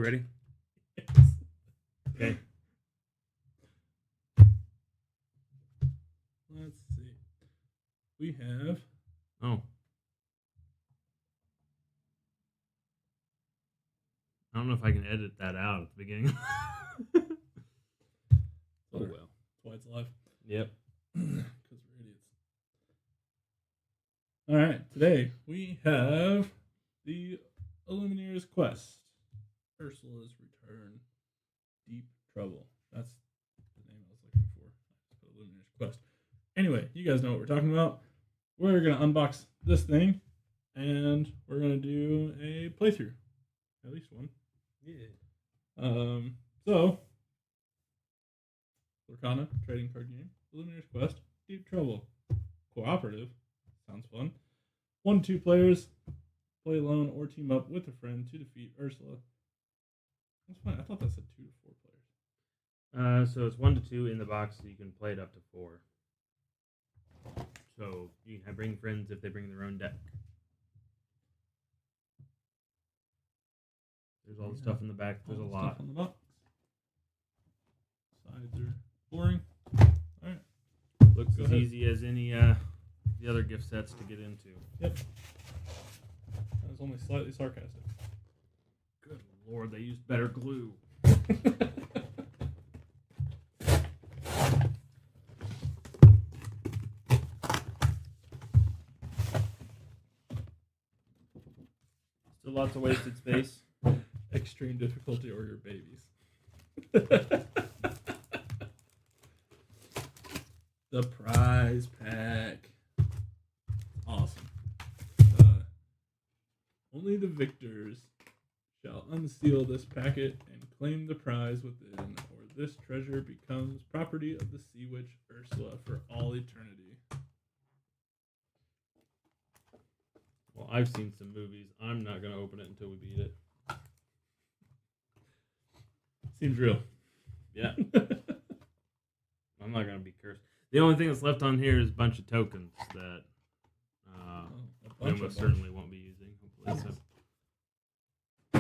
ready? Okay. Let's see. We have. Oh. I don't know if I can edit that out at the beginning. Oh, well. That's why it's live. Yep. Because we're idiots. All right. Today we have the Illumineer's Quest. Ursula's Return. Deep Trouble. That's the name I was looking for. I just put Illumineer's Quest. Anyway, you guys know what we're talking about. We're going to unbox this thing, and we're going to do a playthrough. At least one. Yeah. So, Lorcana, trading card game. Illumineer's Quest. Deep Trouble. Cooperative. Sounds fun. 1 to 2 players. Play alone or team up with a friend to defeat Ursula. That's fine. I thought that said 2 to 4 players. So it's 1 to 2 in the box, so you can play it up to 4. So you can bring friends if they bring their own deck. There's all the stuff in the back. There's a lot. Stuff on the box. Sides are boring. All right. Looks as easy as any the other gift sets to get into. Yep. That was only slightly sarcastic. Good Lord, they used better glue. Still lots of wasted space. Extreme difficulty or your babies. The prize pack. Awesome. Only the victors shall unseal this packet and claim the prize within, or this treasure becomes property of the sea witch Ursula for all eternity. Well, I've seen some movies. I'm not going to open it until we beat it. Seems real. Yeah. I'm not going to be cursed. The only thing that's left on here is a bunch of tokens that we almost certainly won't be using. Hopefully. So.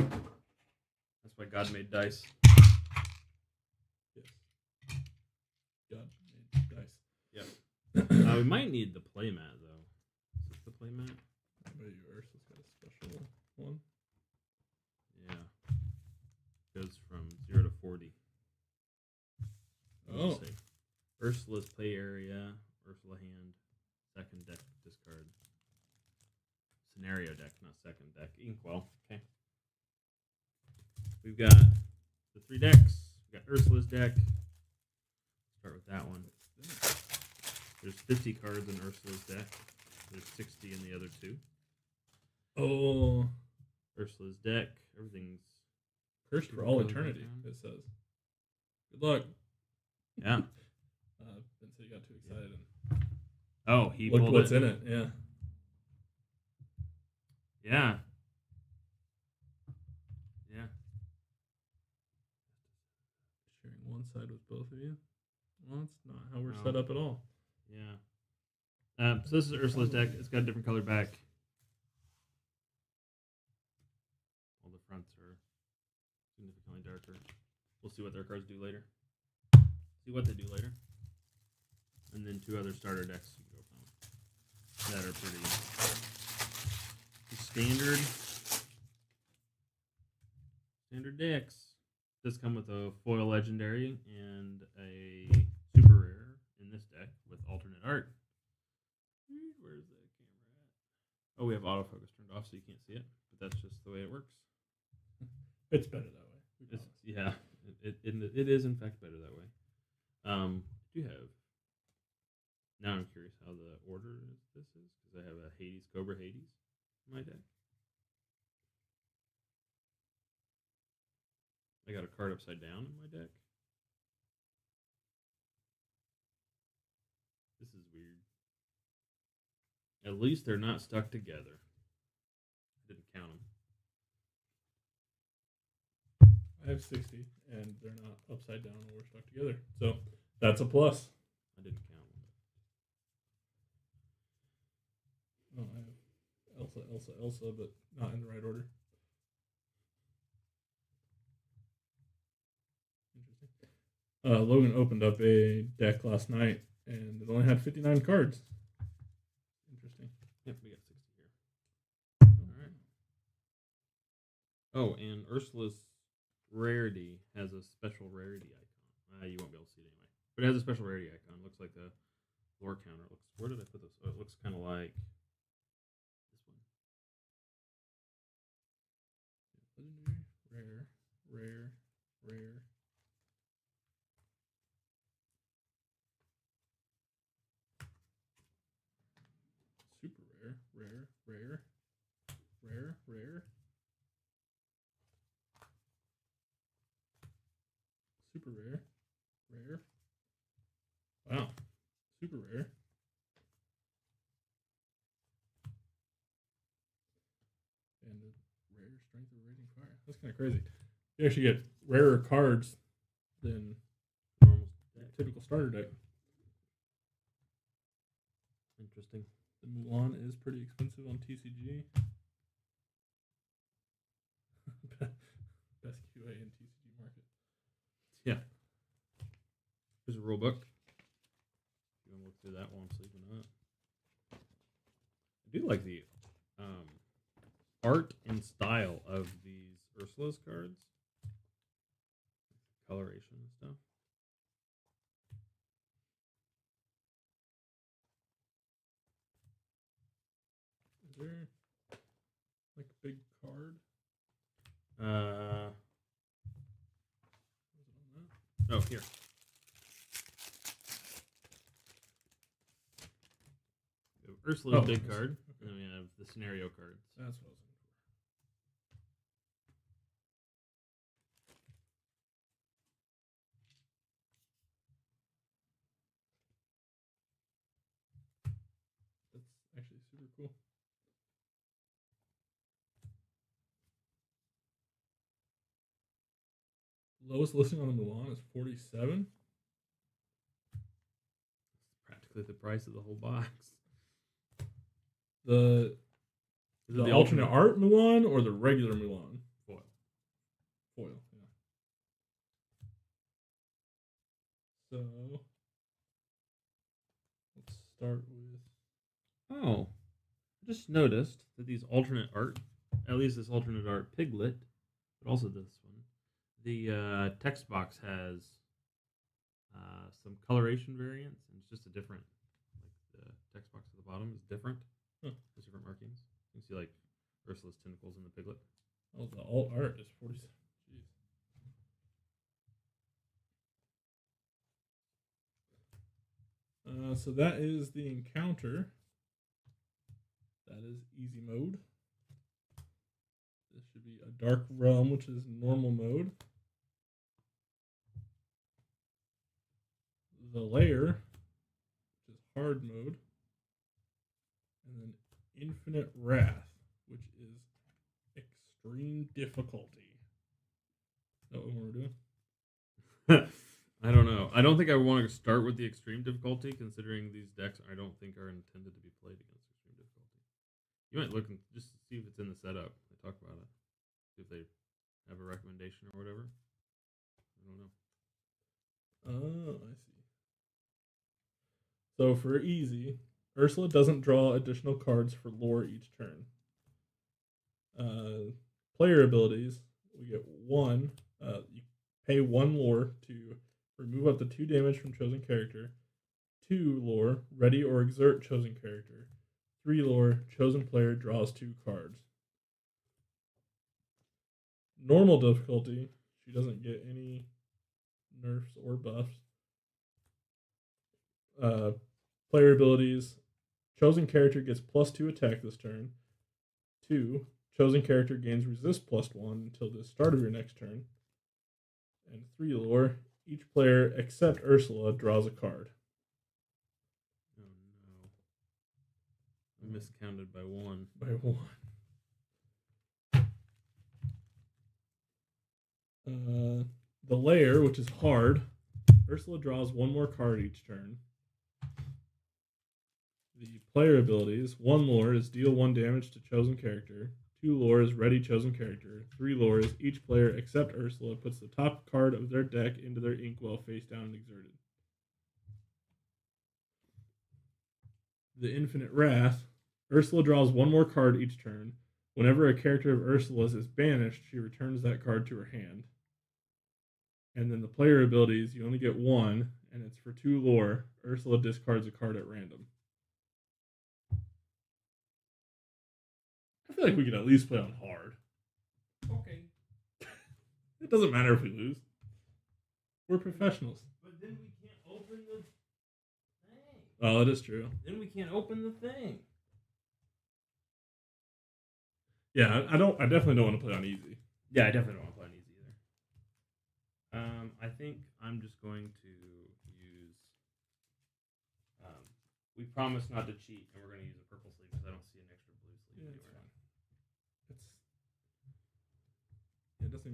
That's why God made dice. Yes. God made dice. Yep. We might need the playmat, though. Is this the playmat? I bet you Ursula's got a special one. Yeah. Goes from 0 to 40. Oh. Ursula's play area, Ursula hand, second deck discard. Scenario deck, not second deck. Inkwell. Okay. We've got the 3 decks. We've got Ursula's deck. Start with that one. There's 50 cards in Ursula's deck. There's 60 in the other 2. Oh. Ursula's deck. Everything's cursed for all eternity, it says. Good luck. Yeah. Vincent got too excited and oh, he looked pulled what's it. in it. Yeah. Yeah. Yeah. Sharing one side with both of you. Well, that's not how we're set up at all. Yeah. So this is Ursula's deck. It's got a different color back. All the fronts are significantly darker. We'll see what their cards do later. See what they do later. And then 2 other starter decks you can go from that are pretty standard decks. Does come with a foil legendary and a super rare in this deck with alternate art. Where's that camera at? Oh, we have autofocus turned off so you can't see it, but that's just the way it works. It's better that way. Yeah, it is in fact better that way. Do have. Now I'm curious how the order this is, because I have a Hades, Cobra Hades in my deck. I got a card upside down in my deck. This is weird. At least they're not stuck together. I didn't count them. I have 60, and they're not upside down or stuck together. So that's a plus. I didn't count them. Oh, I have Elsa, but not in the right order. Logan opened up a deck last night, and it only had 59 cards. Interesting. Yep, we got 60 here. All right. Oh, and Ursula's rarity has a special rarity icon. You won't be able to see it anyway, but it has a special rarity icon. Looks like the lore counter. Looks. Where did I put this? Oh, it looks kind of like this one. Legendary, rare, rare. Super rare, rare. Super rare, rare. Wow, super rare. And the rare strength of rating fire. That's kind of crazy. You actually get rarer cards than Normal typical starter deck. Interesting. The Mulan is pretty expensive on TCG. Best QA in TCG market. Yeah. Here's a rule book. You want to look through that while I'm sleeping on it. I do like the art and style of these Ursula's cards. Coloration and stuff. Is there like a big card? Oh, here. Ursula's big card, and then we have the scenario cards. That's what I was looking for. That's actually super cool. Lowest listing on the Mulan is 47. Practically the price of the whole box. The alternate art Mulan or the regular Mulan? Foil, yeah. So let's start with. Oh, I just noticed that these alternate art, at least this alternate art Piglet, but also this one, the text box has some coloration variants, and it's just a different, like the text box at the bottom is different. Huh. There's different markings. You can see like Ursula's tentacles in the Piglet. Oh, the alt art is 47. Jeez. So that is the encounter. That is easy mode. This should be a dark realm, which is normal mode. The layer, which is hard mode. And then infinite wrath, which is extreme difficulty. Is that what we're doing? I don't know. I don't think I want to start with the extreme difficulty, considering these decks I don't think are intended to be played against extreme difficulty. You might look and just see if it's in the setup. They talk about it. See if they have a recommendation or whatever. I don't know. Oh, I see. So for easy, Ursula doesn't draw additional cards for lore each turn. Player abilities, we get one. You pay one lore to remove up to 2 damage from chosen character. 2 lore, ready or exert chosen character. 3 lore, chosen player draws 2 cards. Normal difficulty, she doesn't get any nerfs or buffs. Player abilities, chosen character gets +2 attack this turn. 2, chosen character gains resist +1 until the start of your next turn. And 3 lore, each player except Ursula draws a card. Oh no. I miscounted by 1. By 1. The layer, which is hard, Ursula draws 1 more card each turn. The player abilities, 1 lore is deal 1 damage to chosen character. 2 lore is ready chosen character. 3 lore is each player except Ursula puts the top card of their deck into their inkwell face down and exerted. The Infinite Wrath. Ursula draws 1 more card each turn. Whenever a character of Ursula's is banished, she returns that card to her hand. And then the player abilities, you only get 1, and it's for 2 lore. Ursula discards a card at random. I feel like we could at least play on hard. Okay. It doesn't matter if we lose. We're professionals. But then we can't open the thing. Oh, that is true. Then we can't open the thing. Yeah, I definitely don't want to play on easy. Yeah, I definitely don't want to play on easy either. I think I'm just going to use. We promised not to cheat, and we're going to use a purple sleeve because I don't see an extra blue sleeve anywhere.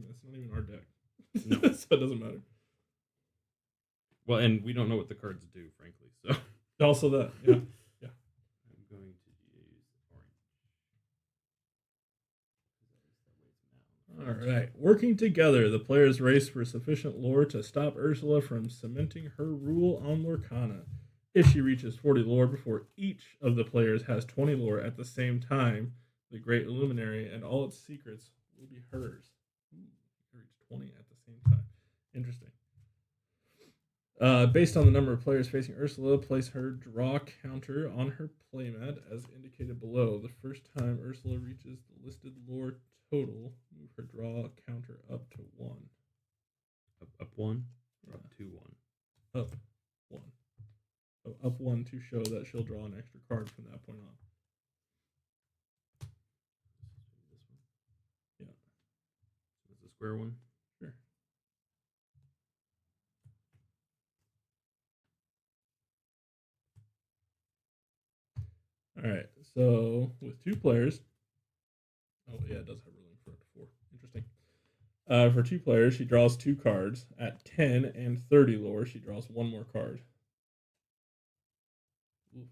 It's not even our deck. No. So it doesn't matter. Well, and we don't know what the cards do, frankly. So also that, yeah. I'm going to use orange. All right. Working together, the players race for sufficient lore to stop Ursula from cementing her rule on Lorcana. If she reaches 40 lore before each of the players has 20 lore at the same time, the Great Illuminary and all its secrets will be hers. Reach 20 at the same time. Interesting. Based on the number of players facing Ursula, place her draw counter on her playmat as indicated below. The first time Ursula reaches the listed lore total, move her draw counter up to 1. Up 1? Or up 2 1? Up 1. So up 1 to show that she'll draw an extra card from that point on. Yeah. That's the square one? Sure. All right, so with 2 players, oh yeah, it does have room for up to 4. Interesting. For 2 players, she draws 2 cards. At 10 and 30 lore, she draws 1 more card. Oof.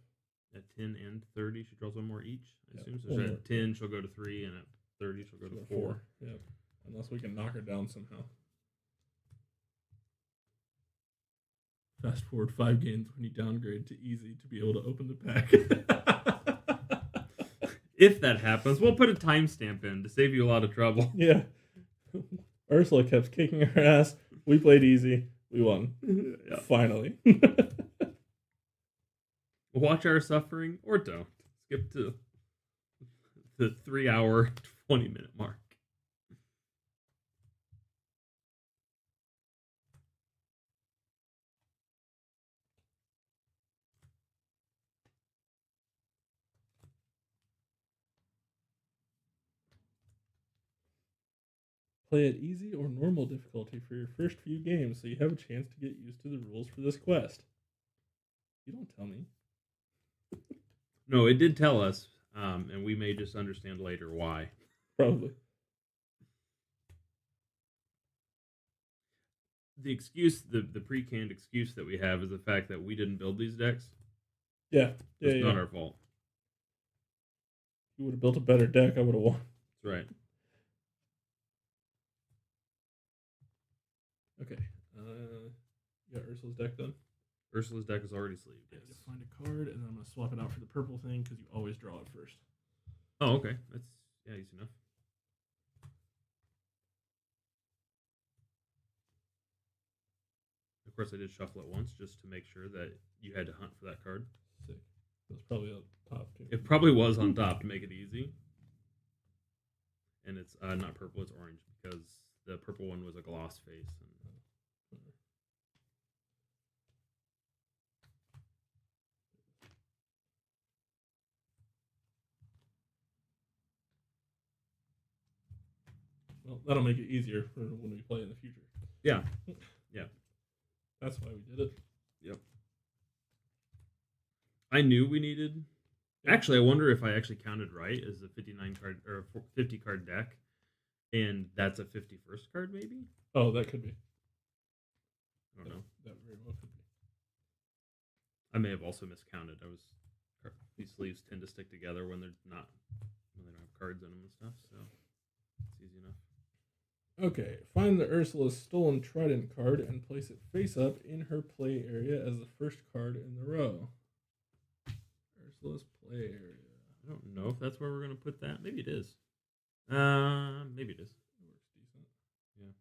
At 10 and 30, she draws 1 more each, I assume. So One at 10, she'll go to 3, and at 30, she'll go to 4. Yep. Unless we can knock her down somehow. Fast forward 5 games when you downgrade to easy to be able to open the pack. If that happens, we'll put a timestamp in to save you a lot of trouble. Yeah. Ursula kept kicking her ass. We played easy. We won. Yeah. Finally. Watch our suffering or don't. Skip to the 3-hour, 20-minute mark. Play at easy or normal difficulty for your first few games so you have a chance to get used to the rules for this quest. You don't tell me. No, it did tell us, and we may just understand later why. Probably. The excuse, the pre-canned excuse that we have is the fact that we didn't build these decks. Yeah. It's not our fault. If you would have built a better deck, I would have won. That's right. Okay. You got Ursula's deck done? Ursula's deck is already sleeved. Yeah, just find a card, and then I'm going to swap it out for the purple thing, because you always draw it first. Oh, okay. That's, easy enough. Of course, I did shuffle it once, just to make sure that you had to hunt for that card. Sick. It was probably on top, too. It probably was on top to make it easy. And it's not purple, it's orange, because the purple one was a gloss face. And well, that'll make it easier for when we play in the future. Yeah. Yeah. That's why we did it. Yep. I knew we needed... Actually, I wonder if I actually counted right as a 59 card or a 50 card deck, and that's a 51st card, maybe? Oh, that could be. I don't know. That very well could be. I may have also miscounted. These sleeves tend to stick together when they don't have cards in them and stuff, so it's easy enough. Okay, find the Ursula's Stolen Trident card and place it face up in her play area as the first card in the row. Ursula's play area. I don't know if that's where we're going to put that. Maybe it is. Maybe it is. It works decent. Yeah.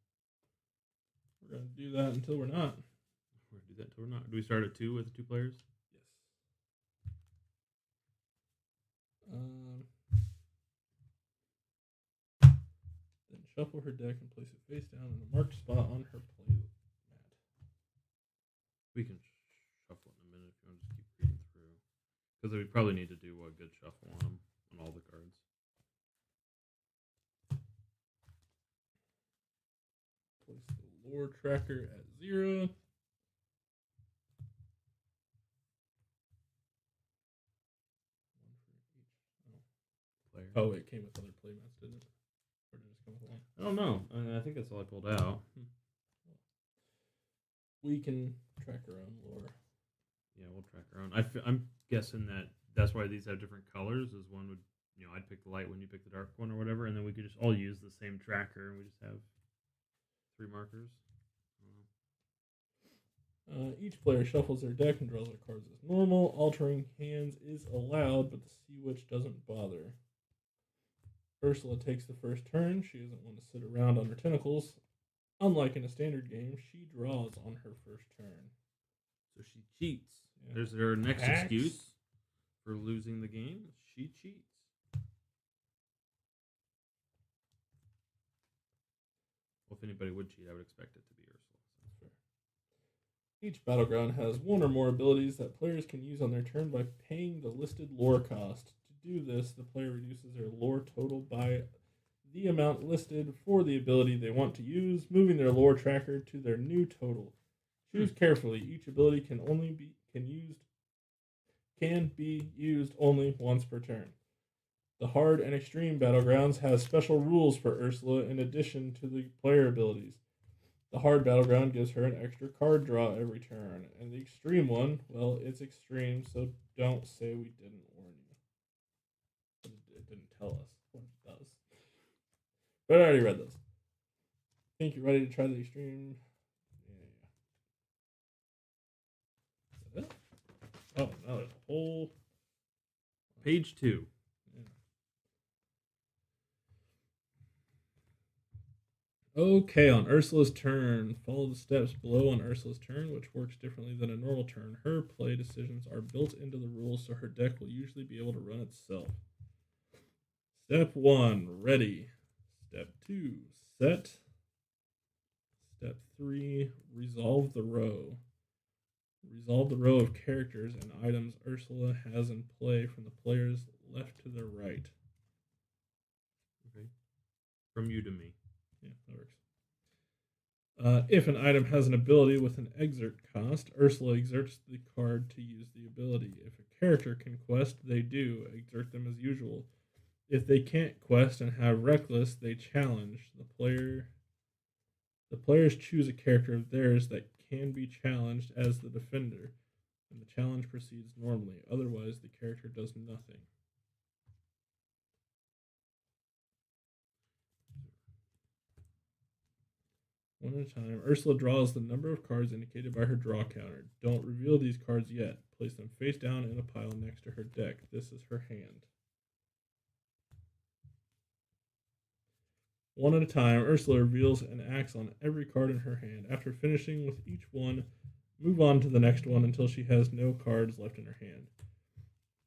We're going to do that until we're not. We're going to do that until we're not. Do we start at 2 with 2 players? Yes. Then shuffle her deck and place it face down in a marked spot on her play mat. We can shuffle it in a minute if you want to just keep reading through. Because we probably need to do a good shuffle on them, on all the cards. Place the lore tracker at 0. Player. Oh, it came with other playmats, didn't it? Or did it just come with one? I don't know. I think that's all I pulled out. We can track our own lore. Yeah, we'll track our own. I'm guessing that's why these have different colors. Is one would, I'd pick the light one, you pick the dark one, or whatever, and then we could just all use the same tracker, and we just have 3 markers. Each player shuffles their deck and draws their cards as normal. Altering hands is allowed, but the Sea Witch doesn't bother. Ursula takes the first turn. She doesn't want to sit around on her tentacles. Unlike in a standard game, she draws on her first turn. So she cheats. Yeah. There's her next Hacks. excuse for losing the game. She cheats. Well, if anybody would cheat, I would expect it to be Ursula. That's fair. Each battleground has one or more abilities that players can use on their turn by paying the listed lore cost. To do this, the player reduces their lore total by the amount listed for the ability they want to use, moving their lore tracker to their new total. Choose carefully. Each ability can be used only once per turn. The Hard and Extreme Battlegrounds has special rules for Ursula in addition to the player abilities. The Hard Battleground gives her an extra card draw every turn, and the Extreme one, well, it's extreme, so don't say we didn't warn you. It didn't tell us what it does. But I already read those. Think you're ready to try the Extreme? Yeah. Is that it? Oh, no, there's a whole... Page 2. Okay, on Ursula's turn, follow the steps below on Ursula's turn, which works differently than a normal turn. Her play decisions are built into the rules, so her deck will usually be able to run itself. Step 1, ready. Step 2, set. Step 3, resolve the row. Resolve the row of characters and items Ursula has in play from the players left to their right. Okay. From you to me. Yeah, that works. If an item has an ability with an exert cost, Ursula exerts the card to use the ability. If a character can quest, they do. Exert them as usual. If they can't quest and have reckless, they challenge. The players choose a character of theirs that can be challenged as the defender, and the challenge proceeds normally. Otherwise, the character does nothing. One at a time, Ursula draws the number of cards indicated by her draw counter. Don't reveal these cards yet. Place them face down in a pile next to her deck. This is her hand. One at a time, Ursula reveals and acts on every card in her hand. After finishing with each one, move on to the next one until she has no cards left in her hand.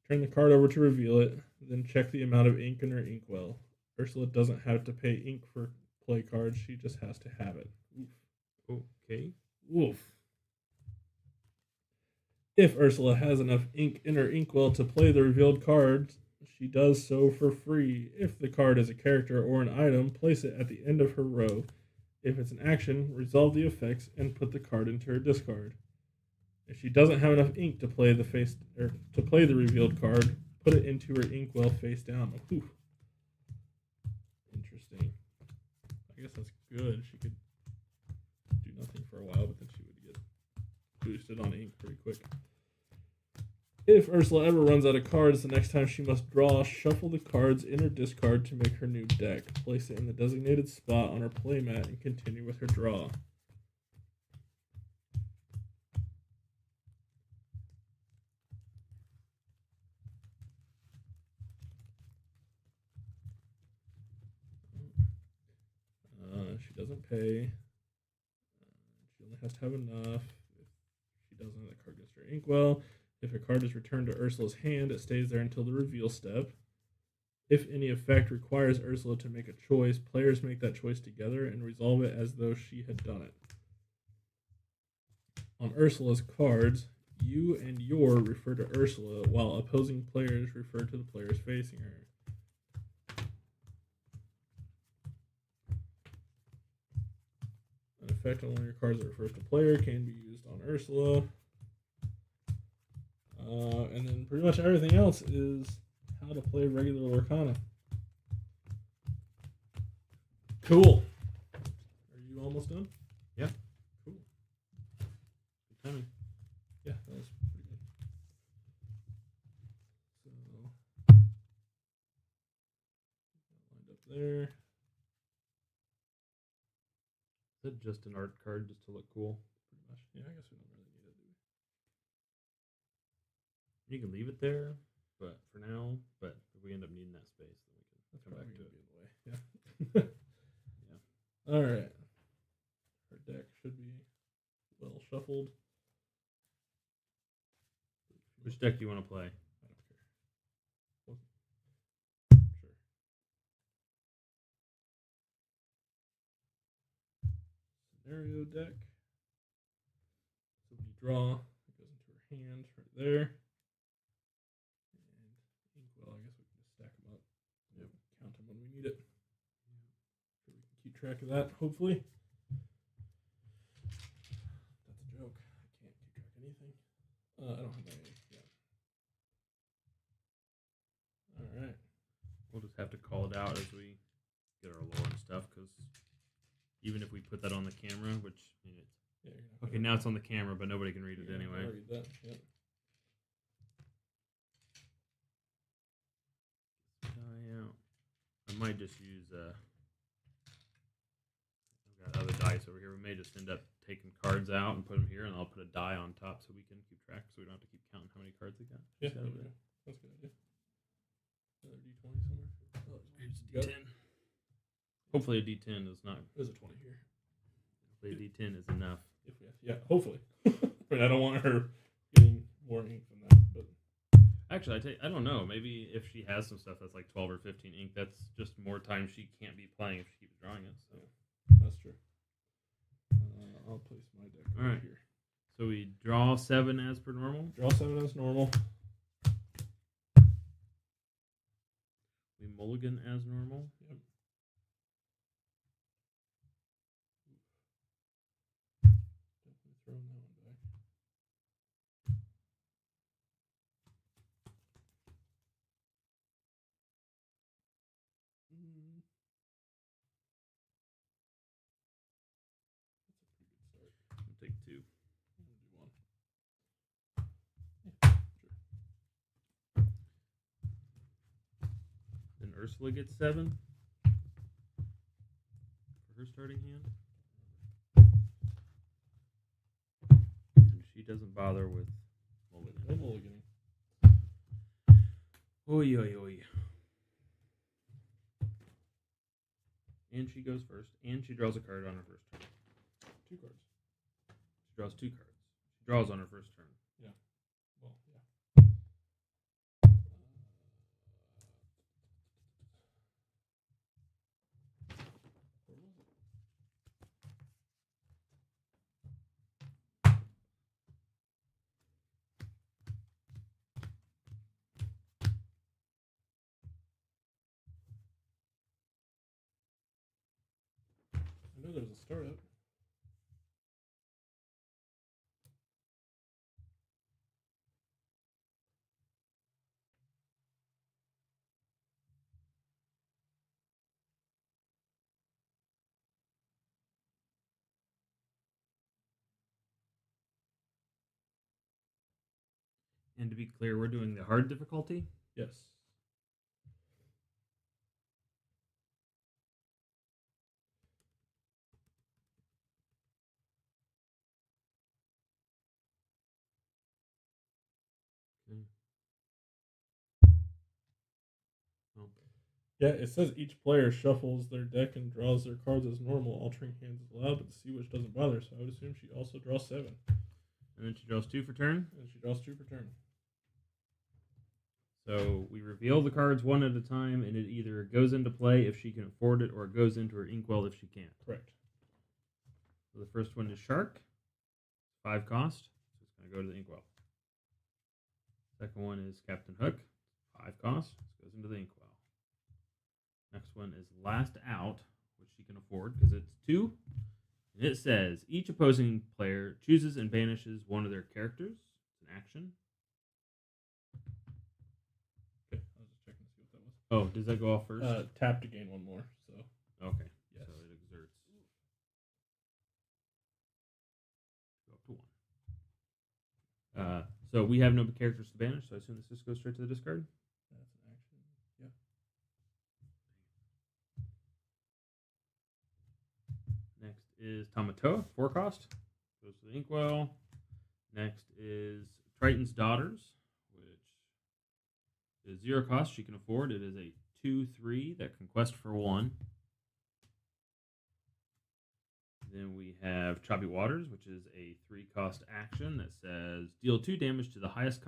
Turn the card over to reveal it, then check the amount of ink in her inkwell. Ursula doesn't have to pay ink for play cards, she just has to have it. Oof. Okay. Oof. If Ursula has enough ink in her inkwell to play the revealed cards, she does so for free. If the card is a character or an item, place it at the end of her row. If it's an action, resolve the effects and put the card into her discard. If she doesn't have enough ink to play the revealed card, put it into her inkwell face down. Oof. Interesting. I guess that's good. She could do nothing for a while, but then she would get boosted on ink pretty quick. If Ursula ever runs out of cards, the next time she must draw, shuffle the cards in her discard to make her new deck. Place it in the designated spot on her playmat and continue with her draw. She doesn't pay. She only has to have enough. If she doesn't, that card goes to her inkwell. If a card is returned to Ursula's hand, it stays there until the reveal step. If any effect requires Ursula to make a choice, players make that choice together and resolve it as though she had done it. On Ursula's cards, you and your refer to Ursula, while opposing players refer to the players facing her. An effect on one of your cards that refers to player can be used on Ursula. And then pretty much everything else is how to play regular Arcana. Cool. Are you almost done? Yeah. Cool. Good timing. Yeah, that was pretty good. So, lined up there. Is that just an art card just to look cool? Pretty much. Yeah, I guess we don't really need it, do we? You can leave it there, but for now. But if we end up needing that space, then we can That's come back to probably it. gonna be in the way. Yeah. Yeah. All right. Our deck should be well shuffled. Which deck do you want to play? I don't care. Well, sure. Scenario deck. So when you draw, it goes into her hand right there. And inkwell, I guess we can just stack them up. Yep. Count them when we need it. So we can keep track of that, hopefully. That's a joke. I can't keep track of anything. I don't have my yet. All right. We'll just have to call it out as we get our lore and stuff, because even if we put that on the camera, which I mean, Yeah, you're not okay, now it's on the camera, but nobody can read it gonna anyway. read that. Yep. Die out. I might just use I've got other dice over here. We may just end up taking cards out and put them here, and I'll put a die on top so we can keep track, so we don't have to keep counting how many cards we got. Yeah, Just got over there. that's a good idea. Another D20 somewhere. Oh, Here's a got it. D10. Hopefully a D10 is not. There's a 20 here. Hopefully a D10 is enough. If we have, yeah, hopefully. But I don't want her getting more ink than that. But Actually, I don't know. Maybe if she has some stuff that's like 12 or 15 ink, that's just more time she can't be playing if she keeps drawing it. So that's true. I'll place my deck All right. here. So we draw 7 as per normal. Draw 7 as normal. We mulligan as normal. Yep. Definitely throwing that one back. That's a pretty good start. We'll take 2. We'll do 1. Then Ursula gets 7 for her starting hand. And she doesn't bother with mulligan. No mulliganing. Oy, oy, oy. And she goes first, and she draws a card on her first turn. 2 cards. She draws 2 cards. She draws on her first turn. Well, yeah. Where was it? I know there was a startup. And to be clear, we're doing the hard difficulty. Yes. Okay. Oh. Yeah, it says each player shuffles their deck and draws their cards as normal. Altering hands is allowed, but the sea witch doesn't bother, so I would assume she also draws 7. And then she draws 2 for turn. And she draws 2 per turn. So we reveal the cards one at a time, and it either goes into play if she can afford it, or it goes into her inkwell if she can't. Correct. So the first one is Shark, 5 cost. So it's going to go to the inkwell. Second one is Captain Hook, 5 cost. This goes into the inkwell. Next one is Last Out, which she can afford because it's 2. And it says each opposing player chooses and banishes one of their characters. It's an action. Okay, I was just checking to see what that was. Oh, does that go off first? Tap to gain 1 more. So okay. Yes. So it exerts. Go up to 1. So we have no characters to banish, so I assume this just goes straight to the discard. that's an action. Yeah. Next is Tamatoa, 4 cost. Goes to the inkwell. Next is Triton's Daughters, which is 0 cost. She can afford. It is a 2/3 that can quest for 1. Then we have Choppy Waters, which is a 3 cost action that says deal 2 damage to the highest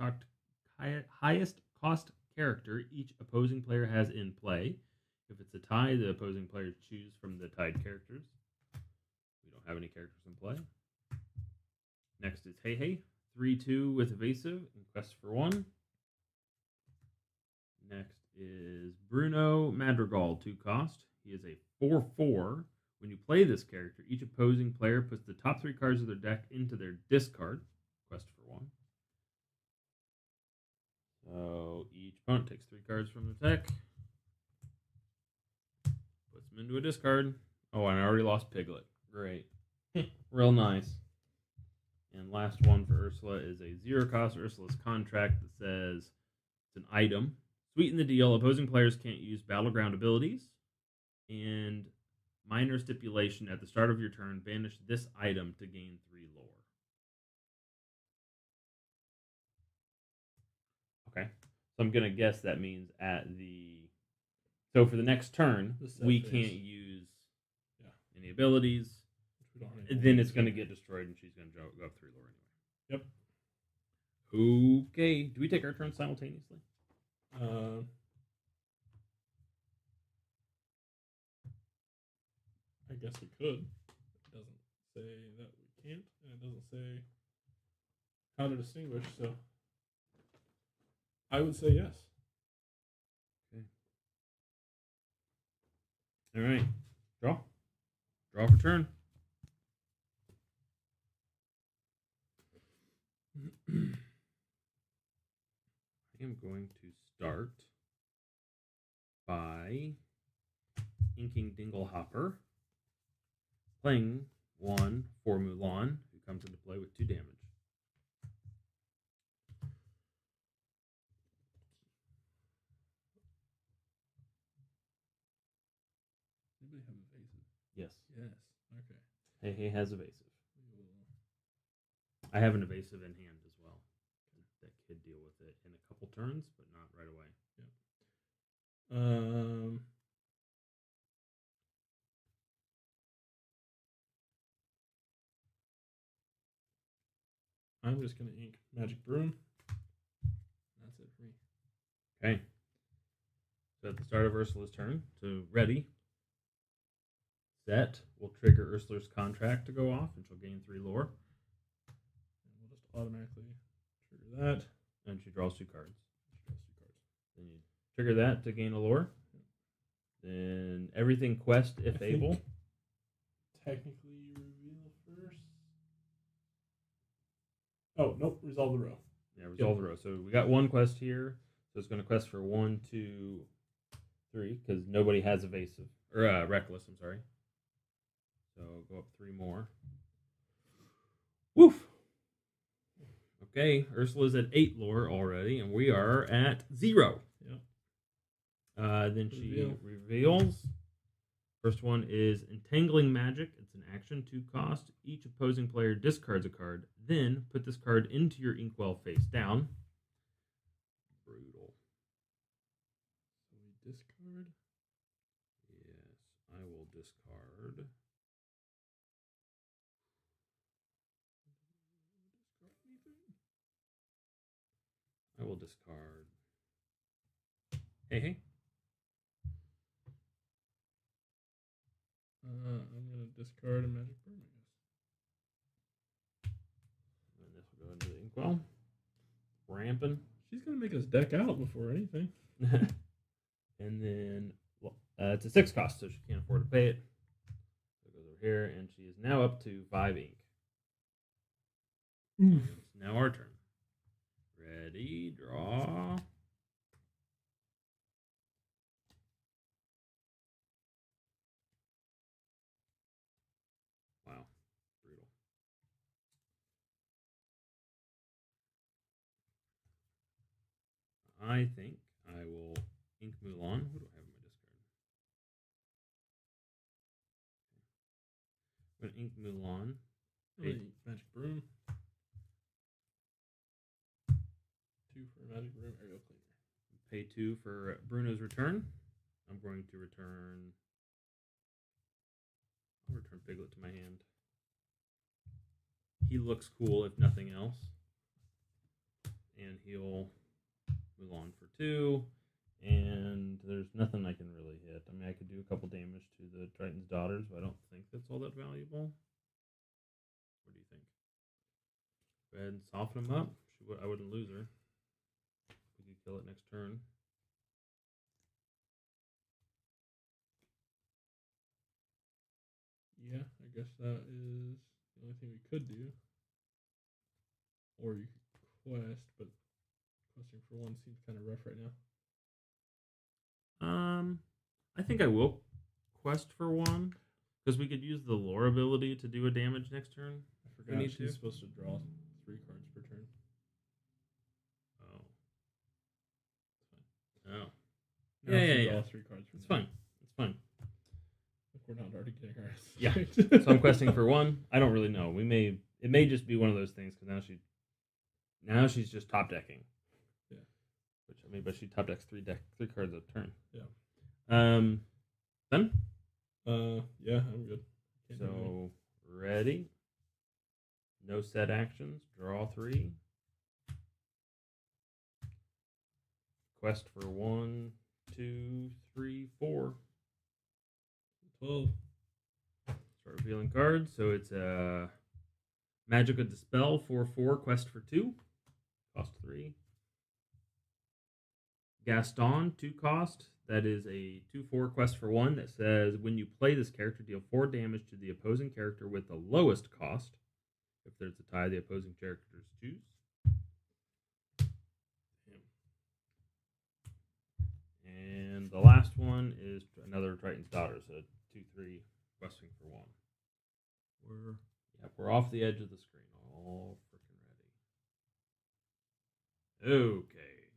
cost character each opposing player has in play. If it's a tie, the opposing players choose from the tied characters. We don't have any characters in play. Next is Hey Hey, 3/2 with evasive and quest for 1. Next is Bruno Madrigal, 2 cost. He is a 4/4. When you play this character, each opposing player puts the top 3 cards of their deck into their discard. Quest for 1. So each opponent takes 3 cards from the deck, puts them into a discard. Oh, and I already lost Piglet. Great. Real nice. And last one for Ursula is a 0 cost Ursula's contract that says it's an item. Sweeten the deal. Opposing players can't use battleground abilities. And minor stipulation, at the start of your turn, banish this item to gain 3 lore. Okay. So I'm going to guess that means at the... So for the next turn, we can't use any abilities. Then it's going to get destroyed, and she's going to go up 3 lore anyway. Yep. Okay. Do we take our turn simultaneously? I guess we could. It doesn't say that we can't, and it doesn't say how to distinguish, so I would say yes. Okay. All right. Draw. Draw for turn. I am going to start by inking Dinglehopper, playing 1 for Mulan, who comes into play with 2 damage. Anybody have evasive? Yes. Yes. Okay. Hey Hey has evasive. I have an evasive in hand as well. That could deal with it in a couple turns, but not right away. Yep. I'm just going to ink Magic Broom. That's it for me. Okay. So at the start of Ursula's turn, so ready, set, will trigger Ursula's contract to go off, and she'll gain 3 lore. And we'll just automatically trigger that. And she draws 2 cards. Then you trigger that to gain a lore. Then everything quest if able. Technically, you reveal first. Oh, nope. Resolve the row. Yeah, resolve the row. So we got 1 quest here. So it's going to quest for 1, 2, 3, because nobody has evasive. Or reckless, I'm sorry. So go up 3 more. Woof! Okay, Ursula's at 8 lore already, and we are at 0. Yep. Then she reveals. First one is Entangling Magic. It's an action, 2 cost. Each opposing player discards a card. Then put this card into your inkwell face down. Brutal. So we discard. Yes, I will discard. I will discard. Hey. I'm gonna discard a magic burn, I guess. And this will go into the inkwell. Ramping. She's gonna make us deck out before anything. And then it's a 6 cost, so she can't afford to pay it. So it goes over here, and she is now up to 5 ink. It's now our turn. Ready, draw. Wow, brutal. I think I will ink Mulan. What do I have in my discard? I'm going to ink Mulan. Magic broom. 2 for a magic broom. Aerial cleaner. Pay 2 for Bruno's return. I'm going to return. I'll return Piglet to my hand. He looks cool, if nothing else. And he'll Mulan for 2. And there's nothing I can really hit. I mean, I could do a couple damage to the Triton's daughters, but I don't think that's all that valuable. What do you think? Go ahead and soften him up. I wouldn't lose her. We could kill it next turn. Yeah, I guess that is the only thing we could do. Or you could quest, but questing for 1 seems kind of rough right now. I think I will quest for 1 because we could use the lore ability to do a damage next turn. I forgot she's supposed to draw 3 cards per turn. Oh. Oh. Now Yeah. Draw 3 cards. It's fine. It's fine. If we're not already getting our ass. Yeah. So I'm questing for 1. I don't really know. It may just be one of those things because now she's just top decking. Yeah. But she top decks 3 cards a turn. Yeah. Done? Yeah, I'm good. So ready. No set actions. Draw 3. Quest for 1, 2, 3, 4. 12. Start revealing cards. So it's a Magica Dispel 4/4. Quest for 2. Cost 3. Gaston 2 cost. That is a 2/4 quest for 1 that says when you play this character, deal 4 damage to the opposing character with the lowest cost. If there's a tie, the opposing characters choose. And the last one is another Triton's Daughter, so 2/3 questing for 1. We're off the edge of the screen. All freaking ready. Okay,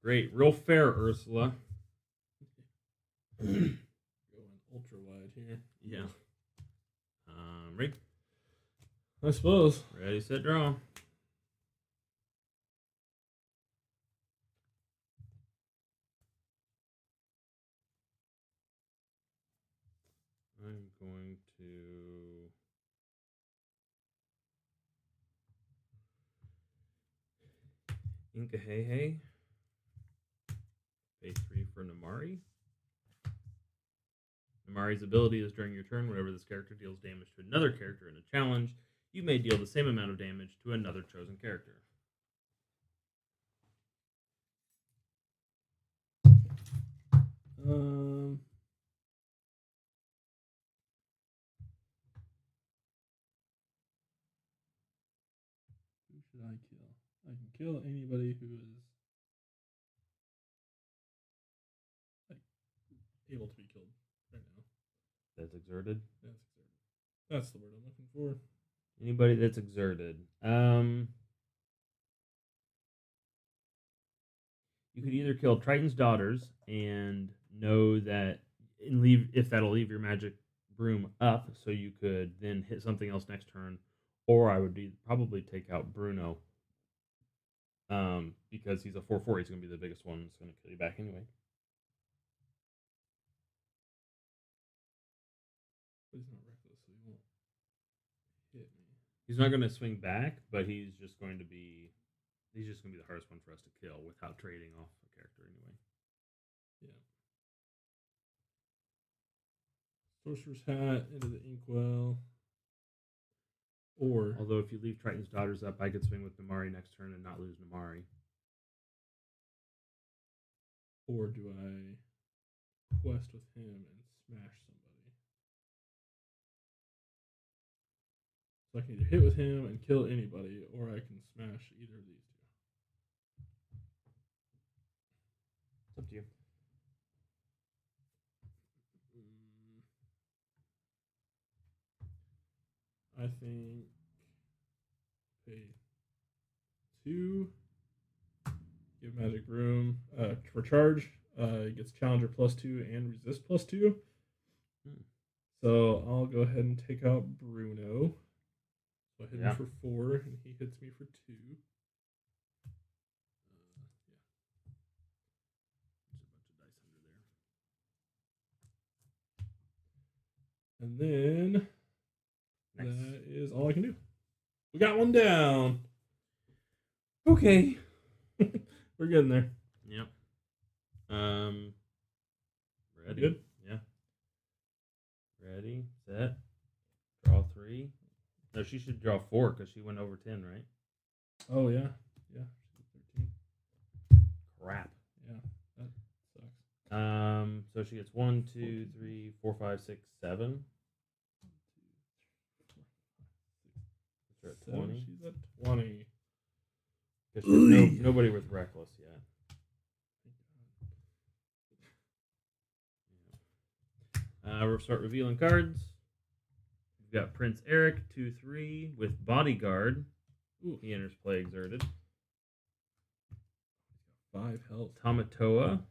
great. Real fair, Ursula. Going ultra wide here. Yeah. Ready? I suppose. Ready, set, draw. I'm going to ink a Hey. Pay 3 for Namari. Namari's ability is during your turn, whenever this character deals damage to another character in a challenge, you may deal the same amount of damage to another chosen character. Who should I kill? I can kill anybody who is able to be killed right now. That's exerted? That's exerted. That's the word I'm looking for. Anybody that's exerted. You could either kill Triton's daughters and know that and leave if that'll leave your magic broom up, so you could then hit something else next turn, or I would probably take out Bruno, because he's a 4/4. He's gonna be the biggest one. That's gonna kill you back anyway. But he's not reckless, so he won't hit me. He's not gonna swing back, but he's just going to be the hardest one for us to kill without trading off a character anyway. Yeah. Sorcerer's Hat into the Inkwell. Or Although if you leave Triton's daughters up, I could swing with Namari next turn and not lose Namari. Or do I quest with him and smash somebody? So I can either hit with him and kill anybody, or I can smash either of these two. It's up to you. I think pay 2, give Magic Room for charge. It gets Challenger +2 and Resist +2. So I'll go ahead and take out Bruno. So I hit him for 4, and he hits me for 2. There's a bunch of dice under there. And then that is all I can do. We got one down. Okay. We're getting there. Yep. Ready? Good? Yeah. Ready, set, draw 3. No, she should draw 4 because she went over 10, right? Oh, yeah. Yeah. 13. Crap. Yeah, that sucks. So she gets 1, 2, 3, 4, 5, 6, 7. She's at 20. She's at 20. Because nobody with Reckless yet. We'll start revealing cards. We've got Prince Eric, 2/3 with Bodyguard. Ooh. He enters play exerted. 5 health. Tamatoa,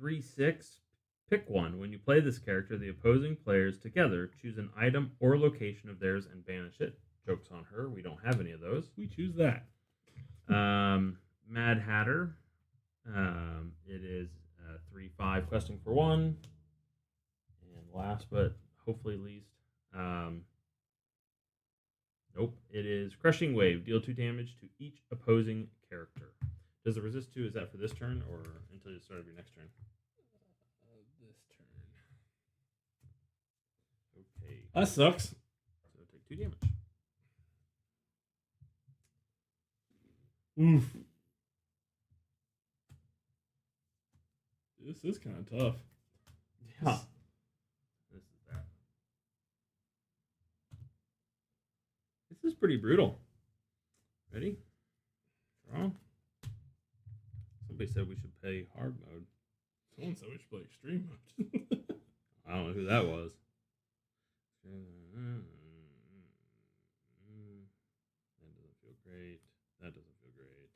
3/6. Pick one. When you play this character, the opposing players together choose an item or location of theirs and banish it. Joke's on her. We don't have any of those. We choose that. Mad Hatter. It is 3/5 questing for 1. And last but hopefully least, nope, it is Crushing Wave. Deal 2 damage to each opposing character. Does it resist 2? Is that for this turn or until the start of your next turn? This turn. Okay. That sucks. So take 2 damage. Oof. This is kind of tough. Yeah. This is bad. This is pretty brutal. Ready? Draw. Somebody said we should play hard mode. Someone said we should play extreme mode. I don't know who that was. That doesn't feel great. That doesn't feel great.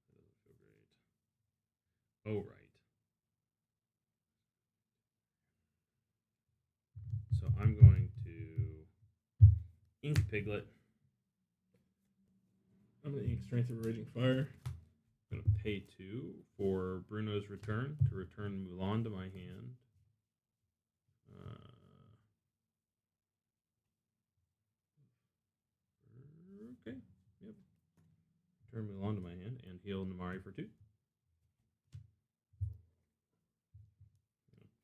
That doesn't feel great. Oh, right. So I'm going to Ink Piglet. I'm going to ink Strength of Raging Fire. I'm going to pay 2 for Bruno's return to return Mulan to my hand. Okay. Yep. Turn Mulan to my hand and heal Namari for 2.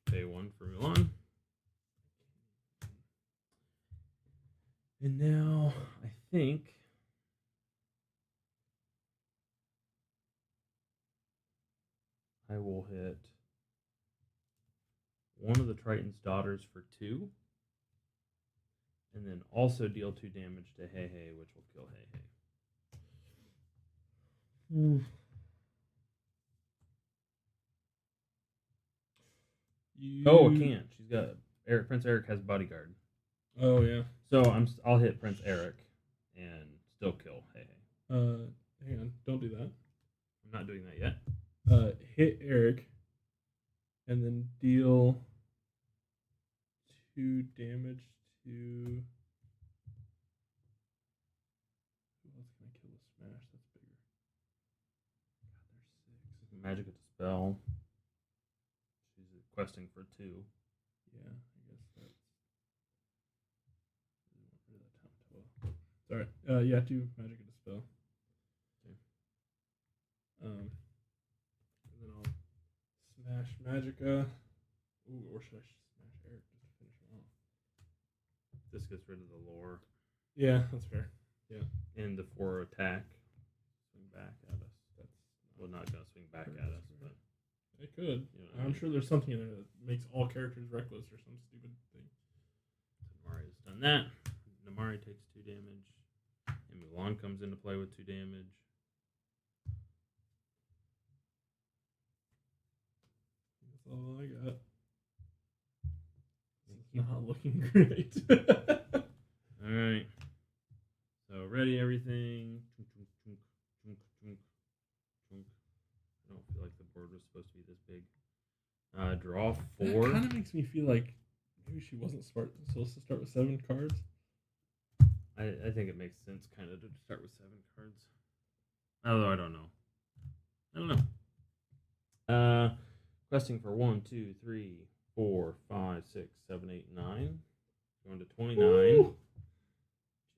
Pay 1 for Mulan. And now I think I will hit one of the Triton's daughters for 2. And then also deal 2 damage to Hey Hey, which will kill Hey Hey. Oh, I can't. She's got Prince Eric has Bodyguard. Oh yeah. So I'll hit Prince Eric and still kill Hey Hey. Hang on. Don't do that. I'm not doing that yet. Hit Eric, and then deal 2 damage to. Who else can I kill with Smash? That's bigger. God, there's 6. Magic at Dispel. She's requesting for 2. Yeah, I guess that's. Sorry. Yeah, 2 Magic at Dispel. Okay. And then I'll smash Magica. Ooh, or should I smash Eric just to finish him off? This gets rid of the lore. Yeah, that's fair. Yeah. And the 4 attack. Swing back at us. That's not going to swing back at us, but it could. You know I'm sure there's something in there that makes all characters reckless or some stupid thing. So Namari's done that. Namari takes 2 damage. And Mulan comes into play with 2 damage. That's all I got. It's not looking great. Alright. So ready everything. I don't feel like the board was supposed to be this big. Draw 4. That kind of makes me feel like maybe she wasn't supposed to start with 7 cards. I think it makes sense kind of to start with 7 cards. Although I don't know. Questing for 1, 2, 3, 4, 5, 6, 7, 8, 9. Going to 29. Ooh.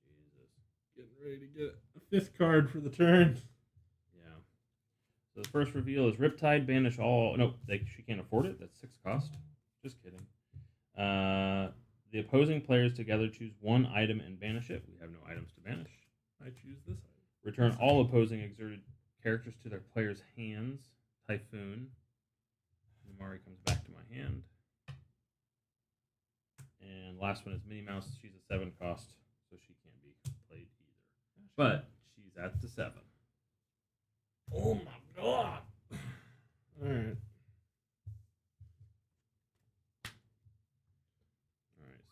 Jesus. Getting ready to get a 5th card for the turn. Yeah. So the first reveal is Riptide, banish all. No, she can't afford it. That's 6 cost. Just kidding. The opposing players together choose 1 item and banish it. We have no items to banish. I choose this item. Return all opposing exerted characters to their players' hands. Typhoon. Namari comes back to my hand. And last one is Minnie Mouse. She's a 7 cost, so she can't be played either. But she's at the 7. Oh my god! Alright.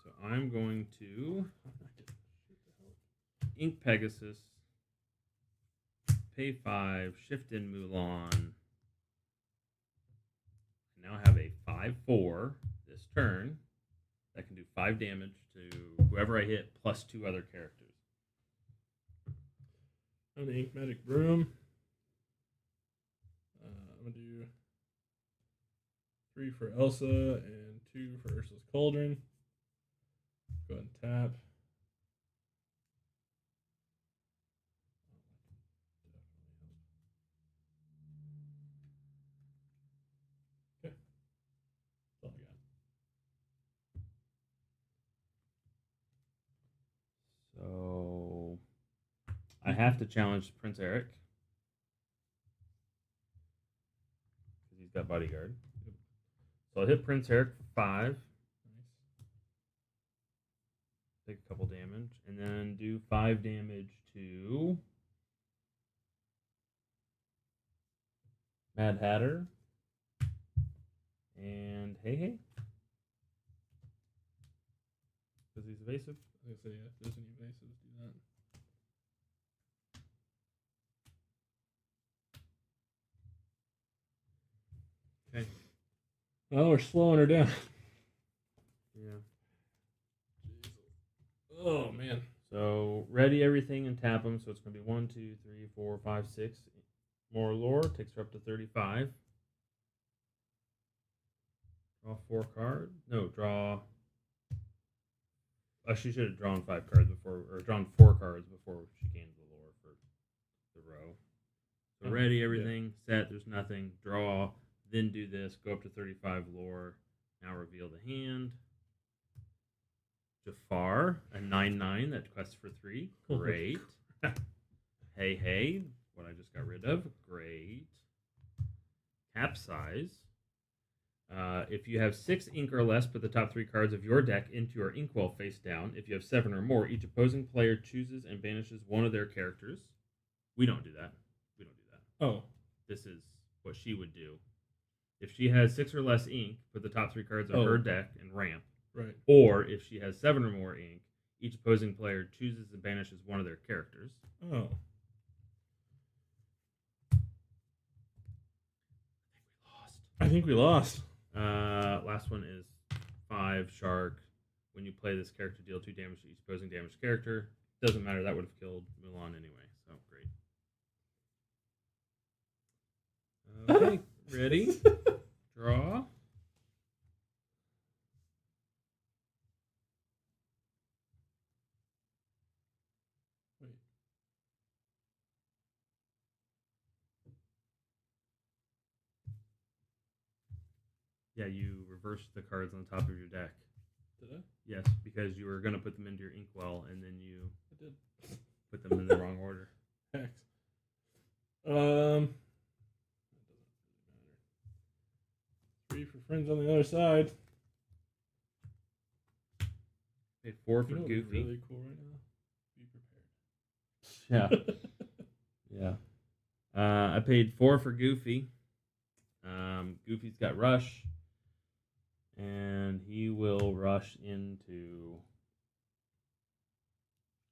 So I'm going to Ink Pegasus, pay 5, shift in Mulan. I now have a 5/4 this turn that can do 5 damage to whoever I hit plus 2 other characters. I'm the Ink Magic Broom. I'm going to do 3 for Elsa and 2 for Ursula's Cauldron. Go ahead and tap. Okay. That's all I got. So I have to challenge Prince Eric because he's got bodyguard. So I'll hit Prince Eric for 5. Take a couple damage, and then do 5 damage to Mad Hatter and Hey. Because he's evasive. I was going to say, if there's any evasives, do that. Okay. Well, we're slowing her down. Yeah. Oh, man. So ready everything and tap them. So it's going to be 1, 2, 3, 4, 5, 6 more lore. Takes her up to 35. Draw 4 cards. No, draw. She should have drawn 5 cards before, or drawn 4 cards before she gained the lore for the row. So ready everything, set. There's nothing. Draw. Then do this. Go up to 35 lore. Now reveal the hand. Jafar, a 9/9 that quests for 3. Great. Hey, what I just got rid of. Great. Capsize. If you have 6 ink or less, put the top 3 cards of your deck into your inkwell face down. If you have 7 or more, each opposing player chooses and banishes one of their characters. We don't do that. Oh. This is what she would do. If she has 6 or less ink, put the top 3 cards of her deck and ramp. Right. Or if she has 7 or more ink, each opposing player chooses and banishes one of their characters. Oh. I think we lost. Last one is 5 shark. When you play this character, deal 2 damage to each opposing damaged character. Doesn't matter. That would have killed Mulan anyway. So great. Okay, ready? Draw. Wait. Yeah, you reversed the cards on the top of your deck. Did I? Yes, because you were going to put them into your inkwell, and then you I did. put them in the wrong order. Hex. That doesn't really matter. 3 for friends on the other side. Paid 4 for You know what's Goofy. really cool right now? Be prepared. Yeah. I paid 4 for Goofy. Goofy's got Rush. And he will rush into,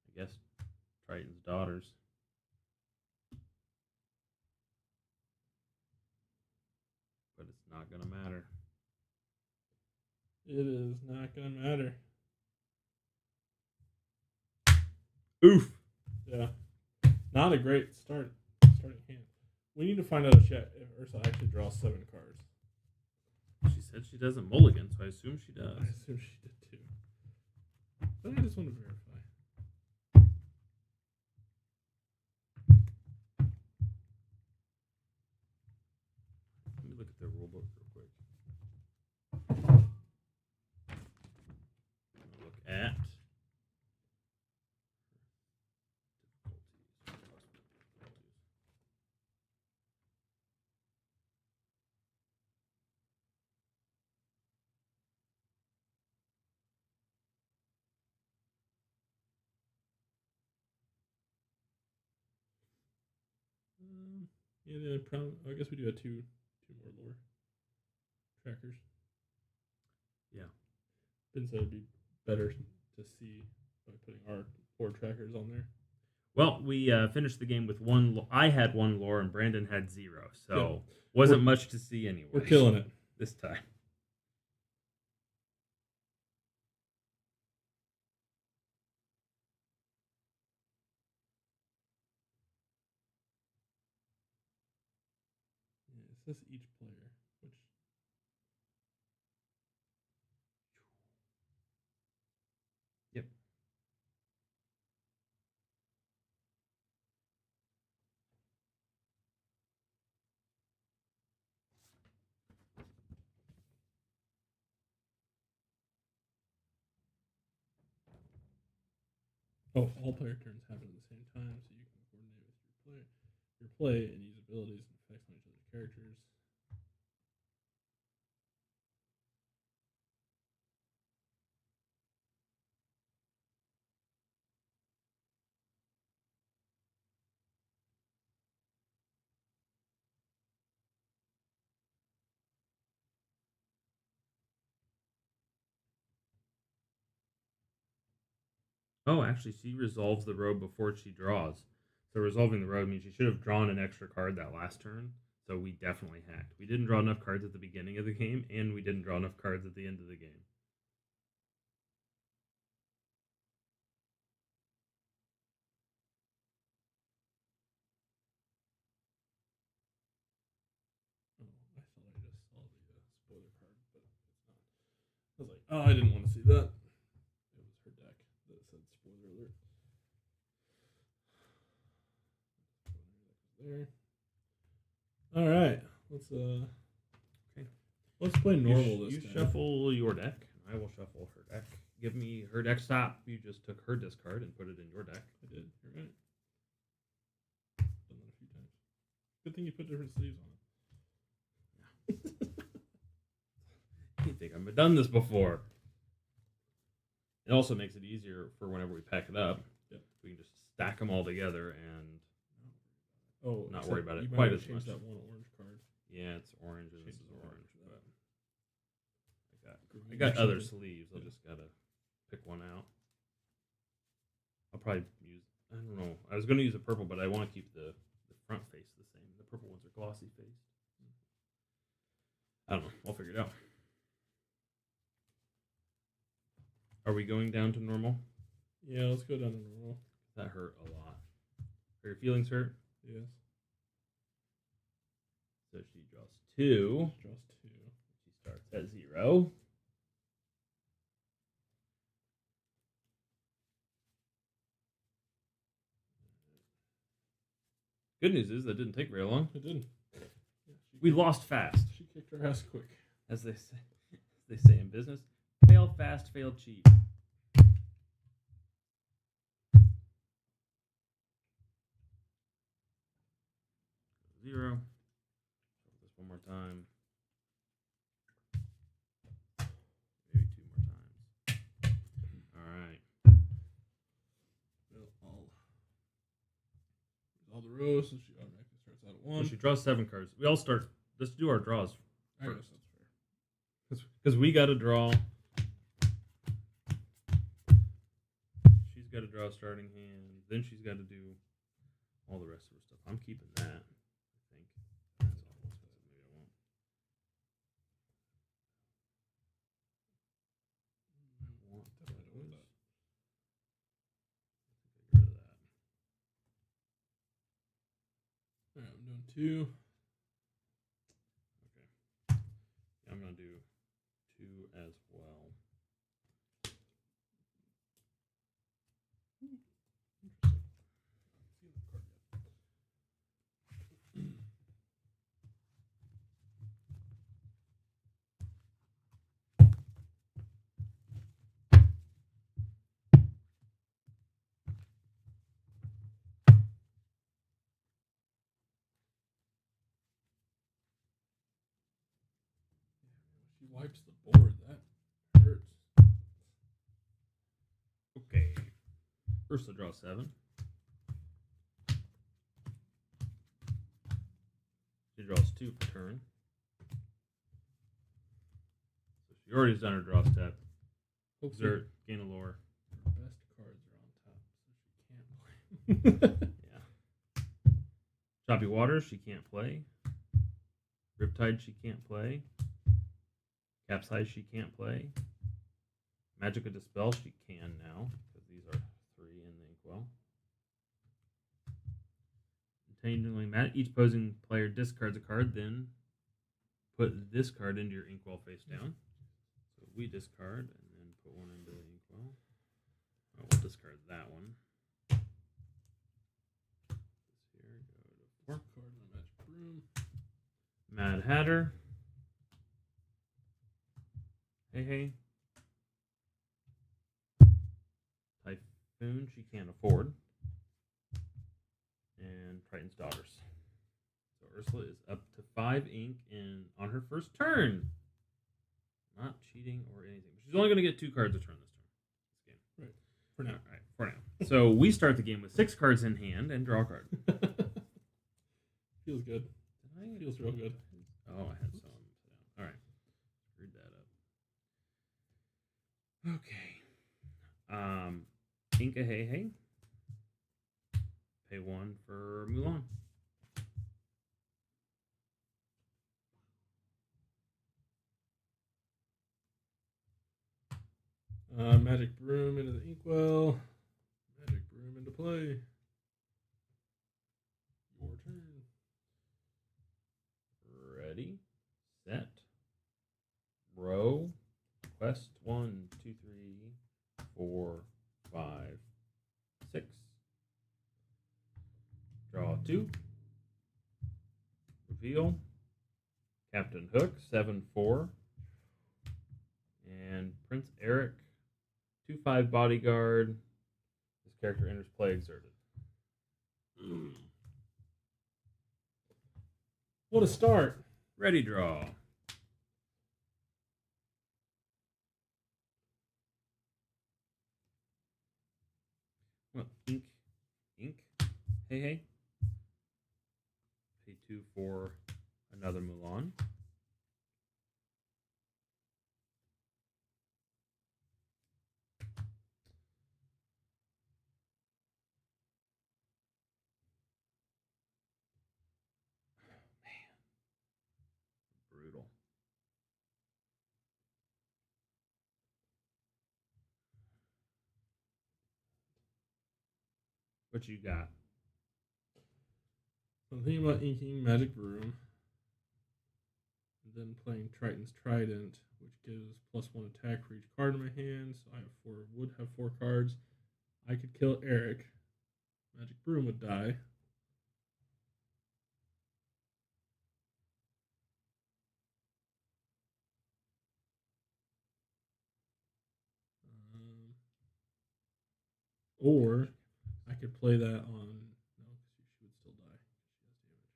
I guess, Triton's daughters. But it's not going to matter. It is not going to matter. Oof. Yeah. Not a great starting hand. We need to find out if Ursula actually draws 7 cards. She said she doesn't mulligan, so I assume she does. I assume she did too. But I just want to verify. Let me look at the rule book real quick. Look at Yeah, I guess we do have two more lore trackers. Yeah. Ben said it'd be better to see by putting our lore trackers on there. Well, we finished the game with 1. I had 1 lore and Brandon had 0, so Yeah. wasn't much to see anyway. We're killing it this time. Yeah, it says each player, which Yep. all player turns happen at the same time, so you can coordinate with your play and use abilities and effects on each other's characters. Oh, actually, she resolves the road before she draws. So resolving the road means she should have drawn an extra card that last turn. So we definitely hacked. We didn't draw enough cards at the beginning of the game, and we didn't draw enough cards at the end of the game. Oh, I thought I just saw the spoiler card, but it's not. I was like, oh, I didn't want to see that. It was her deck that said spoiler alert. There. All right, let's play normal this You time. shuffle your deck. I will shuffle her deck. Give me her deck stop. You just took her discard and put it in your deck. I did. You're right. Done that a few times. Good thing you put different sleeves on it. You think I've done this before? It also makes it easier for whenever we pack it up. Yep. We can just stack them all together and not worry about it you quite might as change much. that one orange card. Yeah, it's orange and this Change is the orange. color But Green I got or other something. sleeves. I'll Yeah. just gotta pick one out. I'll probably use. I don't know. I was going to use a purple, but I want to keep the front face the same. The purple ones are glossy faced. I don't know. We'll figure it out. Are we going down to normal? Yeah, let's go down to normal. That hurt a lot. Are your feelings hurt? Yes. So she draws 2. She draws 2. She starts at 0. Good news is that didn't take very long. It didn't. We lost fast. She kicked her ass quick. As they say in business, fail fast, fail cheap. 0. This one more time. Maybe 2 more times. All right. All the rows, so she automatically starts out at 1. Well, she draws 7 cards. We all start. Let's do our draws I guess first. that's fair. Because we got to draw. She's got to draw a starting hand. Then she's got to do all the rest of her stuff. I'm keeping that. I think that's all. Maybe I won't. Definitely don't want that. Get rid of that. Alright, I'm doing 2. Okay. Yeah, I'm gonna do 2 as well. Interesting. She wipes the board. That hurts. Okay. Ursula draws 7. She draws 2 per turn. So she already has done her draw step. Exert, gain a lore. Her best cards are on top, so she can't play. Yeah. Choppy Waters, she can't play. Riptide, she can't play. Capsize, she can't play. Magica Dispel, she can now, because these are 3 in the Inkwell. Intentionally, each opposing player discards a card, then put this card into your Inkwell face down. So we discard, and then put one into the Inkwell. Oh, we'll discard that one. This here, go to 4. Card in my Magic Broom. Mad Hatter. Hey. Typhoon, she can't afford. And Triton's Daughters. So Ursula is up to 5 ink on her first turn. Not cheating or anything. She's only going to get 2 cards a turn this game. Right. For now. All right, for now. So we start the game with 6 cards in hand and draw a card. Feels good. Feels real good. Oh, I had some. All right. Screwed that up. Okay. Inca Hey. Pay 1 for Mulan. Magic Broom into the Inkwell. Magic Broom into play. Your turn. Ready, set, row, quest 1, 2, 3, 4, 5, 6. Draw 2. Reveal. Captain Hook, 7/4. And Prince Eric, 2/5 bodyguard. This character enters play exerted. What a start. Ready, draw. Well, ink. Hey. Pay 2 for another Mulan. Brutal. What you got? I'm thinking about inking Magic Broom, and then playing Triton's Trident, which gives +1 attack for each card in my hand. So I have four. Would have 4 cards. I could kill Eric. Magic Broom would die. Or I could play that on. No, she would still die. She has damage.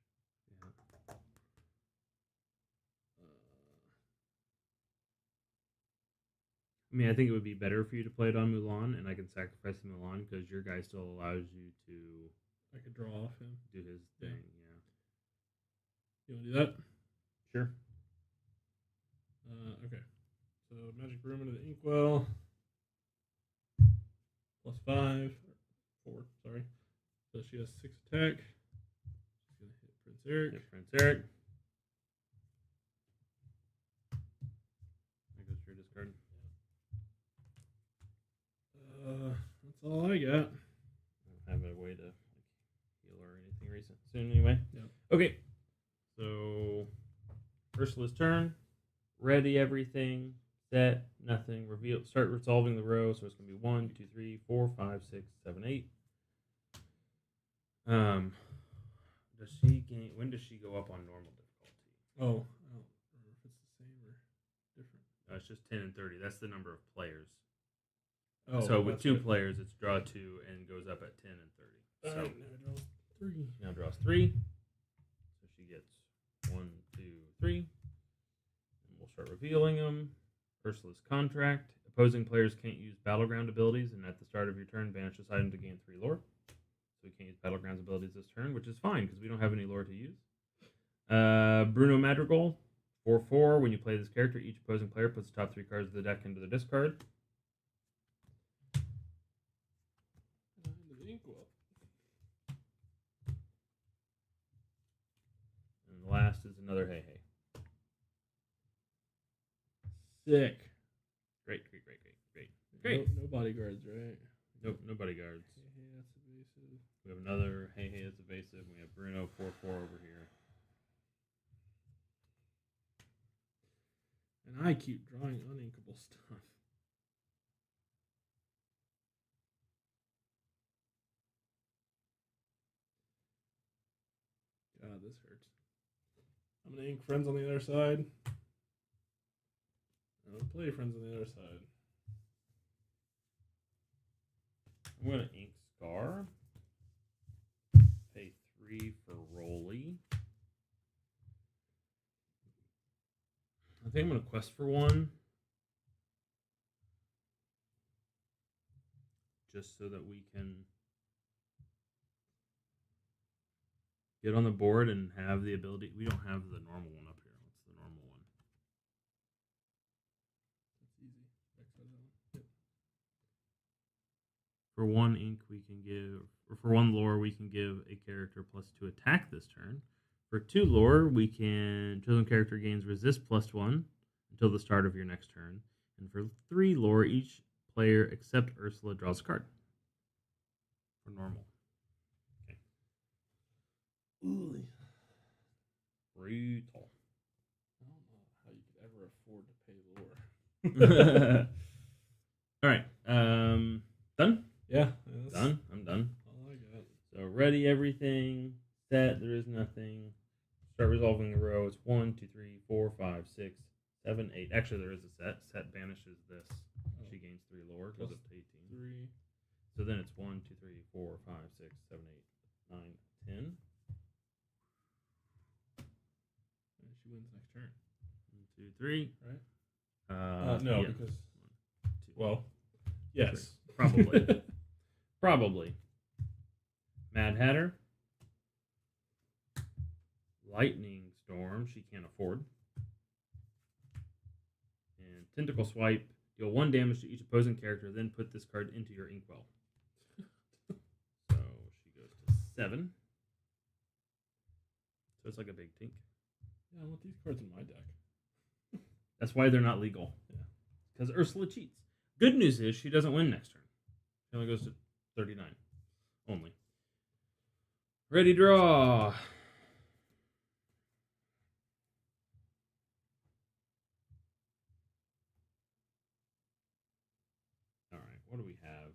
I mean, I think it would be better for you to play it on Mulan, and I can sacrifice the Mulan because your guy still allows you to. I could draw off him. Do his thing, yeah. You want to do that? Sure. Okay. So Magic Broom into the Inkwell. +5. 4, sorry. So she has 6 attack. She's going to hit Prince Eric. Hit Prince Eric. That goes to your discard. That's all I got. I don't have a way to heal or anything recent soon anyway. Yeah. Okay. So Ursula's turn. Ready everything. Set. Nothing. Reveal. Start resolving the row. So it's gonna be 1, 2, 3, 4, 5, 6, 7, 8. Does she gain? When does she go up on normal difficulty? Oh, I don't remember if it's the same or different. It's just 10 and 30. That's the number of players. Oh, so with 2 right. players, it's draw 2 and goes up at 10 and 30. So now draws 3. now draws 3. So she gets 1, 2, 3. And we'll start revealing them. Ursula's contract. Opposing players can't use battleground abilities, and at the start of your turn, banish this item to gain 3 lore. So we can't use battlegrounds abilities this turn, which is fine because we don't have any lore to use. Bruno Madrigal. 4/4. When you play this character, each opposing player puts the top 3 cards of the deck into the discard. And the last is another hey hey. Sick. Great. No bodyguards, right? Nope, no bodyguards. Hey, that's evasive. We have another hey hey that's evasive. We have Bruno 4/4 over here. And I keep drawing uninkable stuff. God, this hurts. I'm going to ink friends on the other side. I'm going to play friends on the other side. I'm going to ink Scar. Pay 3 for Rolly. I think I'm going to quest for 1. Just so that we can get on the board and have the ability. We don't have the normal one up here. What's the normal one? That's easy. Yep. For 1 ink, we can give, or for 1 lore, we can give a character +2 attack this turn. For 2 lore, we can chosen character gains resist +1 until the start of your next turn. And for 3 lore, each player except Ursula draws a card. For normal. Okay. Ooh. Brutal. I don't know how you could ever afford to pay lore. All right. Done? Yeah. Done? I'm done. All I got. So ready everything. Set. There is nothing. Start resolving the row. It's 1, 2, 3, 4, 5, 6, 7, 8. Actually, there is a set. Set banishes this. Oh. She gains 3 lore. Goes up to 18. 3. So then it's 1, 2, 3, 4, 5, 6, 7, 8, 9, 10. And she wins next turn. 1, 2, 3. Right? No, yeah. because. 1, 2, Well, yes. 3. Probably. Probably. Mad Hatter. Lightning Storm. She can't afford. And Tentacle Swipe. Deal 1 damage to each opposing character, then put this card into your inkwell. So she goes to 7. So it's like a big tink. Yeah, I want these cards in my deck. That's why they're not legal. Yeah. Because Ursula cheats. Good news is she doesn't win next turn. She only goes to 39. Only. Ready, draw. All right, what do we have?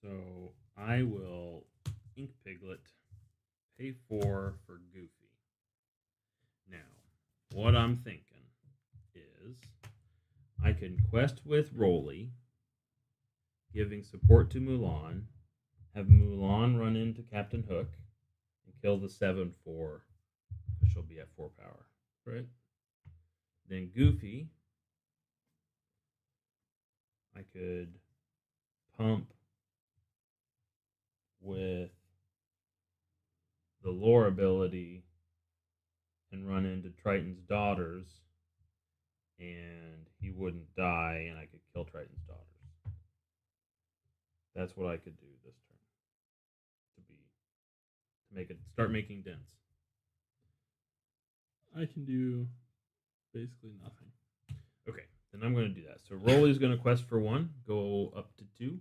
So I will Ink Piglet, pay 4 for Goofy. Now, what I'm thinking is I can quest with Rolly, giving support to Mulan, have Mulan run into Captain Hook, and kill the 7-4, because she'll be at 4 power. Right. Then Goofy, I could pump with the lore ability and run into Triton's daughters, and he wouldn't die, and I could kill Triton's daughters. That's what I could do this turn to make it start making dents. I can do basically nothing. Okay, then I'm going to do that. So Rolly's going to quest for 1, go up to 2,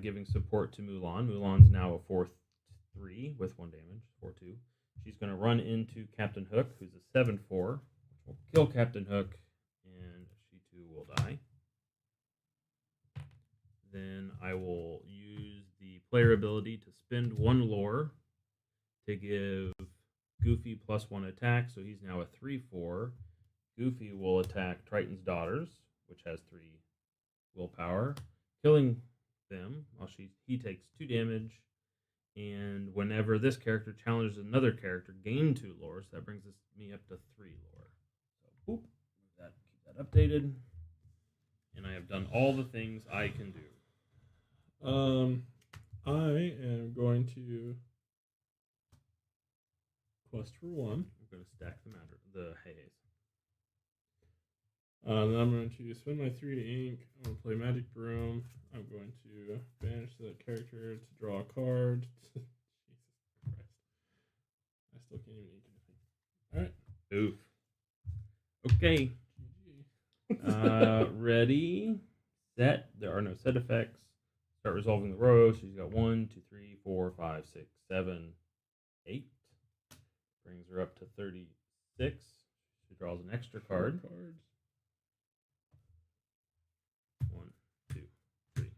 giving support to Mulan. Mulan's now a 4-3 with 1 damage, 4-2. She's going to run into Captain Hook, who's a 7-4, which will kill Captain Hook, and she too will die. Then I will use the player ability to spend 1 lore to give Goofy +1 attack, so he's now a 3-4. Goofy will attack Triton's daughters, which has 3 willpower, killing them while he takes 2 damage. And whenever this character challenges another character, gain 2 lore, so that brings me up to 3 lore. So boop, keep that updated, and I have done all the things I can do. I am going to quest for 1. I'm going to stack the haze. Then I'm going to spend my 3 ink. I'm going to play Magic Broom. I'm going to banish that character to draw a card. Jesus Christ. I still can't even ink anything. Alright. Okay. Ready, set. There are no set effects. Start resolving the row. So she's got 1, 2, 3, 4, 5, 6, 7, 8. Brings her up to 36. She draws an extra card. 1, 2, 3,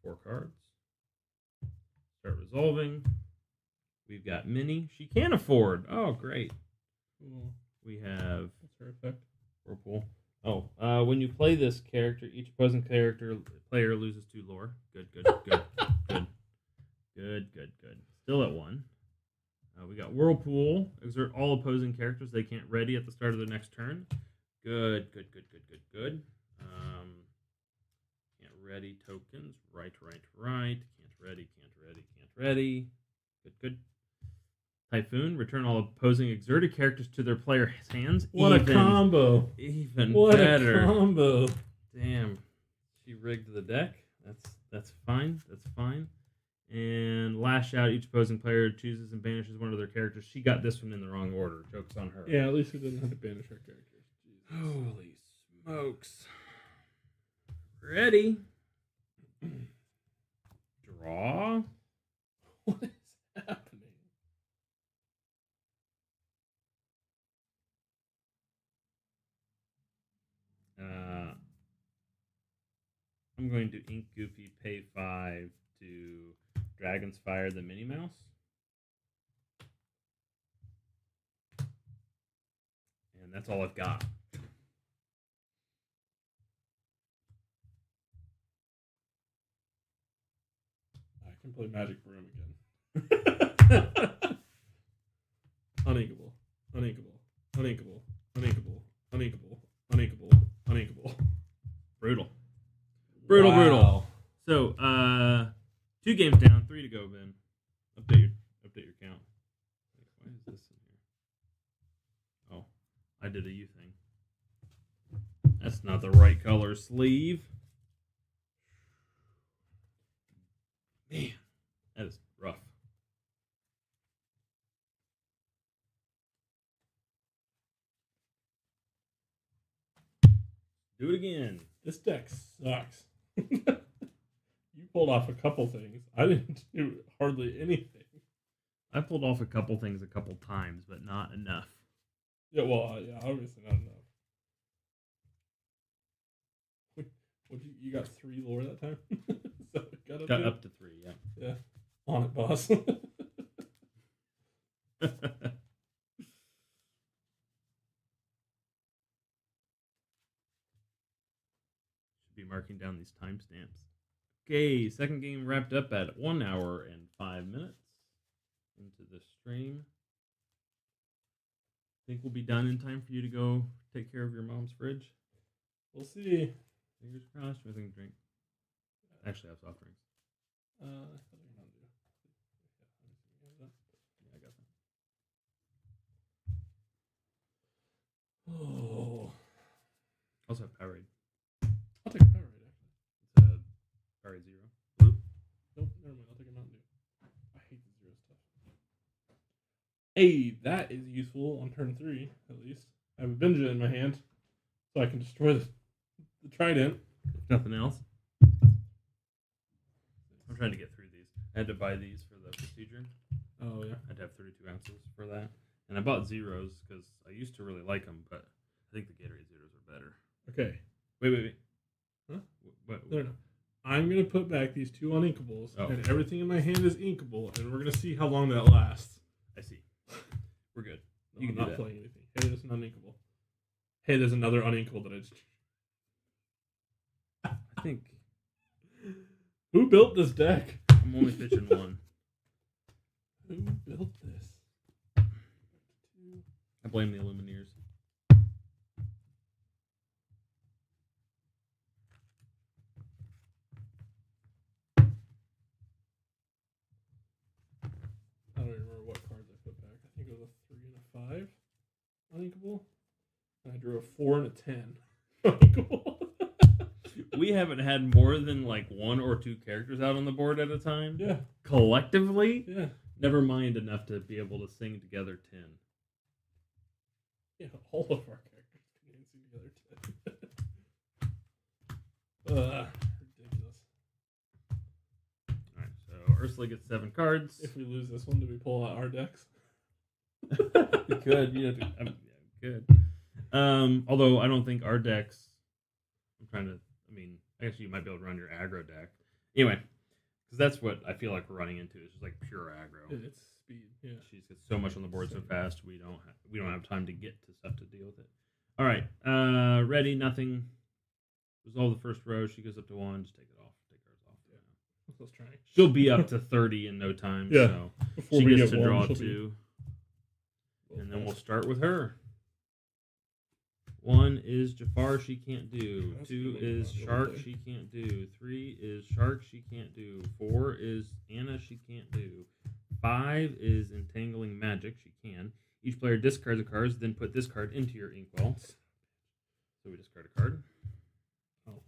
4 cards. Start resolving. We've got Minnie. She can afford. Oh, great. Cool. We have. What's her effect? Whirlpool. Oh, when you play this character, each opposing player loses 2 lore. Good. Still at 1. We got Whirlpool. Exert all opposing characters they can't ready at the start of the next turn. Good. Can't ready tokens. Right. Can't ready. Good. Typhoon. Return all opposing exerted characters to their player's hands. What a combo. Even what better. A combo. Damn. She rigged the deck. That's fine. And lash out. Each opposing player chooses and banishes one of their characters. She got this one in the wrong order. Joke's on her. Yeah, at least we didn't have to banish our characters. Jesus. Holy smokes. Ready. Draw. What is happening? I'm going to ink Goofy, pay 5 to Dragon's Fire the Minnie Mouse. And that's all I've got. I can play Magic Broom again. Uninkable. Brutal. Wow. So, 2 games down, 3 to go, Ben. Update your count. Why is this in here? Oh, I did a U thing. That's not the right color sleeve. Man, that is rough. Do it again. This deck sucks. You pulled off a couple things. I didn't do hardly anything. I pulled off a couple things a couple times, but not enough. Yeah, well, yeah, obviously not enough. You got 3 lore that time? So it got up to 3, yeah. Yeah. On it, boss. Should be marking down these timestamps. Okay, second game wrapped up at 1 hour and 5 minutes into the stream. Think we'll be done in time for you to go take care of your mom's fridge? We'll see. Fingers crossed. I think drink. Actually, I have soft drinks. I thought you were do. Yeah, I got that. Oh. Also have Powerade. I'll take a Powerade, actually. It's a Powerade Zero. Blue. Nope, never mind. I'll take a Mountain Dew. I hate the Zero stuff. Hey, that is useful on turn 3, at least. I have a Benja in my hand, so I can destroy the trident. If nothing else. I'm trying to get through these. I had to buy these for the procedure. Oh, yeah. I had to have 32 ounces for that. And I bought Zeros because I used to really like them, but I think the Gatorade Zeros are better. Okay. Wait. Huh? What? No. I'm going to put back these 2 uninkables, and everything in my hand is inkable, and we're going to see how long that lasts. I see. We're good. No, I'm not playing anything. Hey, there's an uninkable. Hey, there's another uninkable that I just... I think... Who built this deck? I'm only pitching one. Who built this? I blame the Illumineers. I don't remember what cards I put back. I think it was a 3 and a 5 uninkable. And I drew a 4 and a 10 uninkable. We haven't had more than like 1 or 2 characters out on the board at a time. Yeah. Collectively? Yeah. Never mind enough to be able to sing together 10. Yeah, all of our characters can sing together 10. Ridiculous. Alright, so Ursula gets 7 cards. If we lose this one, do we pull out our decks? We could. You know, good. Although I don't think our decks... I guess you might be able to run your aggro deck. Anyway, because that's what I feel like we're running into. It's just like pure aggro. It's speed. Yeah. She just gets so much on the board so fast. We don't have time to get to stuff to deal with it. All right. Ready. Nothing. Resolve the first row. She goes up to 1. Just take it off. Take hers off. Yeah. Let's try. She'll be up to 30 in no time. Yeah. So before she we gets get to draw one, 2. And then we'll start with her. 1 is Jafar, she can't do. 2 is Shark, she can't do. 3 is Shark, she can't do. 4 is Anna, she can't do. 5 is Entangling Magic, she can. Each player discards a card, then put this card into your inkwell. So we discard a card. Oh,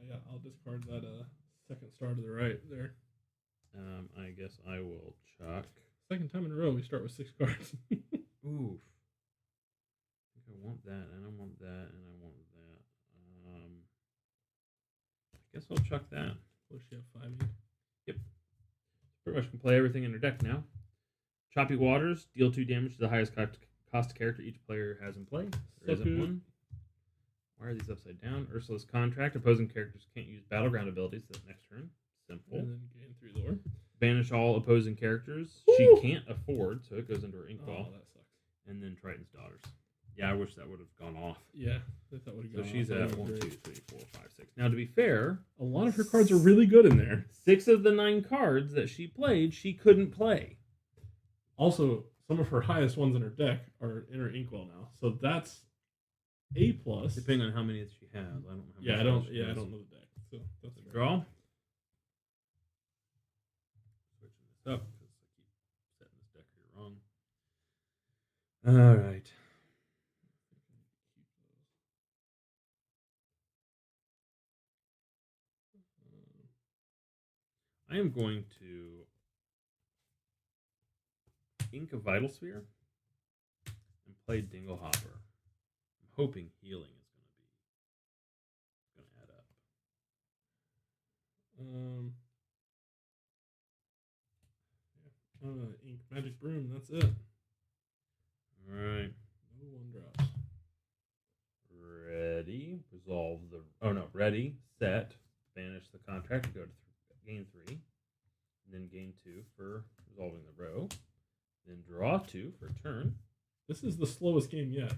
yeah, I'll discard that second star to the right there. I guess I will chuck. Second time in a row, we start with 6 cards. Oof. I want that, and I want that, and I want that. I guess I'll chuck that. Will she have 5 in? Yep. Pretty much can play everything in her deck now. Choppy Waters, deal 2 damage to the highest cost character each player has in play. There isn't one. Why are these upside down? Ursula's Contract. Opposing characters can't use battleground abilities the next turn. Simple. And then gain 3 lore. Banish all opposing characters. Woo! She can't afford, so it goes into her inkwell. Oh, that sucks. And then Triton's Daughters. Yeah, I wish that would have gone off. Yeah, I thought would have gone So she's off. at 1, 2, 3, 4, 5, 6. Now, to be fair, a lot of her cards are really good in there. 6 of the 9 cards that she played, she couldn't play. Also, some of her highest ones in her deck are in her inkwell now, so that's A+. Depending on how many she has, I don't know. Yeah, I don't know the deck. So that's a draw. Switching this up because I keep setting this deck here wrong. All right. I am going to ink a Vital Sphere and play Dingle Hopper. I'm hoping healing is Ink magic broom. That's it. All right. No one drops. Ready. Resolve the. Oh no. Ready. Set. Banish the contract. Go to gain 3. Then gain 2 for resolving the row. Then draw 2 for turn. This is the slowest game yet.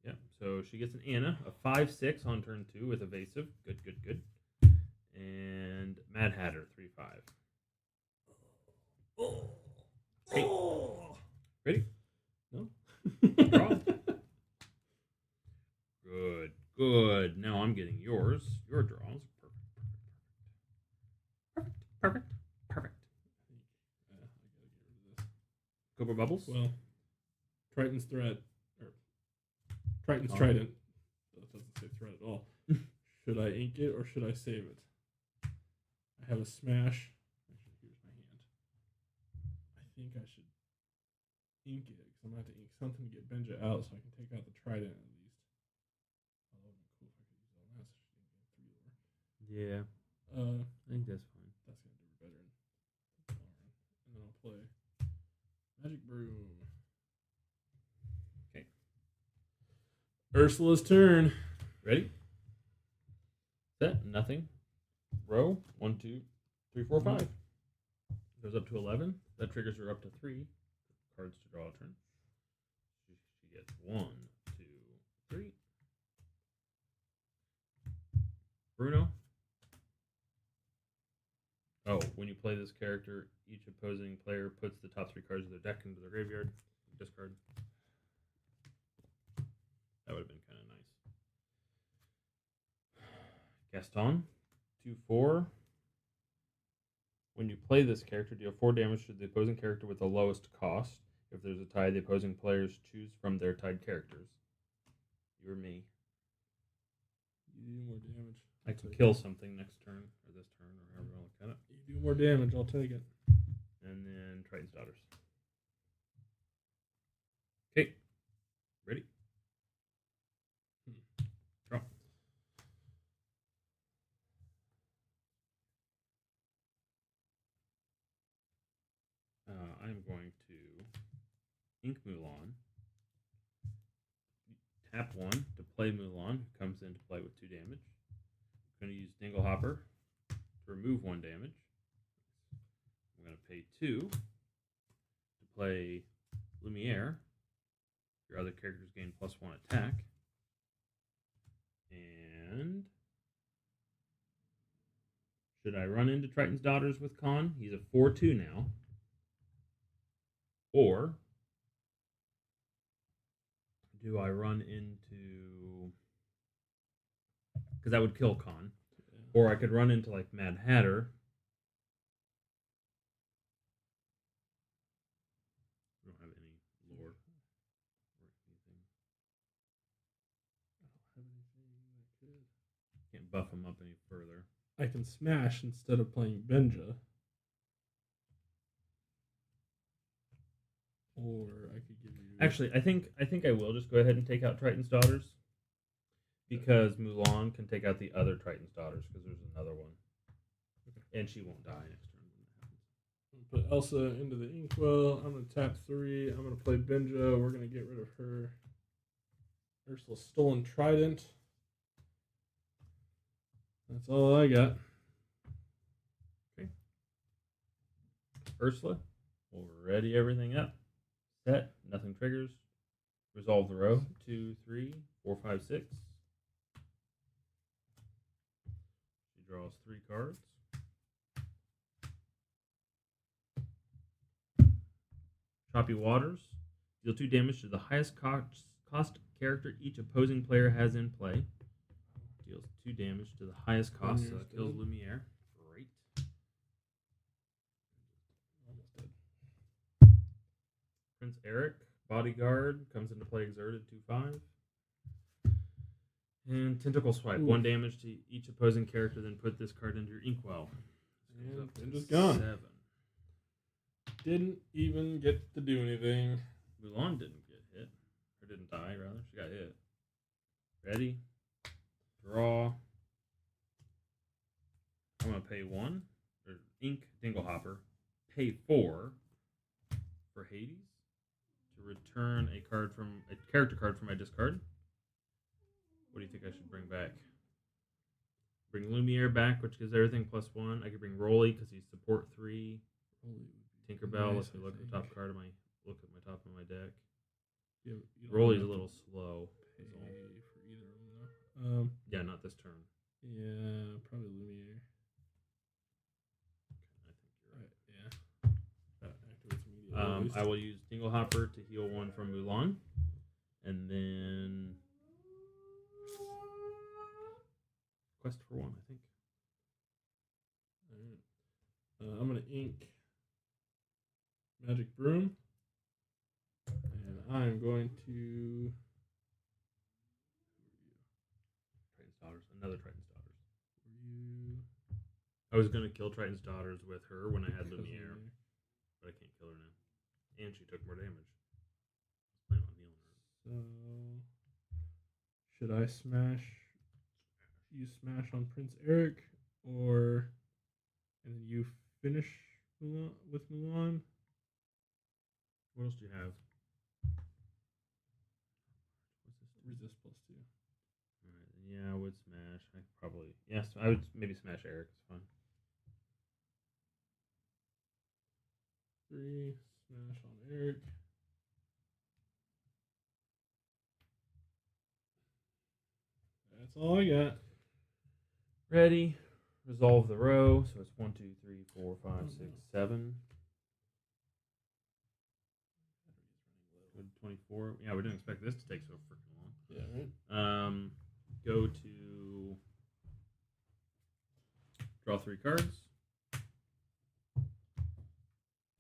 Yeah. So she gets an Anna, a 5/6 on turn 2 with evasive. Good, good, good. And Mad Hatter 3/5. Okay. Ready? No. Draw. Good, good. Now I'm getting yours. Your draws. Perfect, perfect, perfect, perfect. I gotta get rid of this. Cobra Bubbles. Well, Triton's threat, or Triton's Oh. trident. That doesn't say threat at all. Should I ink it or should I save it? I have a smash. Actually, here's my hand. I think I should ink it because I'm going to have to ink something to get Benja out so I can take out the trident at least. Although it would be cool if I could use all that so she didn't get 3 lore. Yeah, I think that's fine. That's going to do her better. And then I'll play Magic Broom. Okay. Ursula's turn. Ready? Set. Nothing. Row 1, 2, 3, 4, 5. Goes up to 11. That triggers her up to 3 cards to draw a turn. She gets 1, 2, 3. Bruno. Oh, when you play this character, each opposing player puts the top 3 cards of their deck into their graveyard. Discard. That would have been kind of nice. Gaston. 2/4. When you play this character, deal 4 damage to the opposing character with the lowest cost. If there's a tie, the opposing players choose from their tied characters. You or me. You do more damage. I can kill something next turn, or this turn, or however you want to look at it. You do more damage, I'll take it. And then Triton's Daughters. Okay. Ready? Draw. I'm going to ink Mulan. Tap 1 to play Mulan, who comes into play with 2 damage. I'm going to use Dinglehopper to remove 1 damage. I'm going to pay 2 to play Lumiere. Your other characters gain +1 attack. And should I run into Triton's Daughters with Khan? He's a 4/2 now. Or do I run into... Because that would kill Khan. Or I could run into like Mad Hatter. I don't have any lore or anything. I don't have anything that could. Can't buff him up any further. I can smash instead of playing Benja. Or I could give you. Actually, I think I will just go ahead and take out Triton's Daughters. Because Mulan can take out the other Triton's Daughters, because there's another one. Okay. And she won't die next turn when that happens. Put Elsa into the Inkwell. I'm going to tap 3. I'm going to play Benja. We're going to get rid of her. Ursula's Stolen Trident. That's all I got. Okay. Ursula will ready everything up. Set. Nothing triggers. Resolve the row. 2, 3, 4, 5, 6. She draws 3 cards. Choppy Waters. Deal 2 damage to the highest cost character each opposing player has in play. Deals 2 damage to the highest cost, so that kills Lumiere. Great. Almost dead. Prince Eric, Bodyguard, comes into play exerted 2/5. And Tentacle Swipe, 1 damage to each opposing character, then put this card into your Inkwell. And Benja's gone. 7. Didn't even get to do anything. Mulan didn't get hit. Or didn't die, rather. She got hit. Ready. Draw. I'm going to pay 1 ink Dinglehopper, pay 4 for Hades to return a character card from my discard. What do you think I should bring back? Bring Lumiere back, which gives everything +1. I could bring Rolly because he's support 3. Tinkerbell. nice, If you I look at the think. top card of my top of my deck. You don't Rolly's a have to little slow. pay is all. for either of them though. Yeah, not this turn. Yeah, probably Lumiere. I think you're right. Yeah. That activates immediately. At least. I will use Dinglehopper to heal 1 from Mulan, and then Quest for 1. I think. Alright. I'm gonna ink Magic Broom, and I'm going to. Triton's Daughters. Another Triton's Daughters. You. I was gonna kill Triton's Daughters with her when I had Because Lumiere, Lumiere. but I can't kill her now, and she took more damage. I was planning on healing her. So, should I smash? You smash on Prince Eric, or and then you finish Mulan, with Mulan? What else do you have? What's this? Resist +2. All right, yeah, I would smash. Yes, I would maybe smash Eric. It's fine. 3 smash on Eric. That's all I got. Ready. Resolve the row. So it's 1, 2, 3, 4, 5, 6, 7. 24. Yeah, we didn't expect this to take so freaking long. Yeah, right. Go to draw 3 cards.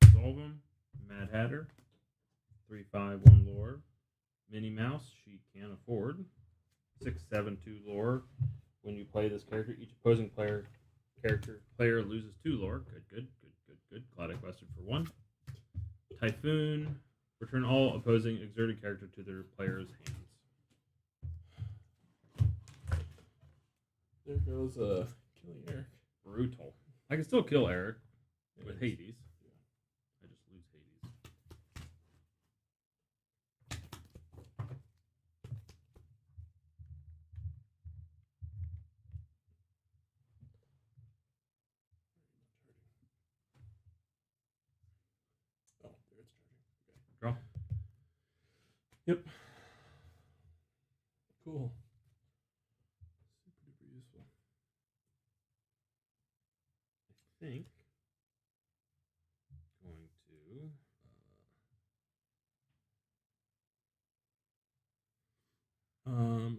Resolve them. Mad Hatter. 3, 5, 1 lore. Minnie Mouse. She can afford. 6, 7, 2 lore. When you play this character, each opposing player loses 2 lore. Good. Glad I quested for 1. Typhoon. Return all opposing exerted character to their player's hands. There goes killing Eric. Brutal. I can still kill Eric with Hades. I just lose Hades. Oh, there it's charging. Okay. Draw. Yep. Cool. Super duper useful. I think going to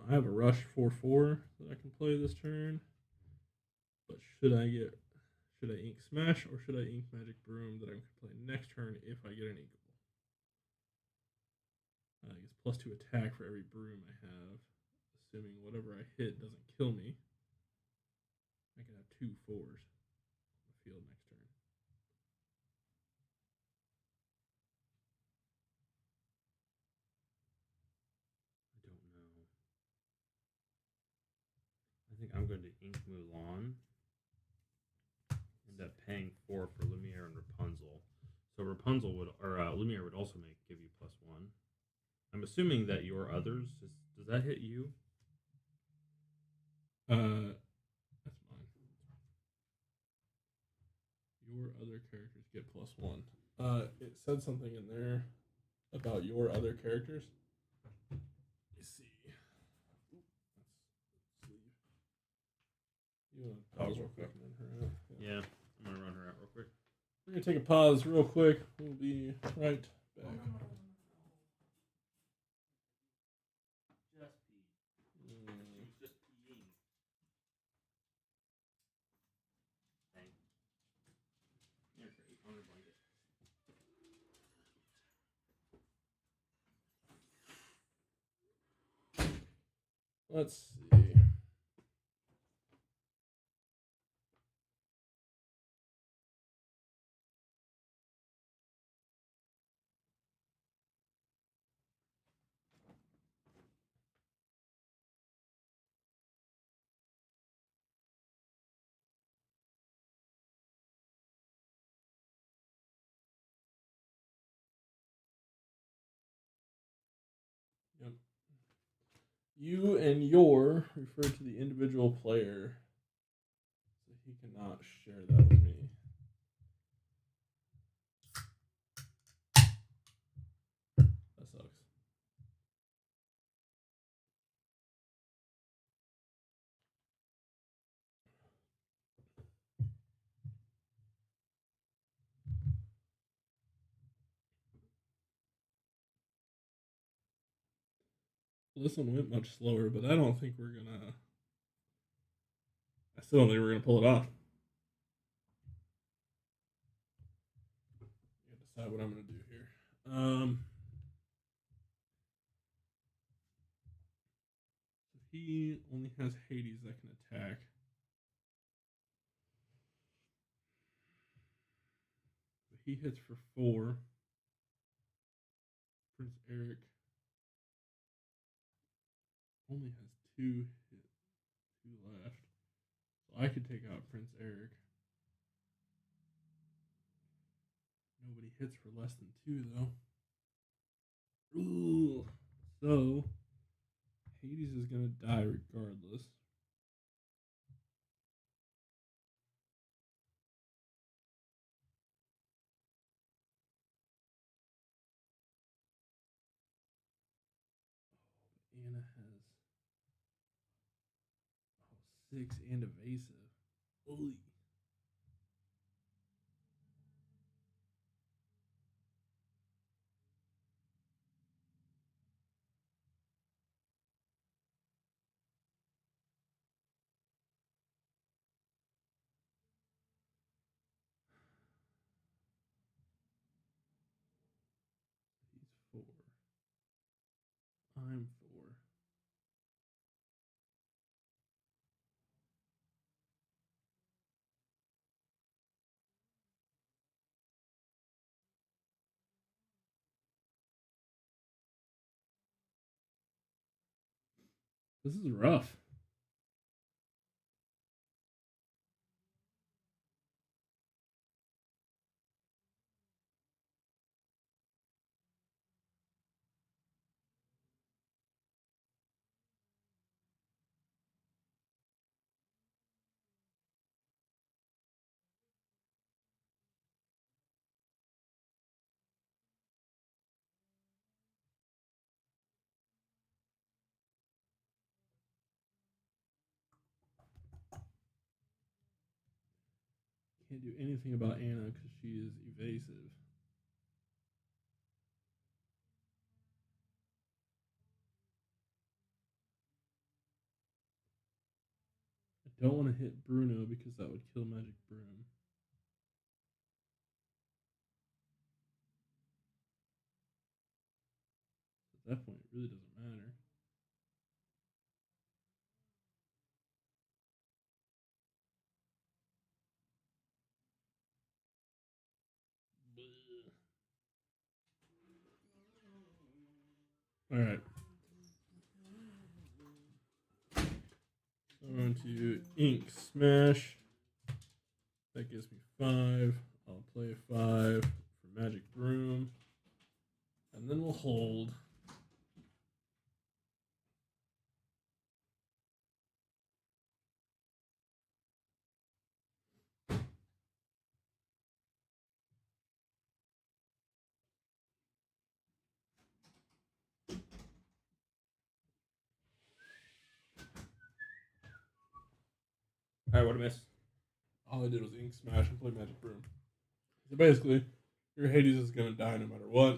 I have a rush 4/4 that I can play this turn. But should I ink Smash or should I ink Magic Broom that I can play next turn if I get an inkable? I guess +2 attack for every broom I have, assuming whatever I hit doesn't kill me. I can have 2 4s on the field next turn. I don't know. I think I'm going to ink Mulan. End up paying 4 for Lumiere and Rapunzel. So Lumiere would also give you +1. I'm assuming that your others does that hit you? That's mine. Your other characters get +1. It said something in there about your other characters. Let's see. Let's leave. You want to pause real quick and run her out? Yeah, I'm gonna run her out real quick. We're gonna take a pause real quick. We'll be right back. Just pee. Just peeing. Dang. You're great. On your blanket. Let's see. You and your refer to the individual player. So he cannot share that with me. That sucks. This one went much slower, but I don't think we're gonna. I still don't think we're gonna pull it off. I gotta decide what I'm gonna do here. He only has Hades that can attack. He hits for 4. Prince Eric only has 2 left. So I could take out Prince Eric. Nobody hits for less than 2 though. Ooh. So Hades is gonna die regardless. Anna has 6 and evasive. Holy. He's 4. I'm 4. This is rough. Can't do anything about Anna because she is evasive. I don't want to hit Bruno because that would kill Magic Broom. At that point, it really doesn't matter. All right. So I'm going to Ink Smash. That gives me 5. I'll play 5 for Magic Broom. And then we'll hold. All right, what I miss? All I did was Ink Smash and play Magic Broom. So basically, your Hades is going to die no matter what.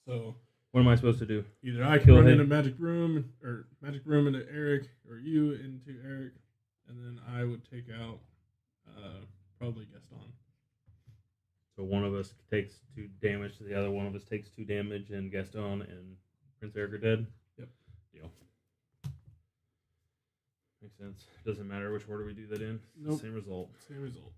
So what am I supposed to do? Either I can run into Magic Broom, or Magic Broom into Eric, or you into Eric, and then I would take out probably Gaston. So one of us takes 2 damage, the other one of us takes 2 damage, and Gaston and Prince Eric are dead? Yep. Deal. Makes sense. Doesn't matter which order we do that in. Nope. Same result. Same result.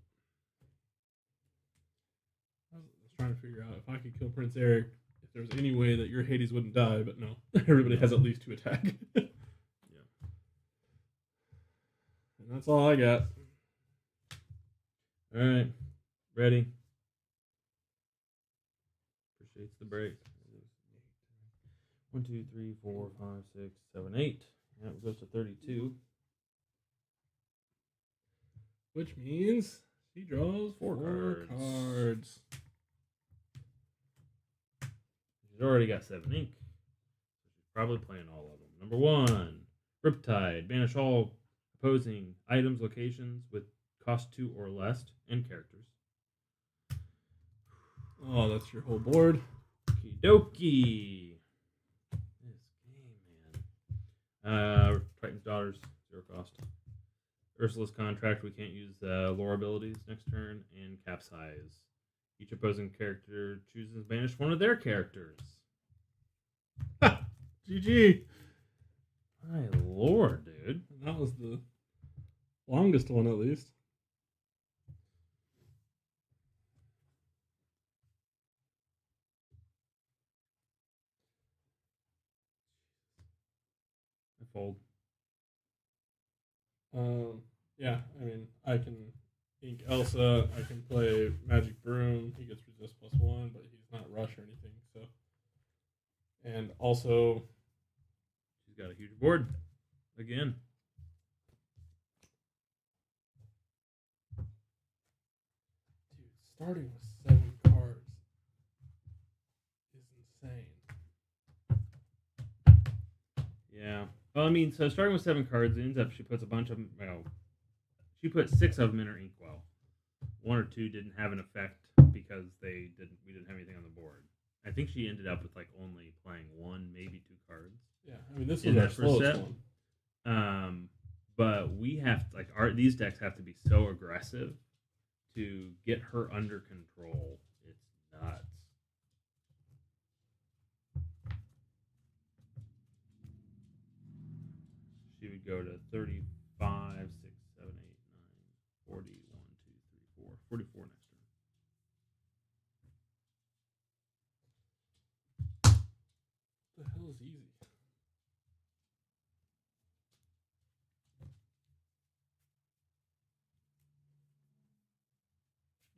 I was trying to figure out if I could kill Prince Eric, if there was any way that your Hades wouldn't die, but no. Everybody has at least 2 attack. Yeah. And that's all I got. All right. Ready. Appreciates the break. 1, 2, 3, 4, 5, 6, 7, 8. Yeah, it goes to 32. Which means she draws 4 cards. cards. She's already got 7 ink. She's probably playing all of them. Number 1, Riptide. Banish all opposing items, locations with cost 2 or less, and characters. Oh, that's your whole board. Okie dokie. This game, man. Triton's Daughters, 0 cost. Ursula's Contract, we can't use lore abilities next turn, and Capsize. Each opposing character chooses to banish one of their characters. GG. My lord, dude. That was the longest one, at least. I fold. Yeah, I mean, I can ink Elsa. I can play Magic Broom. He gets resist +1, but he's not rush or anything. So, and also, She's got a huge board again. dude, starting with 7 cards is insane. Yeah. Well, I mean, so starting with 7 cards, it ends up she puts a bunch of them. Well, she put 6 of them in her inkwell. 1 or 2 didn't have an effect because we didn't have anything on the board. I think she ended up with like only playing 1, maybe 2 cards. Yeah, I mean, this In was our that first slowest set? one. But we have these decks have to be so aggressive to get her under control. It's nuts. She would go to 35, 6, 7, 8, 9, 40, 1, 2, 3, 4, 44 next turn. What the hell is easy?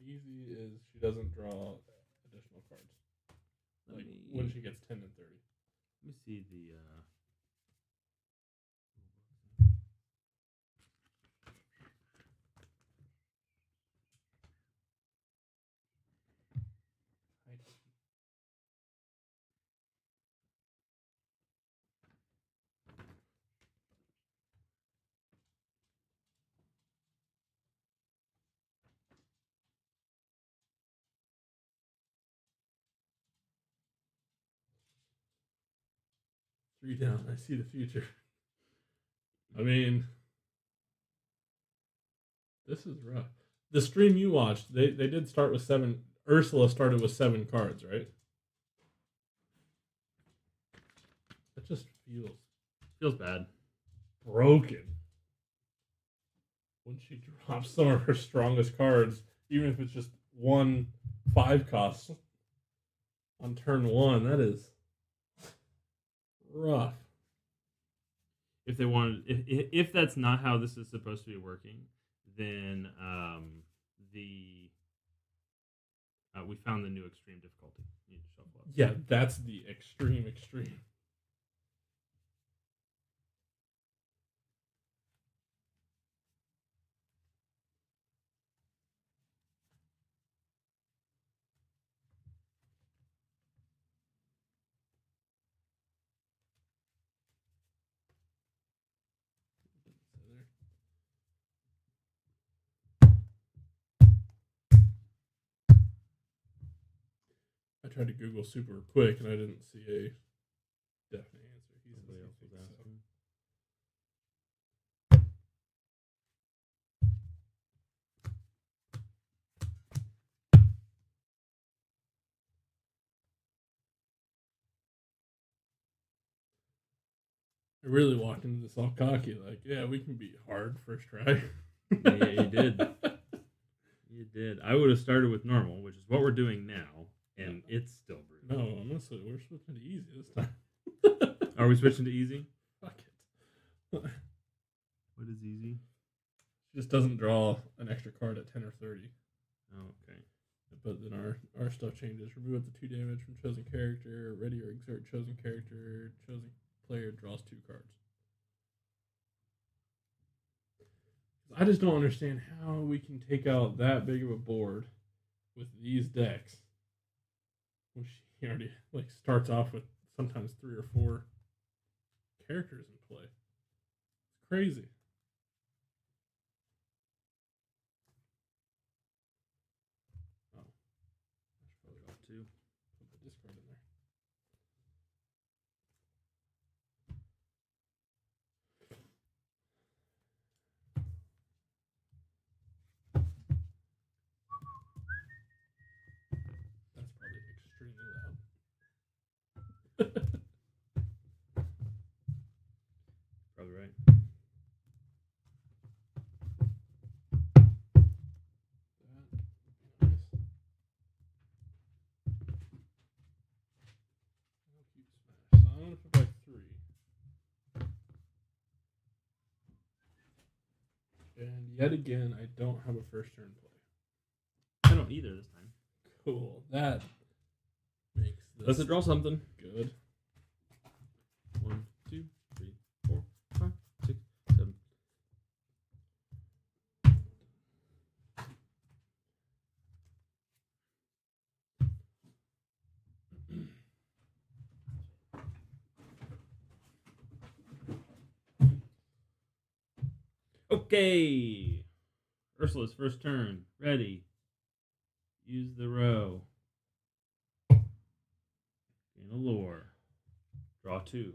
Easy is she doesn't draw additional cards. Like when she gets 10 and 30. Let me see the. Three down. I see the future. I mean, this is rough. The stream you watched, they did start with 7. Ursula started with 7 cards, right? That just Feels bad. broken. When she drops some of her strongest cards, even if it's just 1 5 cost on turn 1, that is rough. If they wanted, if that's not how this is supposed to be working, then we found the new extreme difficulty. You need to shuffle up. Yeah, that's the extreme. I tried to Google super quick and I didn't see a definite answer. He says Somebody else was he thinks so. asking. I really walked into this all cocky, like, yeah, we can be hard first try. Yeah, you did. You did. I would have started with normal, which is what we're doing now, and it's still brutal. No, honestly, we're switching to easy this time. Are we switching to easy? Fuck it. What is easy? She just doesn't draw an extra card at 10 or 30. Oh, okay. But then our stuff changes. Remove up to 2 damage from chosen character. Ready or exert chosen character. Chosen player draws 2 cards. I just don't understand how we can take out that big of a board with these decks when she already starts off with sometimes 3 or 4 characters in play. It's crazy. Oh, I should probably Draw 2. put the discard in there. That's probably extremely loud. Probably right. That would be nice. I'll keep smash. So I'm gonna put back 3. And yet again, I don't have a first turn play. I don't either this time. Cool. That makes this Let's draw something. good. 1, 2, 3, 4, 5, 6, 7. Okay. Ursula's first turn. Ready. Use the row. Gain a lore. Draw 2.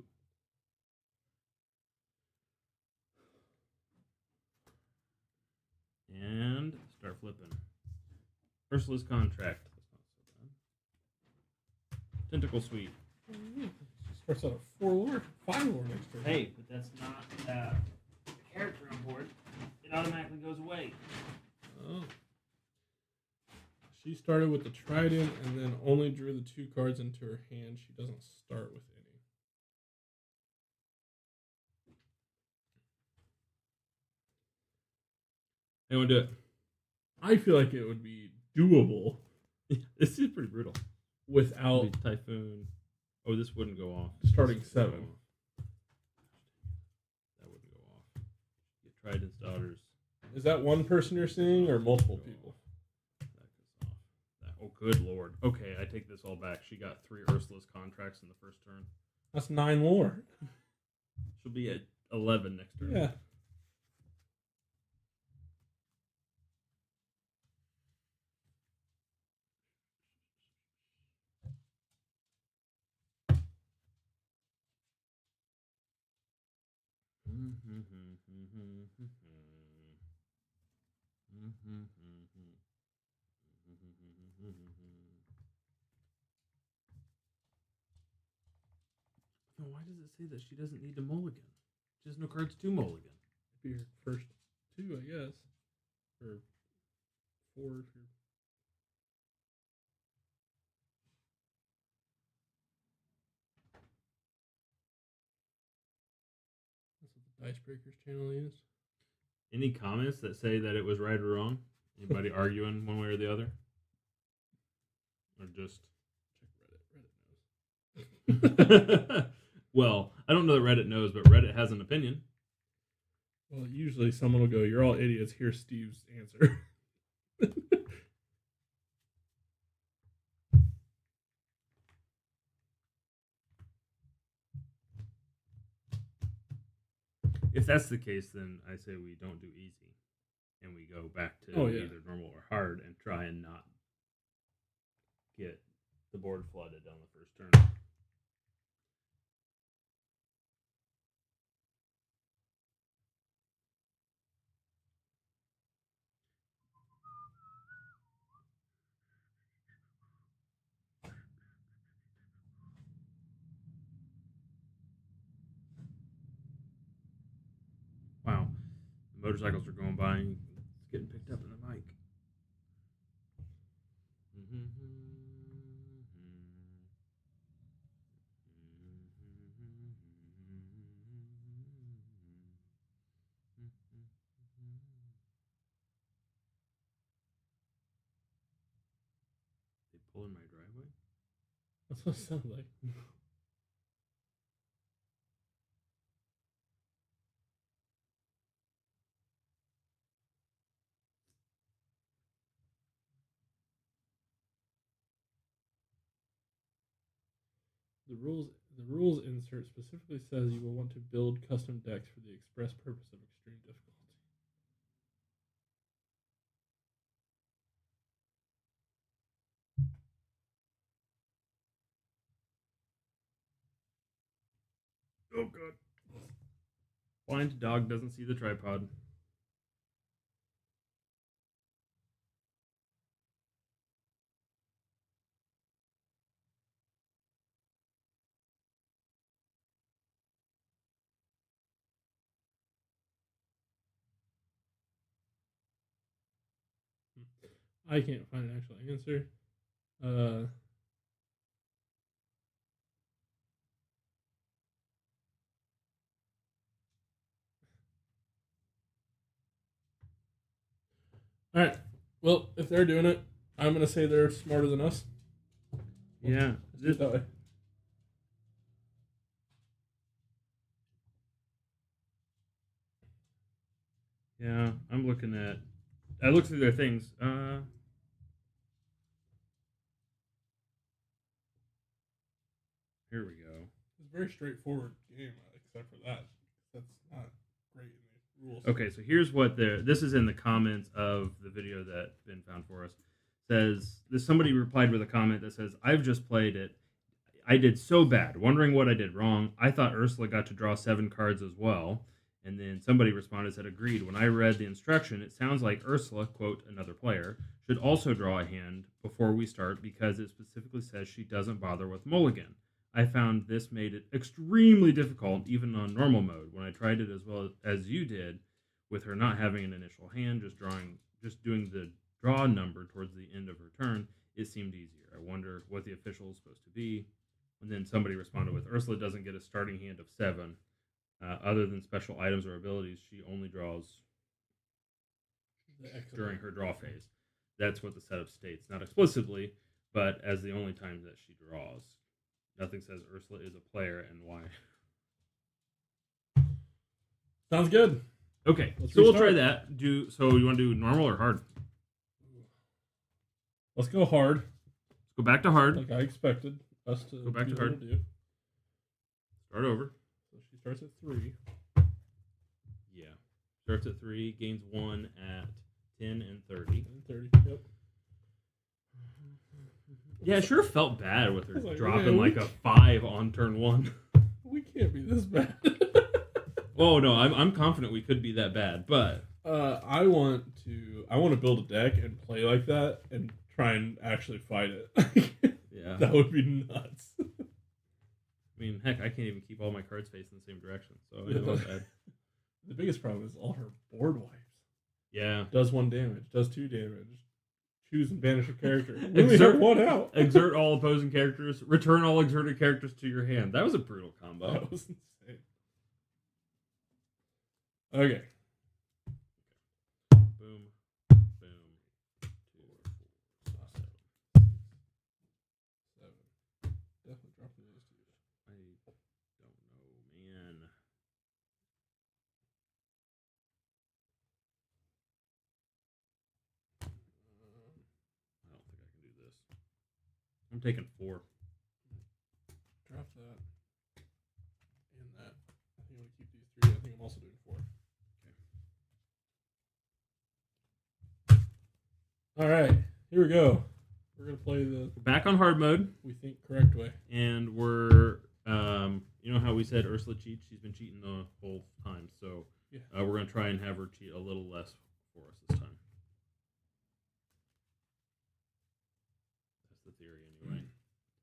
And start flipping. Ursula's contract. That's not so bad. Tentacle Sweep. She starts out at 4 lore, 5 lore next turn. Hey, but that's not the character on board. It automatically goes away. Oh. She started with the trident and then only drew the 2 cards into her hand. She doesn't start with any. Hey, want to do it? I feel like it would be doable This is pretty brutal. without Typhoon. Oh, this wouldn't go off. starting This wouldn't 7. go off. That wouldn't go off. Get Trident's Daughters. Is that one person you're seeing or multiple people? That goes off. Oh, good lord. Okay, I take this all back. She got 3 Ursula's contracts in the first turn. That's 9 lore. She'll be at 11 next turn. Yeah. No, why does it say that she doesn't need to mulligan? She has no cards to mulligan. Be your first 2, I guess. Or 4 if you're. That's what the Dice Breakers channel is. Any comments that say that it was right or wrong? Anybody arguing one way or the other? Or just check Reddit. Reddit knows. Well, I don't know that Reddit knows, but Reddit has an opinion. Well, usually someone will go, "You're all idiots. Here's Steve's answer." If that's the case, then I say we don't do easy, and we go back to either normal or hard, and try and not get the board flooded on the first turn. Wow, the motorcycles are going by. And it's getting picked up in the mic. pull in my driveway? That's what it sounds like. The rules insert specifically says you will want to build custom decks for the express purpose of extreme difficulty. Oh god. Blind dog doesn't see the tripod. I can't find an actual answer. All right. Well, if they're doing it, I'm gonna say they're smarter than us. Yeah. Let's do it that way. Yeah, I'm looking at. I looked through their things. Here we go. It's a very straightforward game, except for that. That's not great in the rules. Okay, so here's what this is in the comments of the video that Ben found for us. Says somebody replied with a comment that says, "I've just played it. I did so bad, wondering what I did wrong. I thought Ursula got to draw 7 cards as well." And then somebody responded, said, "Agreed. When I read the instruction, it sounds like Ursula, quote, another player, should also draw a hand before we start because it specifically says she doesn't bother with mulligan. I found this made it extremely difficult, even on normal mode. When I tried it as well as you did, with her not having an initial hand, just doing the draw number towards the end of her turn, it seemed easier. I wonder what the official is supposed to be." And then somebody responded with, "Ursula doesn't get a starting hand of 7. Other than special items or abilities, she only draws during her draw phase." That's what the setup states. Not explicitly, but as the only time that she draws. Nothing says Ursula is a player and why. Sounds good. Okay, Let's so we'll restart. try that. So you want to do normal or hard? Let's go hard. Let's go back to hard. Like I expected us to Go back to hard. Do. Start over. So she starts at 3. Yeah. Starts at 3, gains 1 at 10 and 30. 10 and 30, yep. Yeah, it sure felt bad with her like, dropping like a 5 on turn 1. We can't be this bad. Oh no, I'm confident we could be that bad, but I want to build a deck and play like that and try and actually fight it. Yeah, that would be nuts. I mean, heck, I can't even keep all my cards facing the same direction, so I know that. The biggest problem is all her board wipes. Yeah, does 1 damage, does 2 damage. Choose and banish a character. We only have 1 out. Exert all opposing characters. Return all exerted characters to your hand. That was a brutal combo. That was insane. Okay. Boom. Boom. 2, 4, 5, 7. Definitely dropping those 2. I don't know, man. I don't think I can do this. I'm taking 4. Drop that. And that. I think I'm going to keep these 3. I think I'm also doing 4. Okay. All right. Here we go. We're going to play the Back on hard mode. we think correct way. And we're, you know how we said Ursula cheats? She's been cheating the whole time. So Yeah. we're going to try and have her cheat a little less for us this time. That's the theory anyway.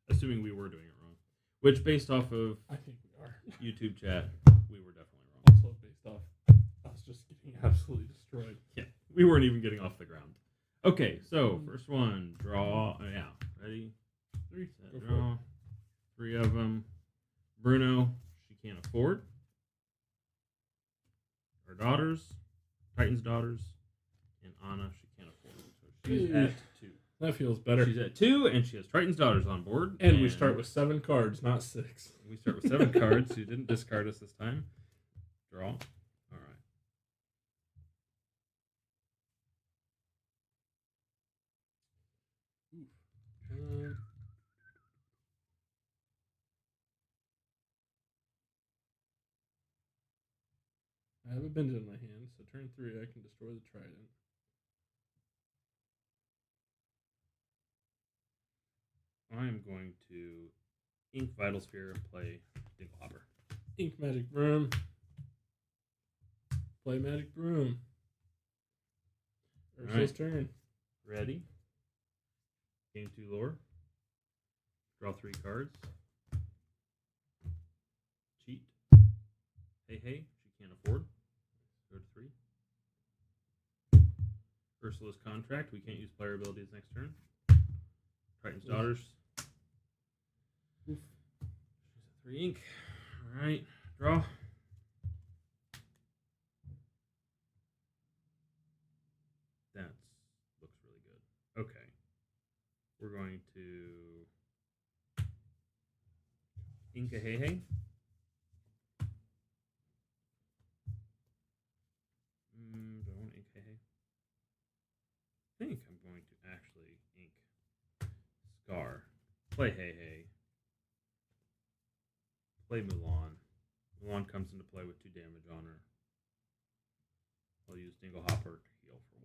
Assuming we were doing it wrong. Which, based off of I think we are. YouTube chat, we were definitely wrong. Also based off us just getting absolutely destroyed. Yeah, we weren't even getting off the ground. Okay, so first one, draw. Yeah, ready? 3. Set, Go draw. 3 of them. Bruno, she can't afford. Her daughters, Titan's daughters, and Anna, she can't afford. So she's Hey. at 2. That feels better. She's at 2, and she has Triton's Daughters on board. And we start with 7 cards, not 6. We start with 7 cards. You didn't discard us this time. Draw. All right. I have a Benja in my hand, so turn 3, I can destroy the Trident. I'm going to ink Vital Sphere and play Dinglehopper. Ink Magic Broom. Play Magic Broom. Ursula's turn. Ready? Gain 2 lore. Draw 3 cards. Cheat. Hey, she can't afford. Go to 3. Ursula's Contract. We can't use player abilities next turn. Triton's Daughters. Oof. She's at 3 ink. Alright. Draw. That looks really good. Okay. We're going to ink a Hey. Do I want to ink Hey? I think I'm going to actually ink Scar. Play Hey. Play Mulan. Mulan comes into play with 2 damage on her. I'll use Dinglehopper to heal for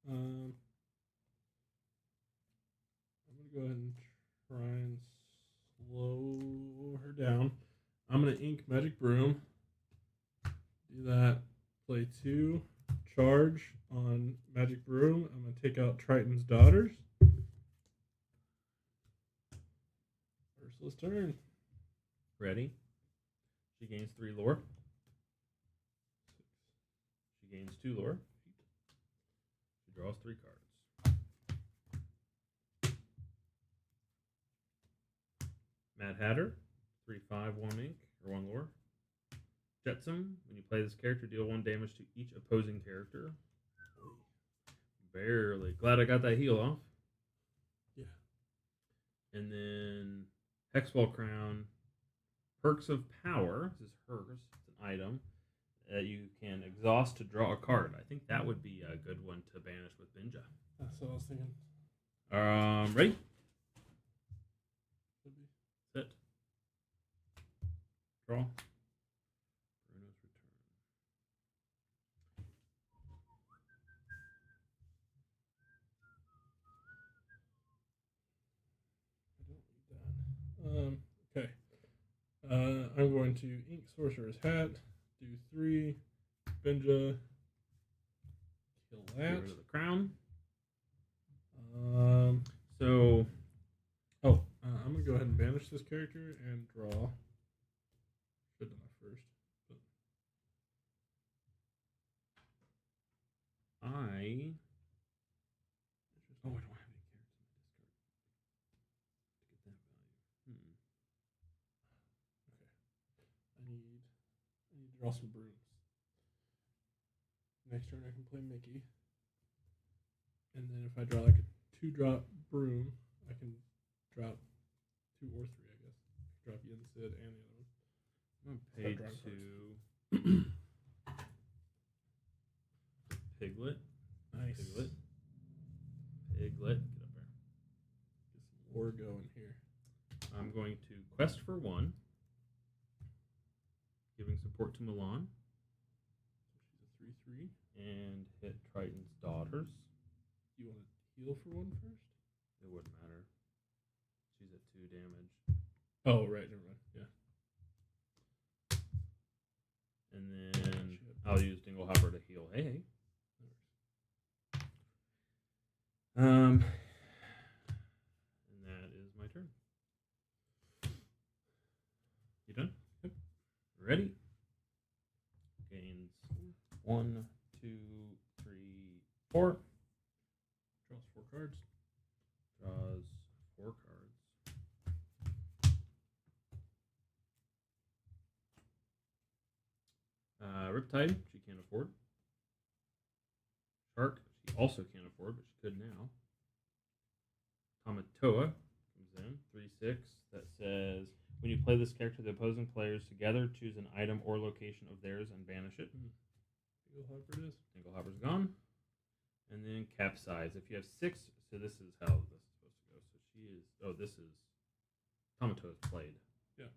1. I'm going to go ahead and try and slow her down. I'm going to ink Magic Broom. Do that. Play 2. Charge on Magic Broom. I'm going to take out Triton's Daughters. Ursula's turn. Ready? She gains 3 lore. She gains 2 lore. She draws 3 cards. Mad Hatter, 3/5, 1 ink, or 1 lore. Jetsam, when you play this character, deal 1 damage to each opposing character. Barely. Glad I got that heal off. Yeah. And then Hexwall Crown, Perks of Power. This is hers. It's an item that you can exhaust to draw a card. I think that would be a good one to banish with Benja. That's what I was thinking. Ready? Sit. Draw. Bruno's return. I don't need that. Okay. I'm going to ink Sorcerer's Hat. Do 3. Benja. Kill that. Get rid of the crown. I'm going to go ahead and banish this character and draw. Should have done that first. But I don't have any characters in my discard to get that value. Okay. I need to draw some brooms. Next turn I can play Mickey. And then if I draw like a 2-drop broom, I can drop 2 or 3, I guess. Drop Yen Sid and the other one. I'm going to pay 2 Piglet. Nice. Piglet. Get up there. Get some lore going here. I'm going to quest for 1. Giving support to Milan. So she's a 3/3. And hit Triton's Daughters. You want to heal for 1 first? It wouldn't matter. She's at 2 damage. Oh, right. Never mind. Yeah. And then I'll use Dinglehopper to heal. Hey. And that is my turn. You done? Yep. Ready? Gains 1, 2, 3, 4. Draws 4 cards. Draws 4 cards. Riptide, she can't afford. Shark, she also can't afford, but she could now. Tamatoa comes in, 3/6. That says, when you play this character, the opposing players together choose an item or location of theirs and banish it. Dinglehopper it is. Dinglehopper's gone. And then Capsize. If you have 6, so this is how this is supposed to go. So she is, oh, this is, Tamatoa's played. Yeah.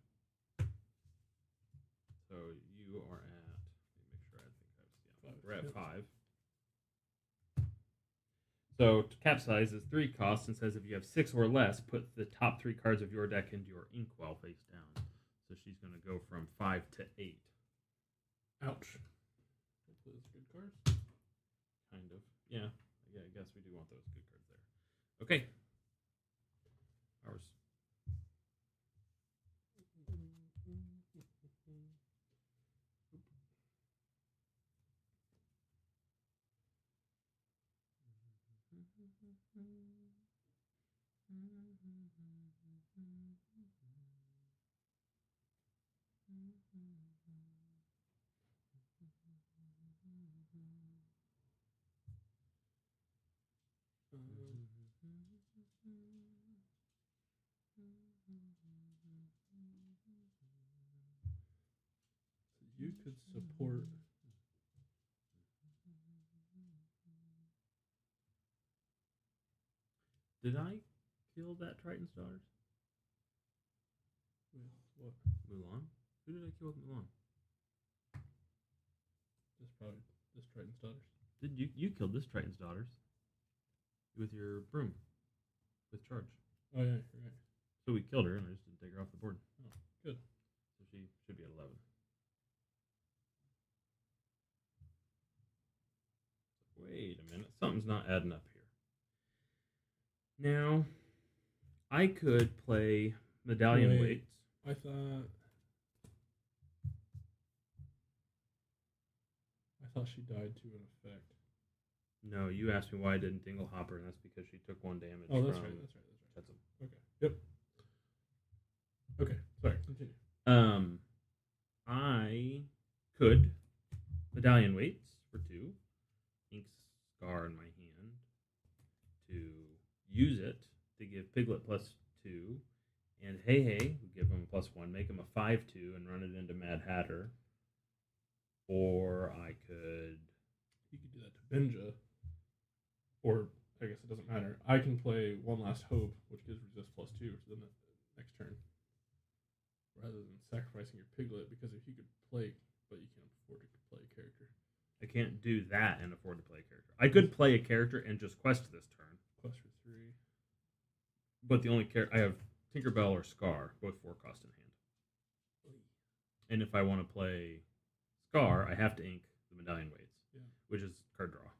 So you are at, let me make sure I think I was, Five. we're at Yep. 5. So Capsize is 3 costs and says if you have 6 or less, put the top 3 cards of your deck into your inkwell face down. So she's going to go from 5 to 8. Ouch. Hopefully those are good cards. Kind of. Yeah, I guess we do want those good cards there. Okay. Ours. You could support. Did I kill that Triton's daughters? With what? Mulan? Who did I kill with Mulan? This Triton's daughters. Did you killed this Triton's daughters with your broom with charge? Oh yeah, you're right. So we killed her and I just didn't take her off the board. Oh, good. So she should be at 11. Wait a minute, something's not adding up here. Now, I could play Medallion Wait. Weights. I thought she died to an effect. No, you asked me why I didn't Dinglehopper, and that's because she took 1 damage. Oh, that's from right. That's him. Okay. Yep. Okay. Sorry. Continue. I could Medallion Weights for 2, Ink Scar in my hand, to use it to give Piglet +2, and Hey, give him a +1, make him a 5/2, and run it into Mad Hatter. Or I could. You could do that to Benja. Or I guess it doesn't matter. I can play One Last Hope, which gives resist +2 to the next turn, rather than sacrificing your Piglet. Because if you could play, but you can't afford to play a character. I can't do that and afford to play a character. I could play a character and just quest this turn. Quest for 3. But the only character I have Tinkerbell or Scar, both 4 cost in hand. And if I want to play Scar, I have to ink the Medallion Weights, which is card draw.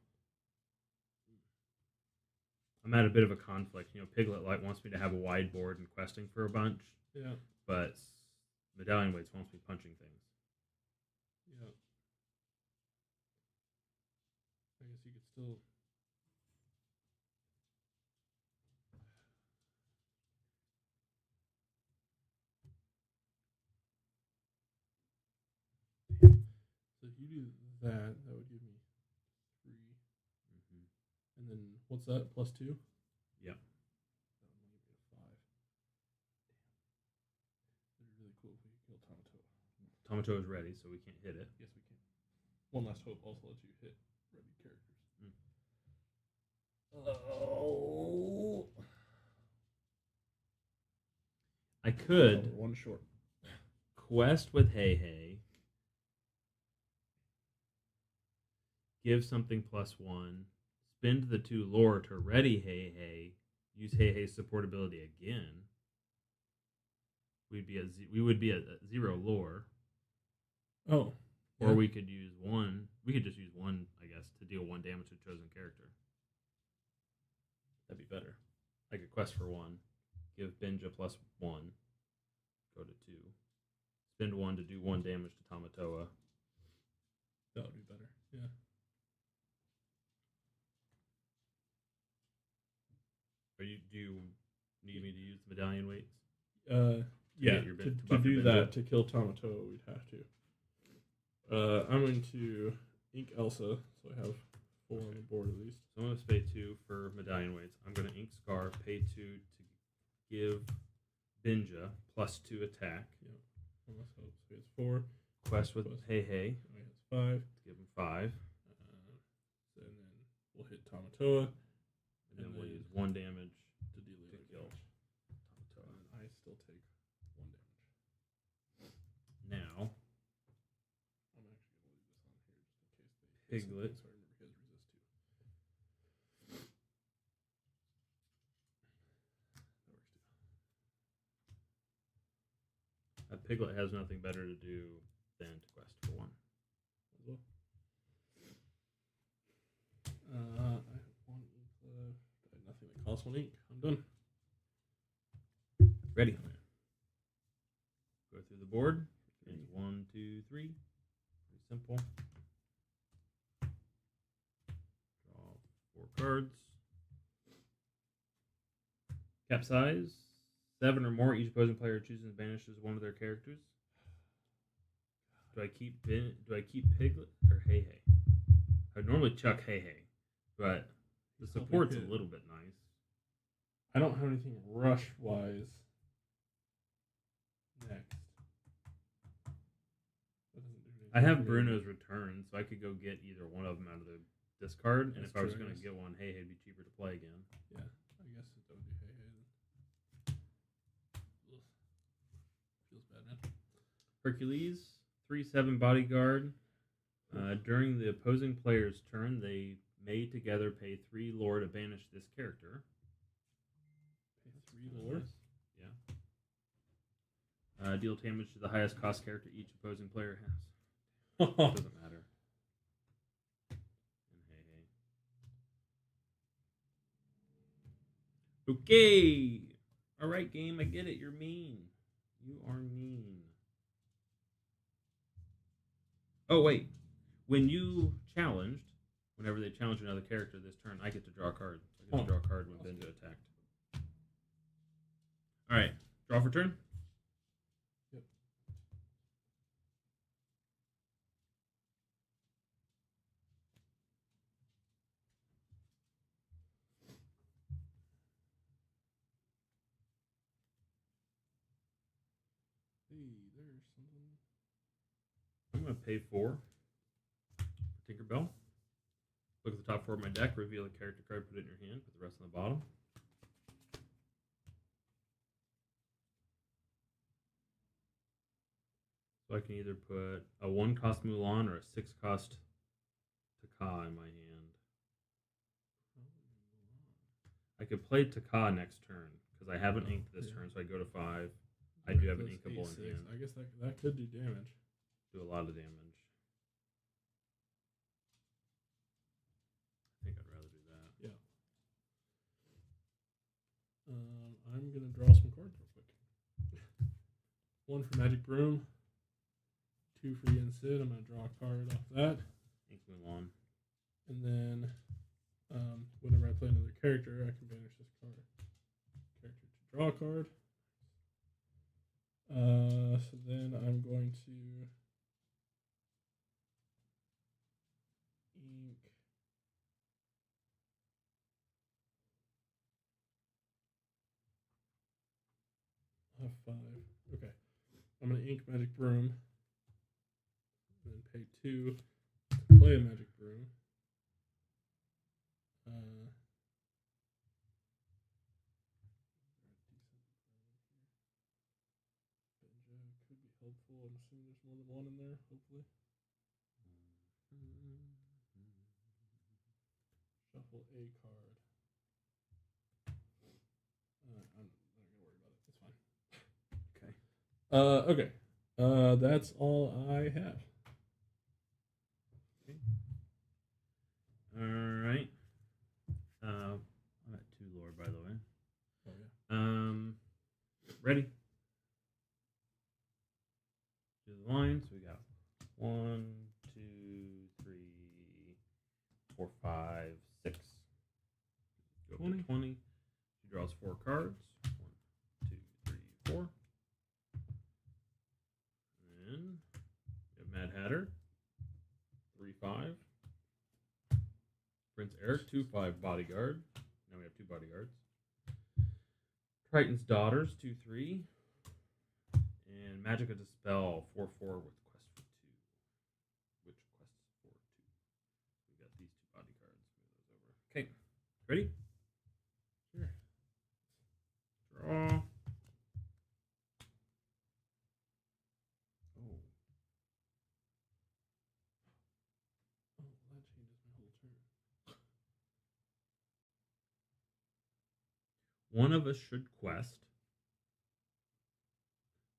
I'm at a bit of a conflict. Piglet wants me to have a wide board and questing for a bunch. Yeah. But Medallion Weights wants me punching things. Yeah. I guess you could still. So if you do that, that would give me 3. And then what's that? +2? Yep. That would give me a 5. Damn. It'd be really cool if we could kill Tamatoa. Tamatoa is ready, so we can't hit it. Yes, we can. One Last Hope also lets you hit ready characters. Oh. I could One short. quest with Hey, give something +1, spend the 2 lore to ready Hey, use Hey's support ability again. We would be at 0 lore. Oh. Or we could use 1. We could just use 1, I guess, to deal 1 damage to a chosen character. That'd be better. Like a quest for 1. Give Benja +1. Go to 2. Spend 1 to do 1 damage to Tamatoa. That would be better. Yeah. Do you need me to use the Medallion Weights? Yeah. get your To buff your do Benja? that, to kill Tamatoa, we'd have to. I'm going to ink Elsa, so I have 4 on the board at least. So I'm going to pay 2 for medallion weights. I'm going to ink Scar, pay 2 to give Binja +2 attack. Yep. Almost helps. So it's 4. Quest with Hey Hey. So it's 5. Give him 5. And then we'll hit Tamatoa. And then we'll use 1 damage to deal to kill Tamatoa. And I still take 1 damage. Now, I'm actually going to leave this on here just in case they Piglet. So I remember he has resist too. That works too. That Piglet has nothing better to do than to quest for 1. As well. I have 1 ink left. I have nothing that costs 1 ink. I'm done. Ready. Go through the board. It's 1, 2, 3. Pretty simple. Draw 4 cards. Capsize. 7 or more. Each opposing player chooses and banishes one of their characters. Do I keep Piglet or Hey Hey? I'd normally chuck Hey Hey, but the support's a little bit nice. I don't have anything rush wise next. I have Bruno's Return, so I could go get either one of them out of the discard. And if I was going to get one, Hey Hey, it'd be cheaper to play again. Yeah, I guess that would be Hey Hey then. Feels bad, man. Hercules, 3/7 bodyguard. During the opposing player's turn, they may together pay 3 lore to banish this character. Pay 3 lore? Yeah. Deal damage to the highest cost character each opposing player has. Doesn't matter. And Hey Hey. Okay. All right, game. I get it. You're mean. You are mean. Oh, wait. When you challenged, whenever they challenge another character this turn, I get to draw a card. I get to draw a card when Benja attacked. All right. Draw for turn? Yep. Hey, there's something. I'm going to pay 4 for Tinkerbell. Look at the top 4 of my deck, reveal a character card, put it in your hand, put the rest on the bottom. So I can either put a 1-cost Mulan or a 6-cost Taka in my hand. I could play Taka next turn, because I haven't inked this turn, so I go to 5. I do have an inkable in hand. I guess that could do damage. Do a lot of damage. I think I'd rather do that. Yeah. I'm gonna draw some cards real quick. 1 for Magic Broom. 2 for Yen Sid. I'm gonna draw a card off that. Ink Mulan. And then whenever I play another character, I can banish this character to draw a card. So then I'm going to ink I have 5. Okay. I'm going to ink Magic Broom. And then pay 2 to play a Magic Broom. Could be helpful. I'm assuming there's more than 1 in there, hopefully. Shuffle a card. I'm not going to worry about it. It's fine. Okay. That's all I have. Okay. All right. I'm at 2 lore, by the way. Oh, yeah. Ready? Do the lines. We got 1, 2, 3, 4, 5, 6. Go 20. 20. She draws 4 cards. 1, 2, 3, 4. And then we have Mad Hatter. 5. Prince Eric, 2/5 bodyguard. Now we have 2 bodyguards. Triton's Daughters, 2/3. And Magic of Dispel, 4/4 with quest for 2. Which quests for 2? We got these 2 bodyguards. Move those over. Okay. Ready? Sure. Draw. Oh. Oh, that changes my whole turn. One of us should quest.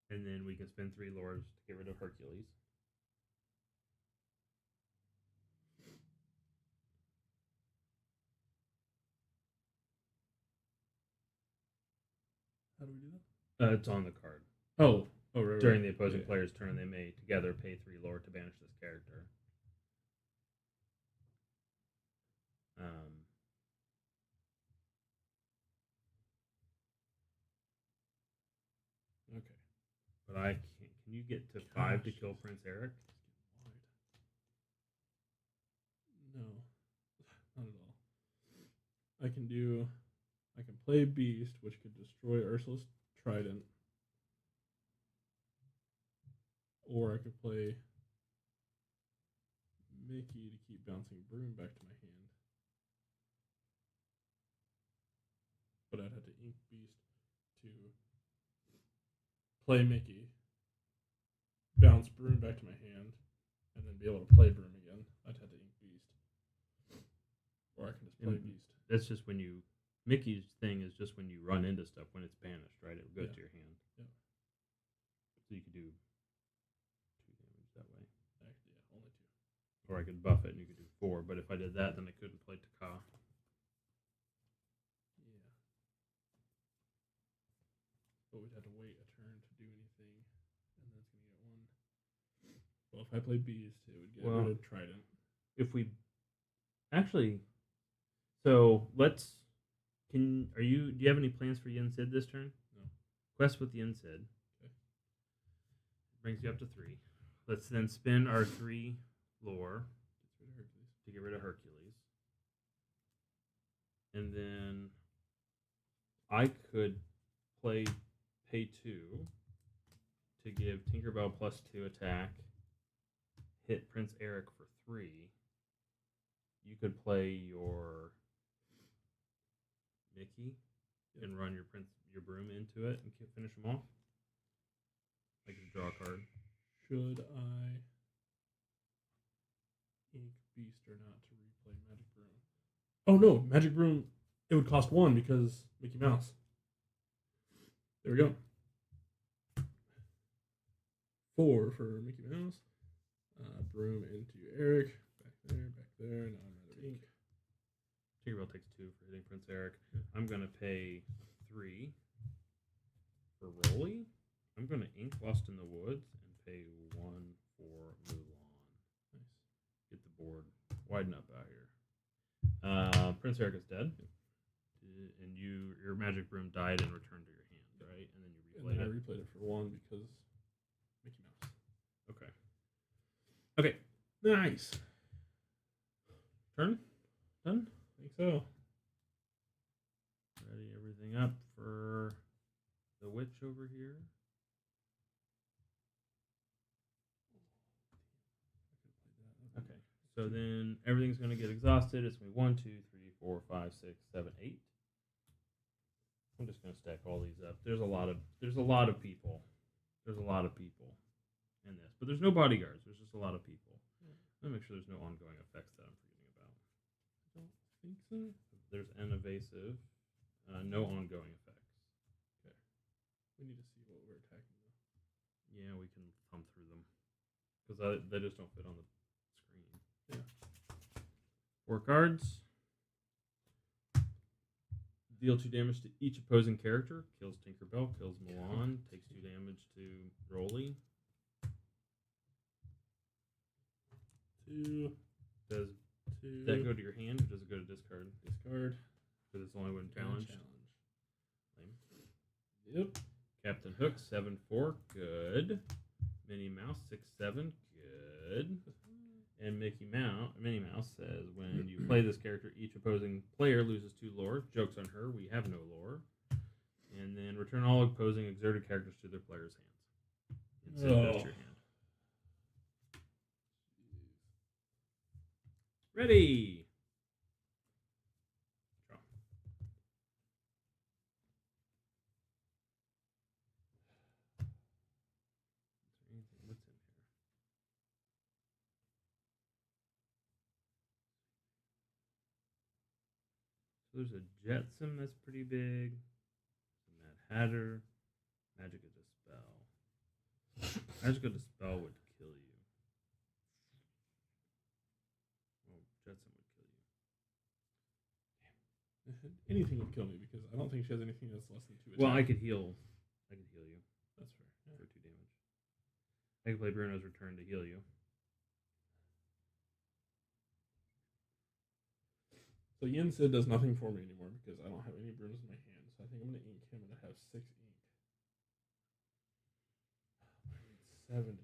And then we can spend 3 lords to get rid of Hercules. How do we do that? It's on the card. Oh, right. During the opposing player's turn, they may together pay 3 lore to banish this character. Okay. But I can't. Can you get to 5 to kill Prince Eric? No, not at all. I can play Beast, which could destroy Ursula's Trident. Or I could play Mickey to keep bouncing Broom back to my hand. But I'd have to ink Beast to play Mickey, bounce Broom back to my hand, and then be able to play Broom again. I'd have to ink Beast. Or I can just play Beast. That's just when you... Mickey's thing is just when you run into stuff, when it's banished, right? It will go to your hand. Yeah. So you could do 2 damage that way. Actually, yeah, only 2. Or I could buff it and you could do 4, but if I did that, then I couldn't play Taka. Yeah. But we'd have to wait a turn to do anything, and that's going to get 1. Well, if I play Beast, it would get rid of Trident. If we... Actually... So, let's... Do you have any plans for Yen Sid this turn? No. Quest with Yen Sid. Okay. Brings you up to 3. Let's then spin our 3 lore to get rid of Hercules. And then I could pay 2 to give Tinkerbell +2 attack, hit Prince Eric for 3. You could play your Mickey and run your Broom into it and finish him off. I can draw a card. Should I ink Beast or not to replay Magic Broom? Oh no, Magic Broom, it would cost 1 because Mickey Mouse. There we go. 4 for Mickey Mouse. Broom into Eric. Back there. Now I'm out of ink. Tinkerbell takes 2 for hitting Prince Eric. I'm going to pay 3 for Rolly. I'm going to ink Lost in the Woods and pay 1 for Mulan. Nice. Get the board widen up out here. Prince Eric is dead. And your Magic Broom died and returned to your hand, right? And then you replayed I replayed it for 1 because Mickey Mouse. Okay. Nice. Turn? Done? I think so. Ready everything up for the witch over here. Okay, so then everything's going to get exhausted. It's going to be 1, 2, 3, 4, 5, 6, 7, 8. I'm just going to stack all these up. There's a lot of people. There's a lot of people in this, but there's no bodyguards. There's just a lot of people. Let me make sure there's no ongoing effects that I'm forgetting about. I don't think so. There's an evasive, no ongoing effects. Okay. We need to see what we're attacking though. Yeah, we can thumb through them because they just don't fit on the screen. Yeah. 4 cards. Deal 2 damage to each opposing character. Kills Tinkerbell. Kills Milan. Takes 2 damage to Rolly. 2. Does 2. that go to your hand or does it go to discard? Discard. Because it's only one challenge. Lame. Yep. Captain Hook 7/4. Good. Minnie Mouse 6/7. Good. And Minnie Mouse says, when you play this character, each opposing player loses 2 lore. Joke's on her, we have no lore. And then return all opposing exerted characters to their player's hands. Instead of just your hand. Ready! Draw. What's in here? So there's a Jetsam that's pretty big. Mad Hatter. Magic of Dispel. Magic of Dispel would kill you. Well, Jetsam would kill you. Anything would kill me because I don't think she has anything that's less than 2 attacks. Well, I could heal. I could heal you. That's fair. Yeah. For 2 damage. I could play Bruno's Return to heal you. So Yin Sid does nothing for me anymore because I don't have any Brunos in my hand. So I think I'm going to ink him and I have 6 ink. I need 7 to do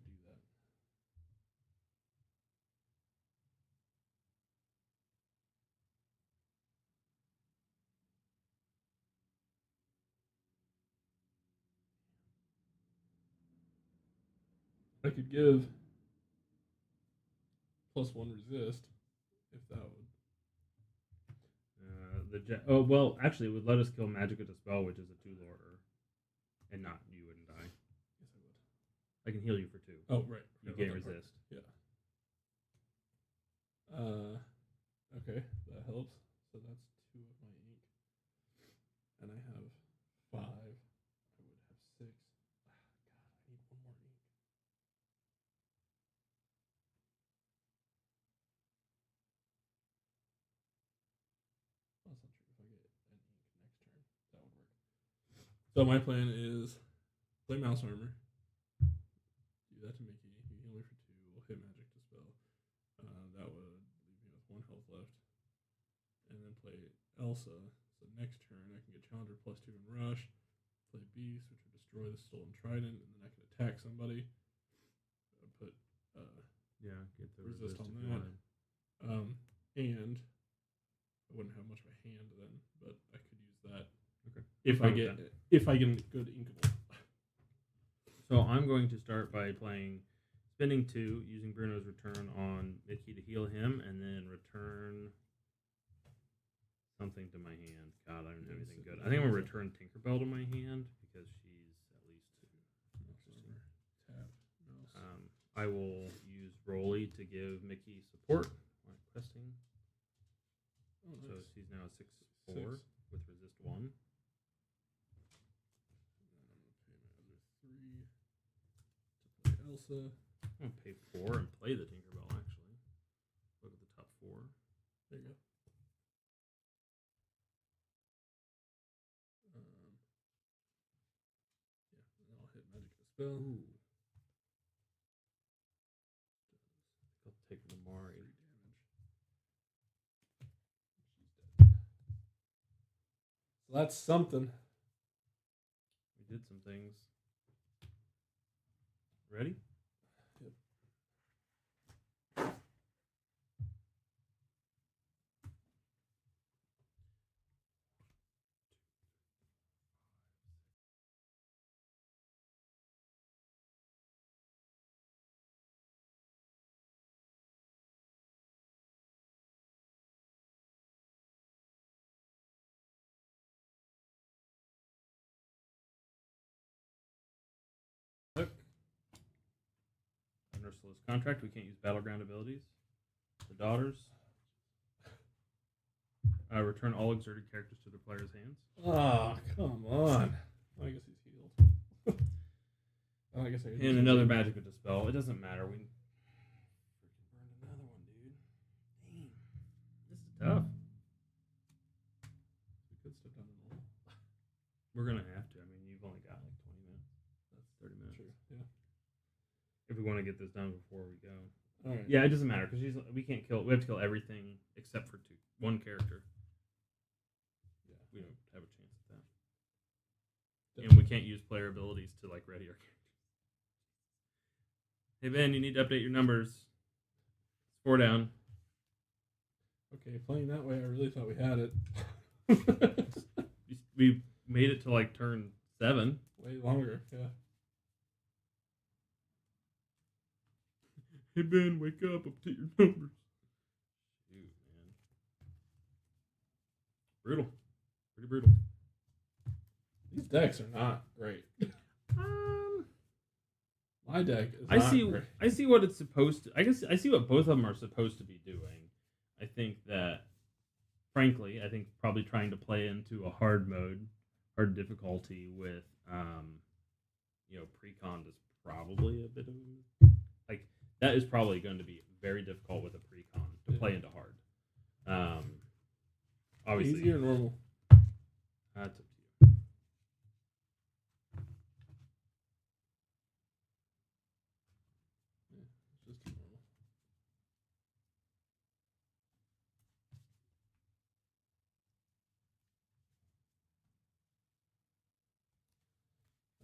that. I could give +1 resist if that would. Well, actually, it would let us kill Magic of Dispel, which is a 2 lore, and not you wouldn't die. Yes, I would. I can heal you for 2. Oh, right. You gain resist. Yeah. Okay, that helps. So that's 2 of my ink, and I have 5. I would have 6. God, I need 1 more ink. That's not true. If I get an ink next turn, that would work. So my plan is play Mouse Armor. Do that to Mickey. You heal me for 2. We'll hit Magic Dispel. That would leave me with 1 health left. And then play Elsa. So next turn I can get Challenger +2 and Rush. Play Beast, which would destroy the Stolen Trident, and then I can attack somebody. Put Get the resist on if you that. wanted. And I wouldn't have much of a hand then, but I could use that. Okay. If I get good inkable. So I'm going to start by spending 2, using Bruno's Return on Mickey to heal him, and then return something to my hand. God, I don't have anything good. I think I'm going to return Tinkerbell to my hand because she's at least interesting. Tap. Mouse. I will use Rolly to give Mickey support while questing. Oh, nice. So she's now 6/4 with resist 1. And then I'm going to pay my other 3 to play Elsa. I'm going to pay 4 and play the Tinkerbell, actually. Look at the top 4. There you go. And I'll hit Magic Dispel. Ooh. I'll take Lamari. 3 damage. She's dead. So that's something. We did some things. Ready? Yep. Look. On Ursula's contract, we can't use battleground abilities. The daughters. Return all exerted characters to their player's hands. Oh, come on. I guess he's healed. I guess And another Magic of Dispel. It doesn't matter. We freaking burned another one, dude. Damn. This is tough. We could step down to normal. We're going to have to. I mean, you've only got like 20 minutes. That's 30 minutes. True. Yeah. If we want to get this done before we go. All right. Yeah, it doesn't matter because we can't kill. We have to kill everything except for 1 character. Yeah. We don't have a chance at that. And we can't use player abilities to like ready our characters. Hey Ben, you need to update your numbers. It's 4 down. Okay, playing that way, I really thought we had it. We made it to like turn 7. Way longer, yeah. Hey Ben, wake up! Update your numbers. Shoot, man. Brutal. Pretty brutal. These decks are not great. My deck is I not see. great. I see what it's supposed to. I guess I see what both of them are supposed to be doing. I think that, frankly, I think probably trying to play into a hard mode, hard difficulty with, precon is probably a bit of like that is probably going to be very difficult with a precon to play into hard. Obviously, Easy or normal? That's up to you. Just normal.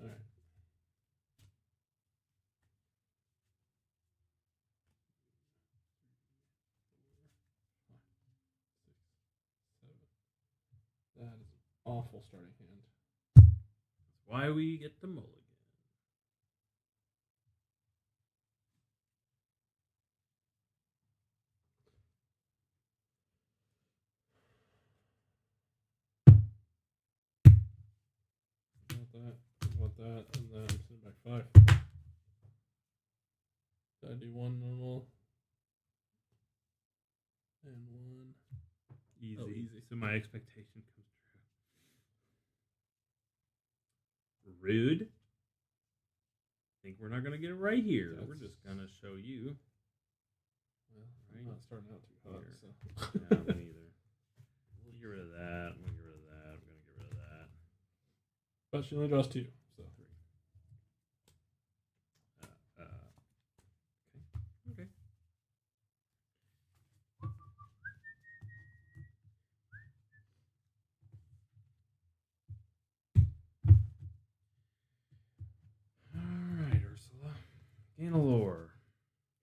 All right. That is an awful starting hand. That's why we get the mulligan. About that, and then I'm sitting back 5. Did I do 1 normal? And 1. Easy. Oh, easy. So my expectation comes true. Rude. Think we're not gonna get it right here. That's... We're just gonna show you. Well, I'm not starting out too hot, Here. so. Yeah, me neither. We'll get rid of that. We'll get rid of that. We're gonna get rid of that. But she only draws 2, so 3. Okay. All right, Ursula. Gain a lore.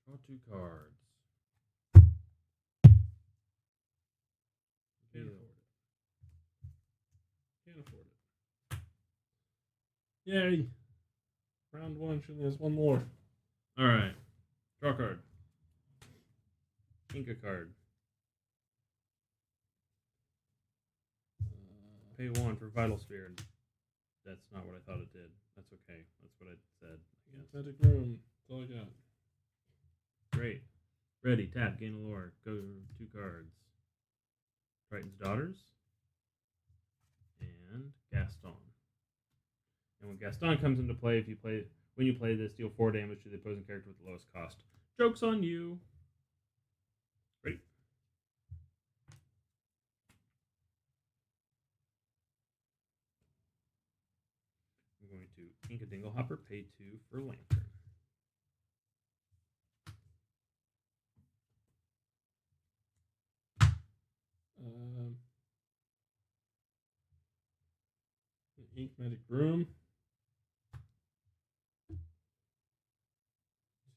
Draw 2 cards. can't afford it. Can't afford it. Yay! Round 1, she only has 1 more. All right. Draw a card. Ink a card. Pay 1 for Vital Sphere. That's not what I thought it did. That's okay. That's what I said, I guess. Magic Room. That's all I got. Great. Ready. Tap. Gain a lore. Go 2 cards. Triton's Daughters. And Gaston. And when Gaston comes into play, when you play this, deal 4 damage to the opposing character with the lowest cost. Joke's on you. Ready. I'm going to ink a Dinglehopper, pay 2 for Lantern. Ink Magic Broom.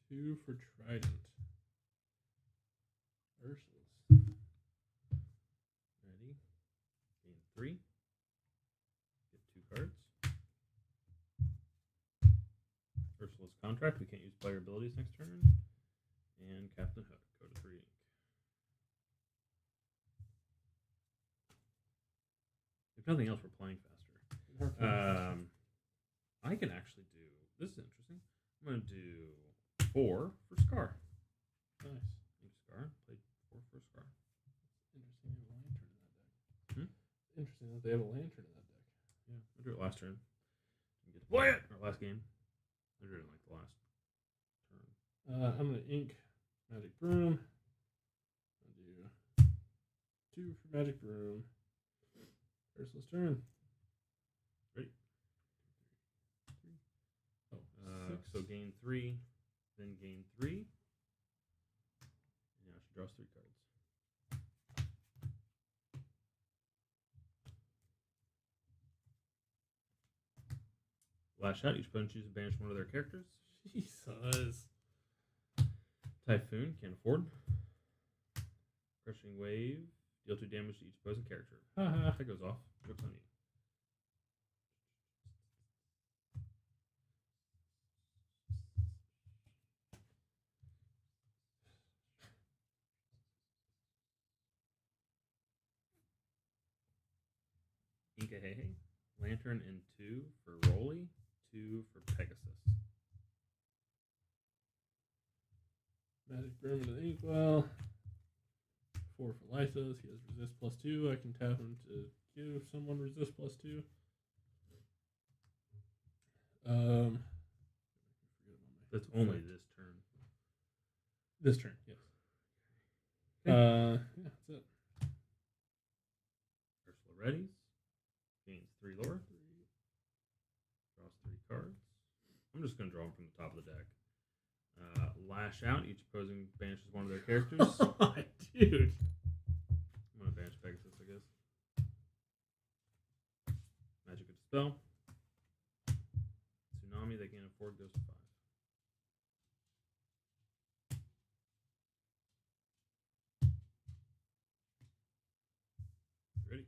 2 for Trident. Ursulas. Ready. Gain 3. Get 2 cards. Ursula's Contract. We can't use player abilities next turn. And Captain Hook. Go to 3 ink. If nothing else, we're playing faster. I can actually do. This is interesting. I'm going to do 4 for Scar. Nice. Scar. Played 4 for Scar. Interesting they have a lantern in that deck. Interesting that they have a lantern in that deck. Yeah, I drew it last turn. Didn't get to play it. Or last game. I drew it in like the last turn. I'm going to ink Magic Broom. I'll do 2 for Magic Broom. Ursula's turn. Ready? 3. Oh, so gain 3, then gain 3. And now she draws 3 cards. Last shot, each opponent chooses to banish one of their characters. Jesus. Typhoon, can't afford. Crushing Wave. Deal 2 damage to each opposing character. Haha. That goes off. Joke's on you. Inkahehe. Lantern and 2 for Rolly. 2 for Pegasus. Magic Broom to the Inkwell. 4 for Lythos. He has resist +2. I can tap him to give someone resist +2. That's only this turn. This turn, yes. Okay. Yeah, that's it. Ursula readies. Gains 3 lore. Draws 3 cards. I'm just going to draw them from the top of the deck. Lash out. Each opposing banishes one of their characters. Dude. I'm going to banish Pegasus, I guess. Magic of Dispel. Tsunami they can't afford goes to 5. Ready?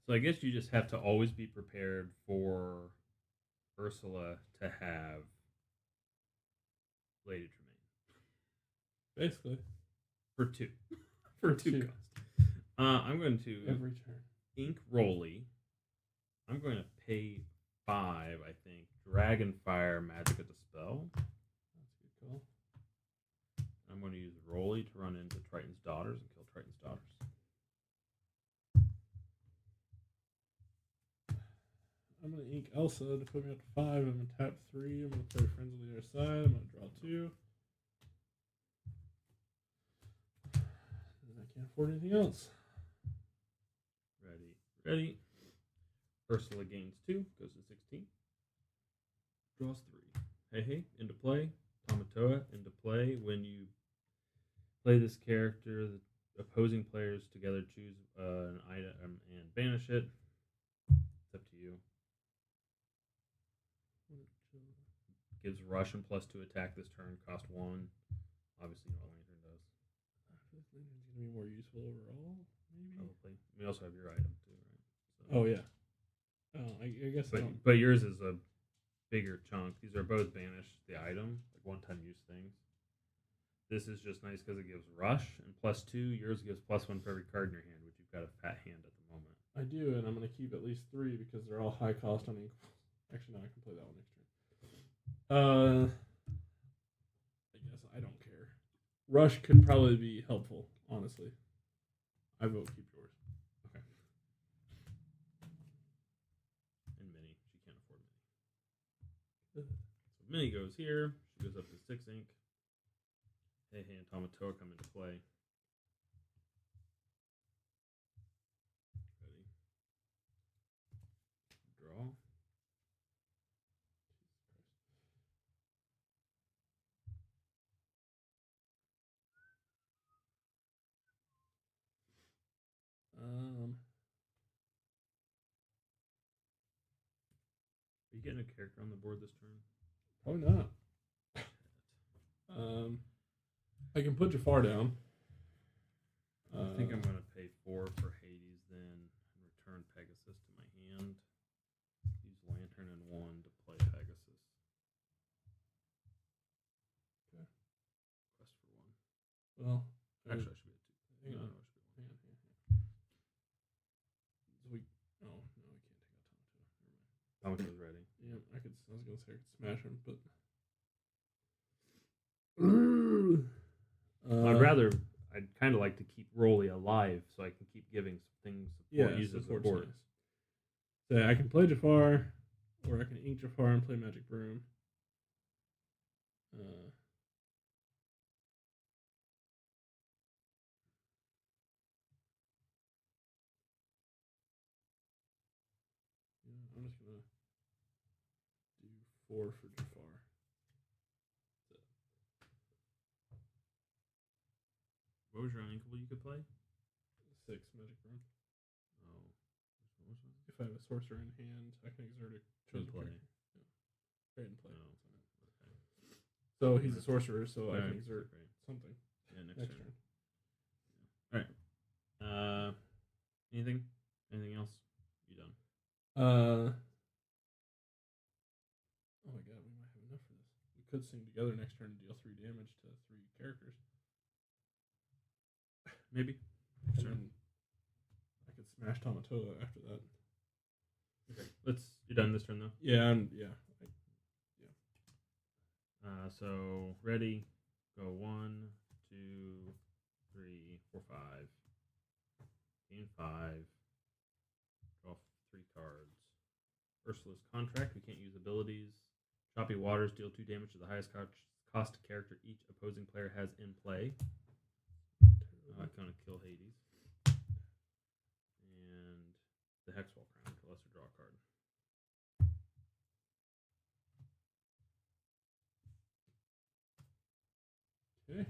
So I guess you just have to always be prepared for Ursula to have Lady Tremaine. Basically. For 2. For 2 2. cost. I'm going to Every turn. ink Rolly. I'm going to pay 5, I think. Dragonfire Magic of Dispel. That's a good call. I'm going to use Rolly to run into Triton's Daughters and kill Triton's Daughters. I'm going to ink Elsa to put me up to 5. I'm going to tap 3. I'm going to play Friends on the other side. I'm going to draw 2. And I can't afford anything else. Ready. Ursula gains 2, goes to 16. Draws 3. Hey, into play. Tamatoa into play. When you play this character, the opposing players together choose an item and banish it. It's up to you. Gives rush and +2 attack this turn. Cost 1. Obviously, no Lantern does. This Lantern's going to be more useful overall, maybe? Probably. We also have your item too, right? So. Oh, yeah. Oh, I guess I don't. But yours is a bigger chunk. These are both banish the item, like one-time use things. This is just nice because it gives rush and +2. Yours gives +1 for every card in your hand, which you've got a fat hand at the moment. I do, and I'm going to keep at least 3 because they're all high cost on equals. Actually, no, I can play that one next turn. I guess I don't care. Rush could probably be helpful, honestly. I vote keep yours. Okay. And Minnie. She can't afford Minnie. So Minnie goes here. She goes up to 6 ink. Hey, and Tamatoa come into play. Ready. Draw. Are you getting a character on the board this turn? Probably not. I can put Jafar down. I think I'm going to pay 4 for Hades then and return Pegasus to my hand. Use Lantern and 1 to play Pegasus. Okay. Quest for 1. Well, actually, I should be at 2. Hang on. No, I should be at 1. So we. Oh no, we can't take out Tamatoa. Tamatoa's ready. Yeah, I was gonna say I could smash him, but. I'd kind of like to keep Rolly alive so I can keep giving things support, use as support. Nice. So I can play Jafar, or I can ink Jafar and play Magic Broom. I'm just gonna do 4 for Jafar. What was your uninkable you could play? 6 Magic Broom. Oh. If I have a sorcerer in hand, I can exert a chosen play. character. Yeah. Right, and play. Oh, okay. So he's a sorcerer, so I Right, can exert right. something. Yeah, next Next turn. All right. Anything? Anything else? You done? Oh my god, we might have enough for this. We could sing together next turn and deal 3 damage to 3 characters. Maybe. And then I could smash Tamatoa after that. Okay. You're done this turn though. Yeah, So ready. Go 1, 2, 3, 4, 5. Gain 5. Draw 3 cards. Ursula's contract. We can't use abilities. Choppy waters deal 2 damage to the highest cost character each opposing player has in play. I'm gonna kill Hades. And the Hexwall Crown to lesser draw card. Okay.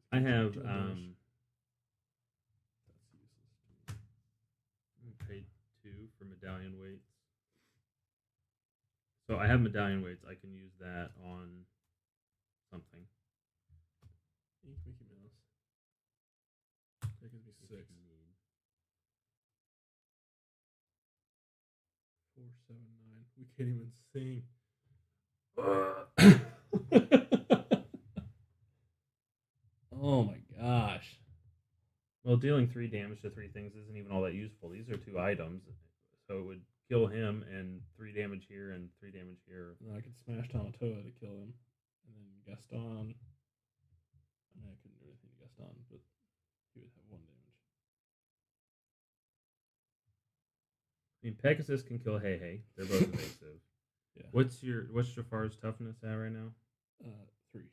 I have That's useless to me. paid 2 for medallion weights. So I have medallion weights. I can use that on something. Ink Mickey Mouse. That gives me 6. 4, 7, 9. We can't even sing. Oh my gosh. Well, dealing 3 damage to 3 things isn't even all that useful. These are 2 items, so it would kill him and 3 damage here and 3 damage here. And then I could smash Tamatoa to kill him. And then Gaston. I mean, I couldn't do anything to Gaston, but he would have 1 damage. I mean, Pegasus can kill Hey Hey. They're both evasive. Yeah. What's Jafar's toughness at right now? 3.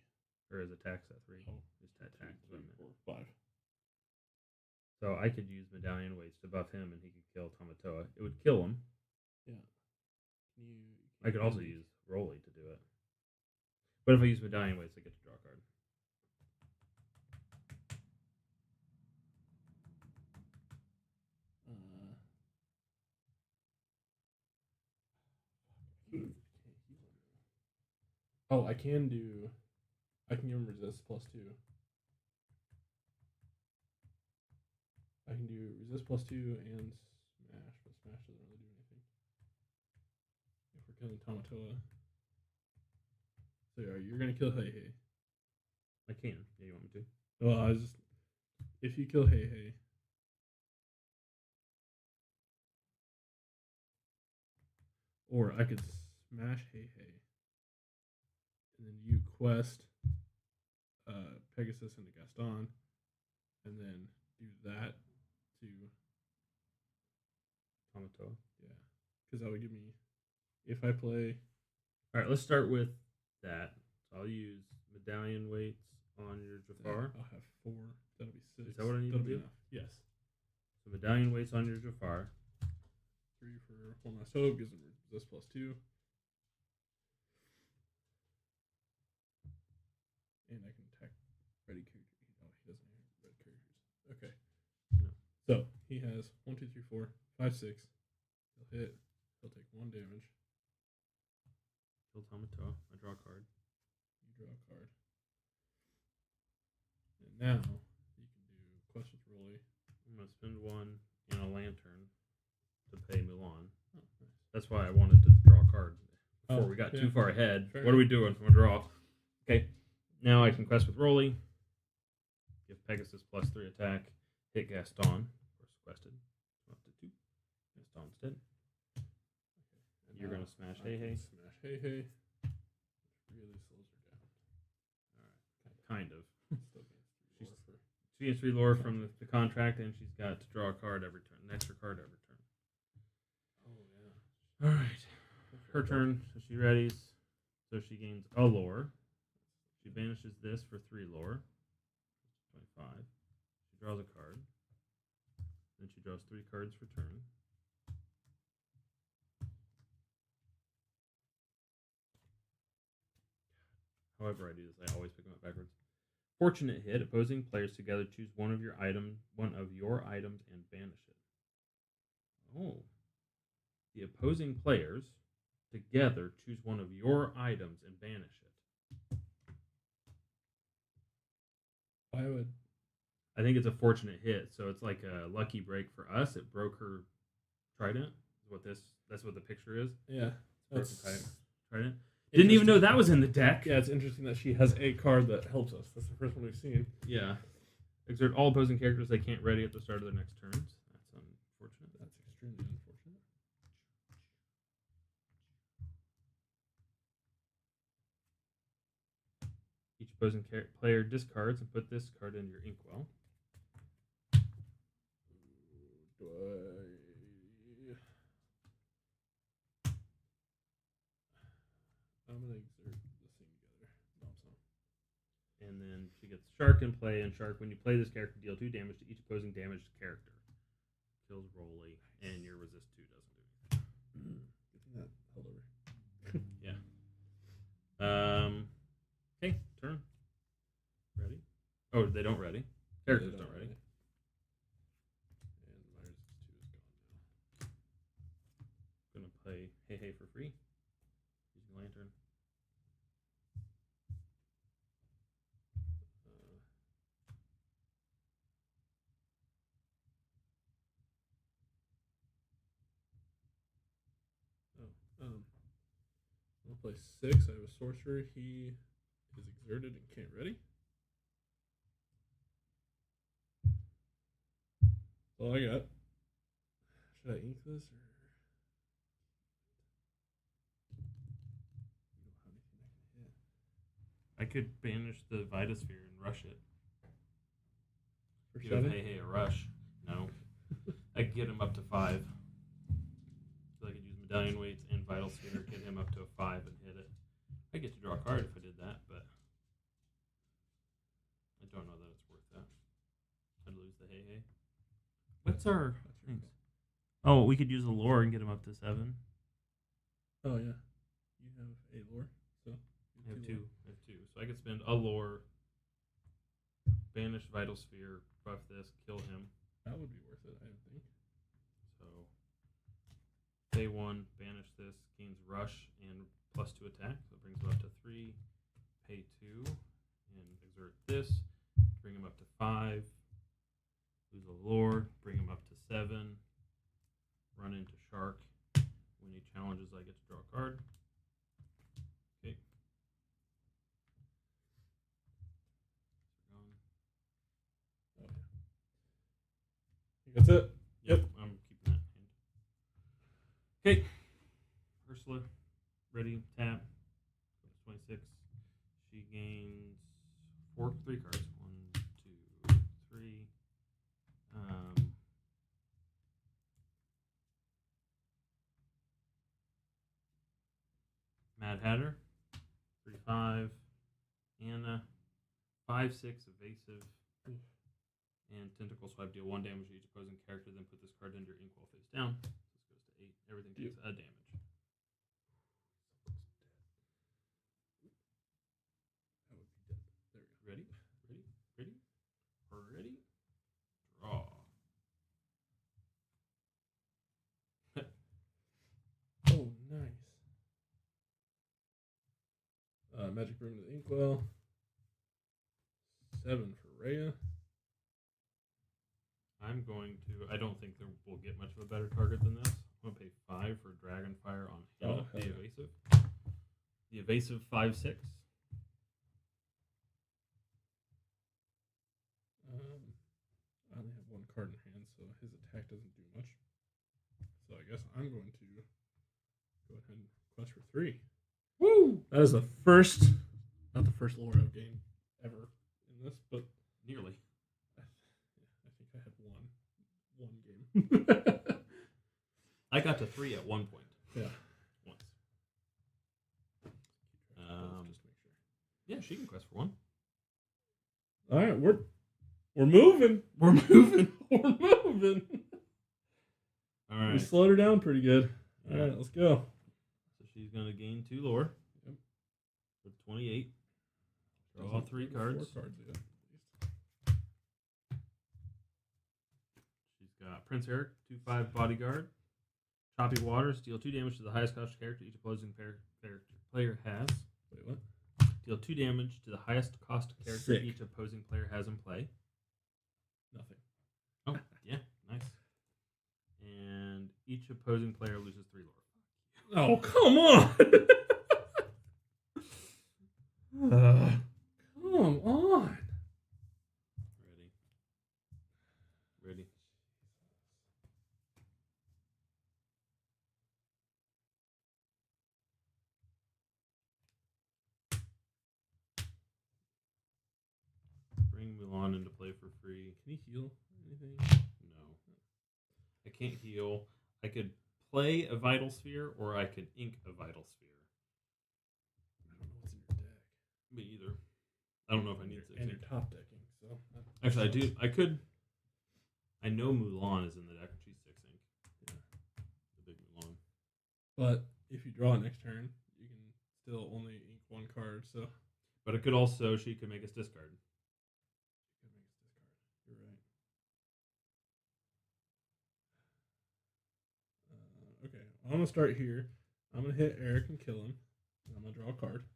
Or his attack's at 3? Oh, just attack. 3, 4, 5. So I could use medallion weights to buff him, and he could kill Tamatoa. It would kill him. Yeah. I could also use Rolly to do it. But if I use medallion weights, I get to draw a card. Oh, I can give him resist +2. I can do resist +2 and smash, but smash doesn't really do anything. If we're killing Tamatoa. So you're gonna kill Hey Hey. I can. Yeah, you want me to? Well, if you kill Hey Hey. Or I could smash Hey Hey. And then you quest Pegasus into Gaston. And then do that to Tamatoa. Yeah. Because that would give me, if I play. All right, let's start with that. So I'll use medallion weights on your Jafar. I'll have 4. That'll be 6. Is that what I need to do? Enough. Yes. So medallion weights on your Jafar. 3 for One Last Hope gives him resist +2. And I can attack ready character. Oh, he doesn't have red characters. Okay. No. So he has 1, 2, 3, 4, 5, 6. He'll hit. He'll take 1 damage. Kill Tamatoa. I draw a card. You draw a card. And now you can do quest with Rolly. I'm gonna spend 1 and a lantern to pay Mulan. Oh, nice. That's why I wanted to draw a card before we got too far ahead. Fair what are we doing? I'm gonna draw. Okay. Now I can quest with Rolly. Give Pegasus +3 attack. Hit Gaston. Of course, quested. Up to 2. Gaston's dead. Okay. You're gonna smash Hey Hey. Smash Hey Hey. Really slows her down. Alright. Kind of. Still gains 3 lore She gets 3 lore from the contract, and she's got to draw a card every turn. An extra card every turn. Oh, yeah. Alright. Her turn. So she readies. So she gains a lore. She banishes this for 3 lore. 25. She draws a card. Then she draws 3 cards for turn. However I do this, I always pick them up backwards. Fortunate hit. Opposing players together choose one of your items and banish it. Oh. The opposing players together choose one of your items and banish it. Why would? I think it's a fortunate hit, so it's like a lucky break for us. It broke her trident. That's what the picture is. Yeah, Broken trident. Didn't even know that was in the deck. Yeah, it's interesting that she has a card that helps us. That's the first one we've seen. Yeah. Exert all opposing characters they can't ready at the start of their next turns. That's unfortunate. That's extremely unfortunate. Each opposing player discards and put this card into your inkwell. I'm gonna exert this thing together. No, I'm sorry. And then she gets Shark in play, and Shark, when you play this character, deal 2 damage to each opposing damaged character. Kills Rolly, and your resist 2 doesn't do anything. Good thing that held over. Yeah. Okay, turn. Ready? Oh, they don't ready. Characters don't ready. And my resist 2 is gone now. Gonna play Hey for free. Using Lantern. I'll play 6. I have a sorcerer. He is exerted and can't ready. That's all I got. Should I ink this or? You don't have anything I can hit. I could banish the Vitasphere and rush it. For Give 7? Hey a rush. No. I could get him up to 5. So I could use Medallion Weights and Vital Sphere, get him up to a 5 and hit it. I get to draw a card if I did that, but I don't know that it's worth that. I'd lose the Hey. What's our things? Oh, we could use a lore and get him up to 7. Oh yeah, you have a lore, so I have 2. So I could spend a lore, banish Vital Sphere, buff this, kill him. That would be worth it, I think. So pay 1, banish this, gains rush and +2 attack, so it brings him up to 3. Pay 2 and exert this, bring him up to 5. Lose a lore, bring him up to 7. Run into Shark. When he challenges, I get to draw a card. Okay. Oh yeah. That's it. Yep. I'm keeping that in hand. Okay. Ursula, ready, tap. 26. She gains 3 cards. 1, 2, 3. Mad Hatter, 3/5. Anna, 5/6 evasive. And Tentacle Swipe, deal 1 damage to each opposing character, then put this card into your inkwell face down. This goes to 8. Everything takes a damage. That would be dead. There we go. Ready? Draw. Oh, nice. Magic Broom to the Inkwell. 7 for Rhea. I don't think we'll get much of a better target than this. I'm going to pay 5 for Dragonfire on Hannah, the evasive. The evasive 5/6. I only have 1 card in hand, so his attack doesn't do much. So I guess I'm going to go ahead and quest for 3. Woo! That is the first, not the first lore I've gained ever in this, but Nearly. I think I had one game. I got to 3 at one point. Yeah. Once. Just to make sure. Yeah, she can quest for 1. All right, we're moving. We're moving. We're moving. All right. We slowed her down pretty good. All right, let's go. So she's going to gain 2 lore. Yep. For 28. Draw 3 cards. 4 cards yet, at least. She's got Prince Eric, 2/5 bodyguard. Choppy Waters, deal 2 damage to the highest cost character each opposing player has. Wait, what? Deal 2 damage to the highest cost character Sick. each opposing player has in play. Nothing. Oh, yeah, nice. And each opposing player loses 3 lore. Oh, come on! Come on! Ready. Bring Mulan into play for free. Can he heal anything? No. I can't heal. I could play a Vital Sphere, or I could ink a Vital Sphere. I don't know what's in your deck. Me either. I don't know if I need 6 And ink. you're top decking, so. Actually, I do. I could. I know Mulan is in the deck, and she's 6 ink. Yeah. The big Mulan. But if you draw next turn, you can still only ink 1 card, so. But it could also, she could make us discard. You're right. Okay, I'm going to start here. I'm going to hit Eric and kill him. And I'm going to draw a card.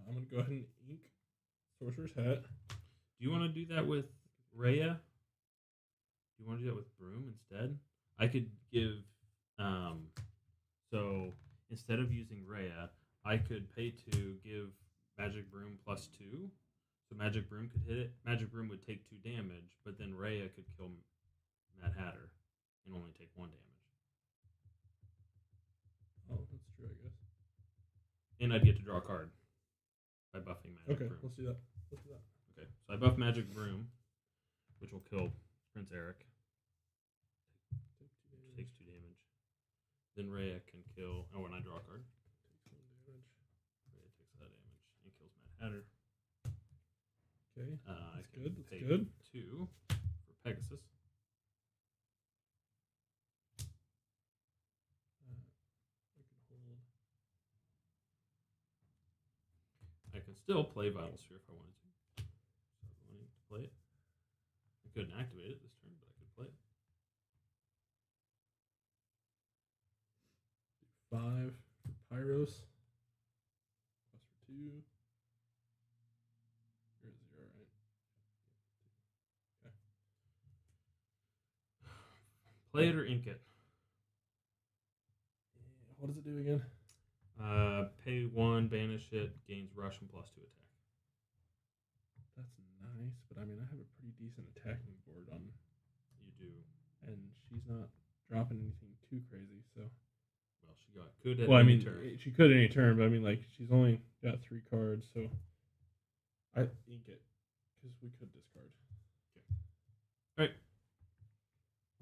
I'm going to go ahead and ink Sorcerer's Hat. Do you want to do that with Rhea? Do you want to do that with Broom instead? I could give, so instead of using Rhea, I could pay to give Magic Broom +2. So Magic Broom could hit it. Magic Broom would take 2 damage, but then Rhea could kill Mad Hatter and only take 1 damage. Oh, that's true, I guess. And I'd get to draw a card by buffing Magic Okay, Broom. let's do that. Okay, so I buff Magic Broom, which will kill Prince Eric. Takes 2 damage. Then Rhea can kill. Oh, and I draw a card. Takes 1 damage. Rhea takes that damage and kills Mad Hatter. Okay, I that's can good. That's pay good. 2 for Pegasus. I can hold. I can still play Vital Sphere if I wanted to. So I wanted to play it. I couldn't activate it this turn, but I could play it. 5 for Pyros. Plus for 2. You're at 0, right? Okay. Play it or ink it. What does it do again? Pay 1, banish it, gains rush and +2 attack. That's nice, but I mean, I have a pretty decent attacking board on. You do. And she's not dropping anything too crazy, so. Well, she could at Well, I any mean, turn. she could any turn, but I mean, like, she's only got 3 cards, so. I ink it, because we could discard. All right.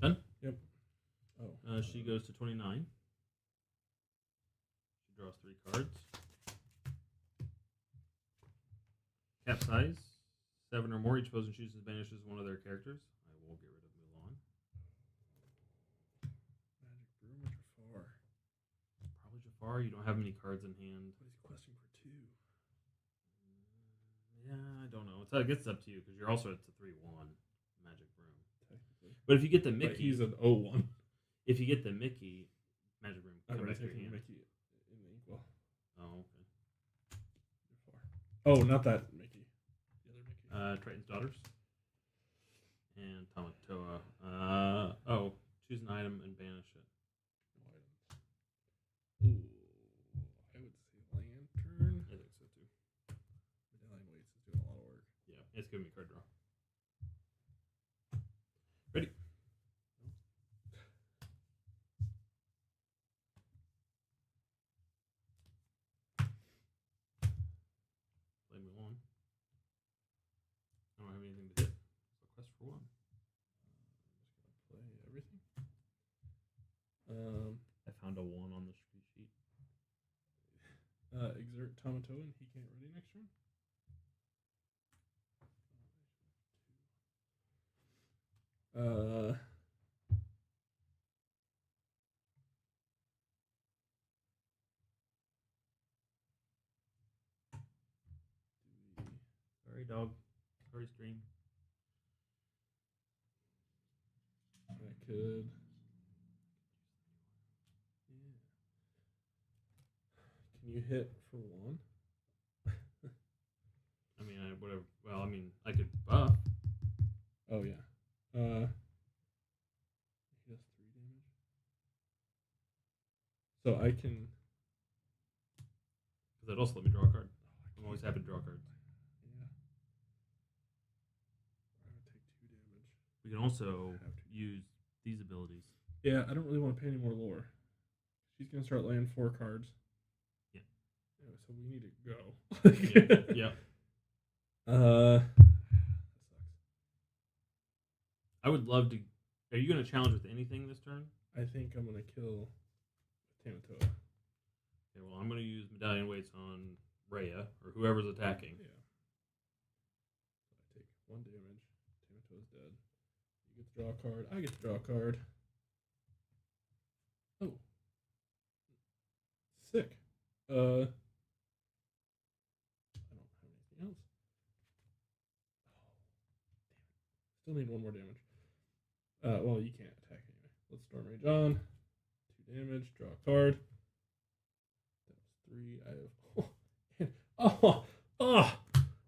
Done? Yep. Oh. She goes to 29. She draws 3 cards. Capsize. 7 or more. Each opponent chooses banishes one of their characters. I will get rid of Mulan. Magic Broom or Jafar? Probably Jafar. You don't have many cards in hand. But he's questing for 2. Yeah, I don't know. It gets up to you because you're also at the 3/1 Magic Broom. Technically. But if you get the But Mickey, he's an 0-1. if you get the Mickey, Magic Broom I'm come already back to your taking hand. Mickey in the equal. Oh, okay. Jafar. Oh, not that Mickey. The other Mickey. Triton's Daughters. And Tamatoa. Choose an item and banish it. Ooh, I would say Lantern. I think so too. Medallion Waits is doing a lot of work. Yeah, it's giving me card draw. Ready? Play Mulan. I don't have anything to hit. So quest for 1. I'm just gonna play everything. I found a 1 on the street sheet. Exert Tamato and he can't ready next turn. dog. Sorry, stream. I could. Yeah. Can you hit for 1? I mean, whatever. Well, I mean, I could buff. Oh yeah. He does 3 damage. So I can. Because that'll also let me draw a card. I'm always happy to draw cards. Yeah. I'm gonna take 2 damage. We can also use these abilities. Yeah, I don't really want to pay any more lore. She's gonna start laying 4 cards. Yeah. So we need to go. Yeah. That sucks. I would love to. Are you going to challenge with anything this turn? I think I'm gonna kill Tamatoa. Okay, well, I'm going to use Medallion Weights on Rhea, or whoever's attacking. Yeah. So I take 1 damage. Tamatoa's dead. You get to draw a card. I get to draw a card. Oh. Sick. I don't have anything else. Oh, damn it. Still need 1 more damage. Well, you can't attack anyway. Let's Storm Rage on. 2 damage. Draw a card. That was 3. I have.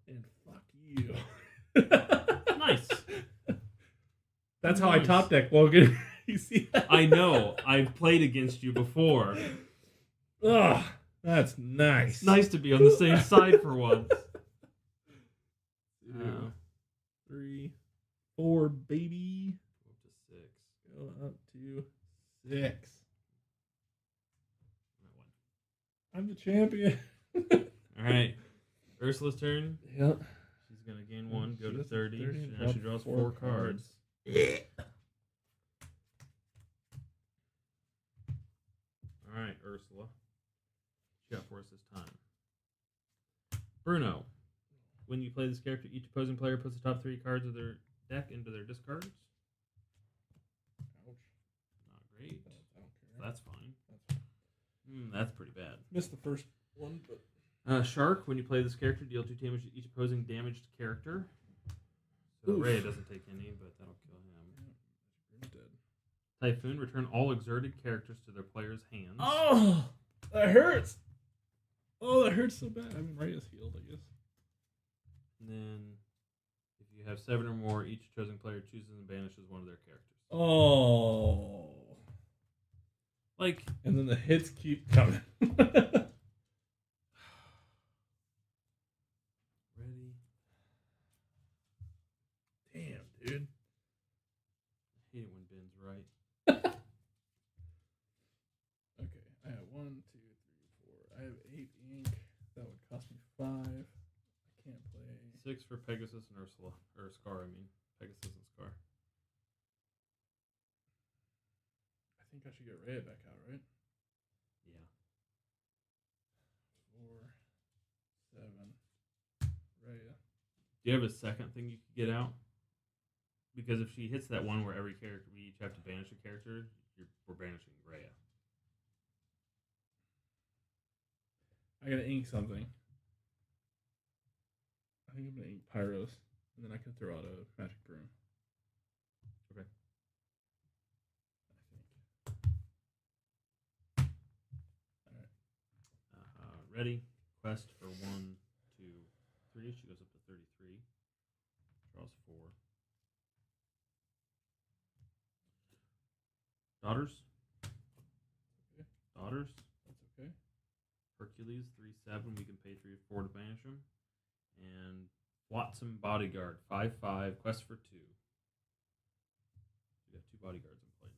And fuck you. Nice. That's how I top deck, Logan. You see that? I know. I've played against you before. Ugh, that's nice. It's nice to be on the same side for once. 2, 3, 4, baby. Go up to 6. Go up to 6. I'm the champion. All right. Ursula's turn. Yep. She's going to gain 1, go She to does 30. 30 Now she draws 4 cards. All right, Ursula. What you got for us this time? Bruno. When you play this character, each opposing player puts the top 3 cards of their deck into their discards. Ouch. Not great. I don't care. That's fine. That's fine. That's pretty bad. Missed the first one, but Shark. When you play this character, deal 2 damage to each opposing damaged character. So Oof. Ray doesn't take any, but that'll kill him. Grim's dead. Typhoon. Return all exerted characters to their player's hands. Oh, that hurts. Oh, that hurts so bad. I mean, Ray is healed, I guess. And then, if you have 7 or more, each chosen player chooses and banishes one of their characters. Oh. Like, And then the hits keep coming. ready? Damn, dude. I hate it when Ben's right. Okay, I have 1, 2, 3, 4. I have 8 ink. That would cost me 5. I can't play. 6 for Pegasus and Ursula. Or Scar, I mean. Pegasus and Scar. I think I should get Rhea back out, right? Yeah. 4, 7. Rhea. Do you have a second thing you could get out? Because if she hits that one where every character, we each have to banish a character, we're banishing Rhea. I gotta ink something. I think I'm gonna ink Pyros, and then I can throw out a Magic Broom. Okay. I think. Alright. Ready? Quest for 1, 2, 3. She goes up to 33. Draws 4. Daughters. Okay. Daughters. That's okay. Hercules 3/7. We can pay 3 or 4 to banish him. And Flotsam Bodyguard 5/5. Quest for 2. We got 2 bodyguards in play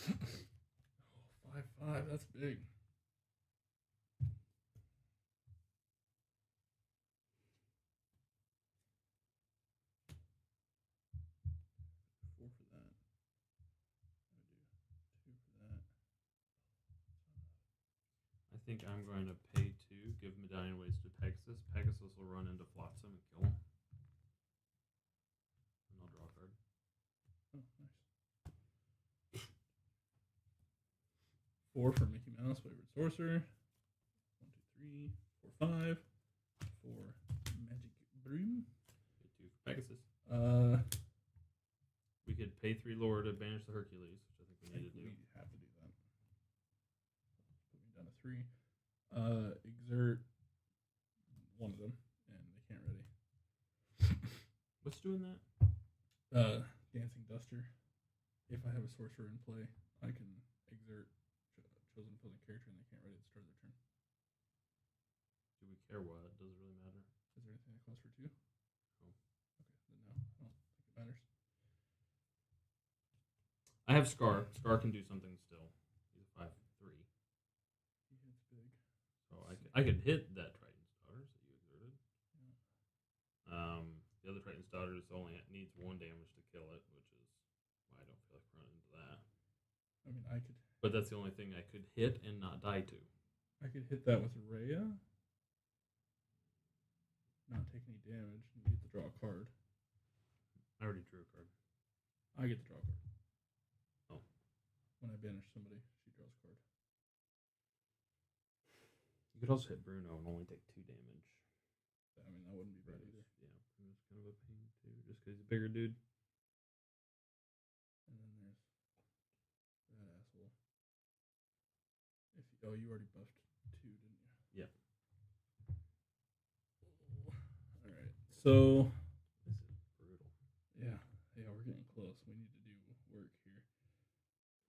now. 5/5. That's big. 4 for that. I do 2 for that. I think I'm going to pay 2. Give Medallion Weights to Pegasus. Pegasus will run into Flotsam and kill him. And I'll draw a card. Oh, nice. 4 for Mickey Mouse, favorite sorcerer. 1, 2, 3, 4, 5. 4 Magic 3. Get 2 for Pegasus. Uh, We could pay 3 lore to banish the Hercules, which I think we need to do. We have to do that. Put me down to 3. Exert one of them, and they can't ready. What's doing that? Dancing Duster. If I have a sorcerer in play, I can exert chosen opposing character, and they can't ready at the start of their turn. Do we care what? Does it really matter? Is there anything that costs for 2? No. Okay, then no. I don't think it matters. I have Scar. Scar can do something still. He's a 5/3. He hits big. So I could hit that Triton's Daughters that you exerted. Yeah. The other Triton's Daughters only needs 1 damage to kill it, which is why I don't feel like running into that. I mean, I could. But that's the only thing I could hit and not die to. I could hit that with Rhea. Not take any damage, and you get to draw a card. I already drew a card. I get to draw a card. Oh. When I banish somebody, she draws a card. You could also hit Bruno and only take 2 damage. I mean, that wouldn't be bad either. Yeah, Bruno's kind of a pain too, just because he's a bigger dude. And then there's that asshole. You already buffed 2, didn't you? Yeah. All right. So. This is brutal. Yeah, we're getting close. We need to do work here.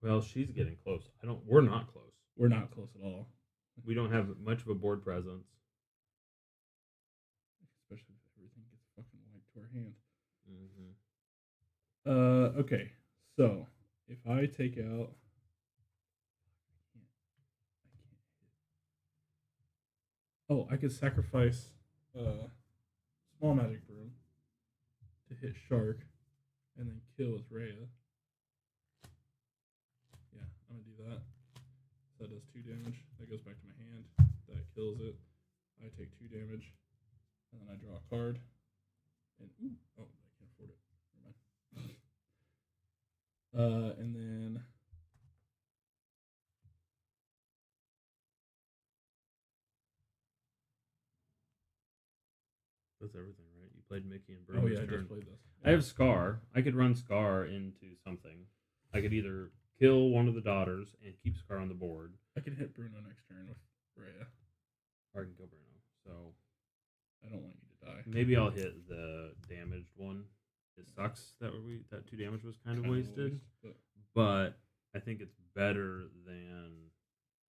Well, she's getting close. We're not close. We're not close at all. We don't have much of a board presence. Especially if everything gets fucking wiped to our hand. Mm-hmm. Okay. So if I take out, I can't hit. Oh, I could sacrifice small magic broom to hit shark, and then kill with Rhea. Yeah, I'm gonna do that. So that does 2 damage. That goes back to my hand. That kills it. I take 2 damage, and then I draw a card. And I can't afford it. Never mind. And then that's everything, right? You played Mickey and Bruno. Oh yeah, I just played this. Yeah. I have Scar. I could run Scar into something. I could either kill one of the daughters and keep Scar on the board. I can hit Bruno next turn with Rhea. Or I can kill Bruno. So I don't want you to die. maybe I'll hit the damaged one. It sucks that 2 damage was kind of wasted. But I think it's better than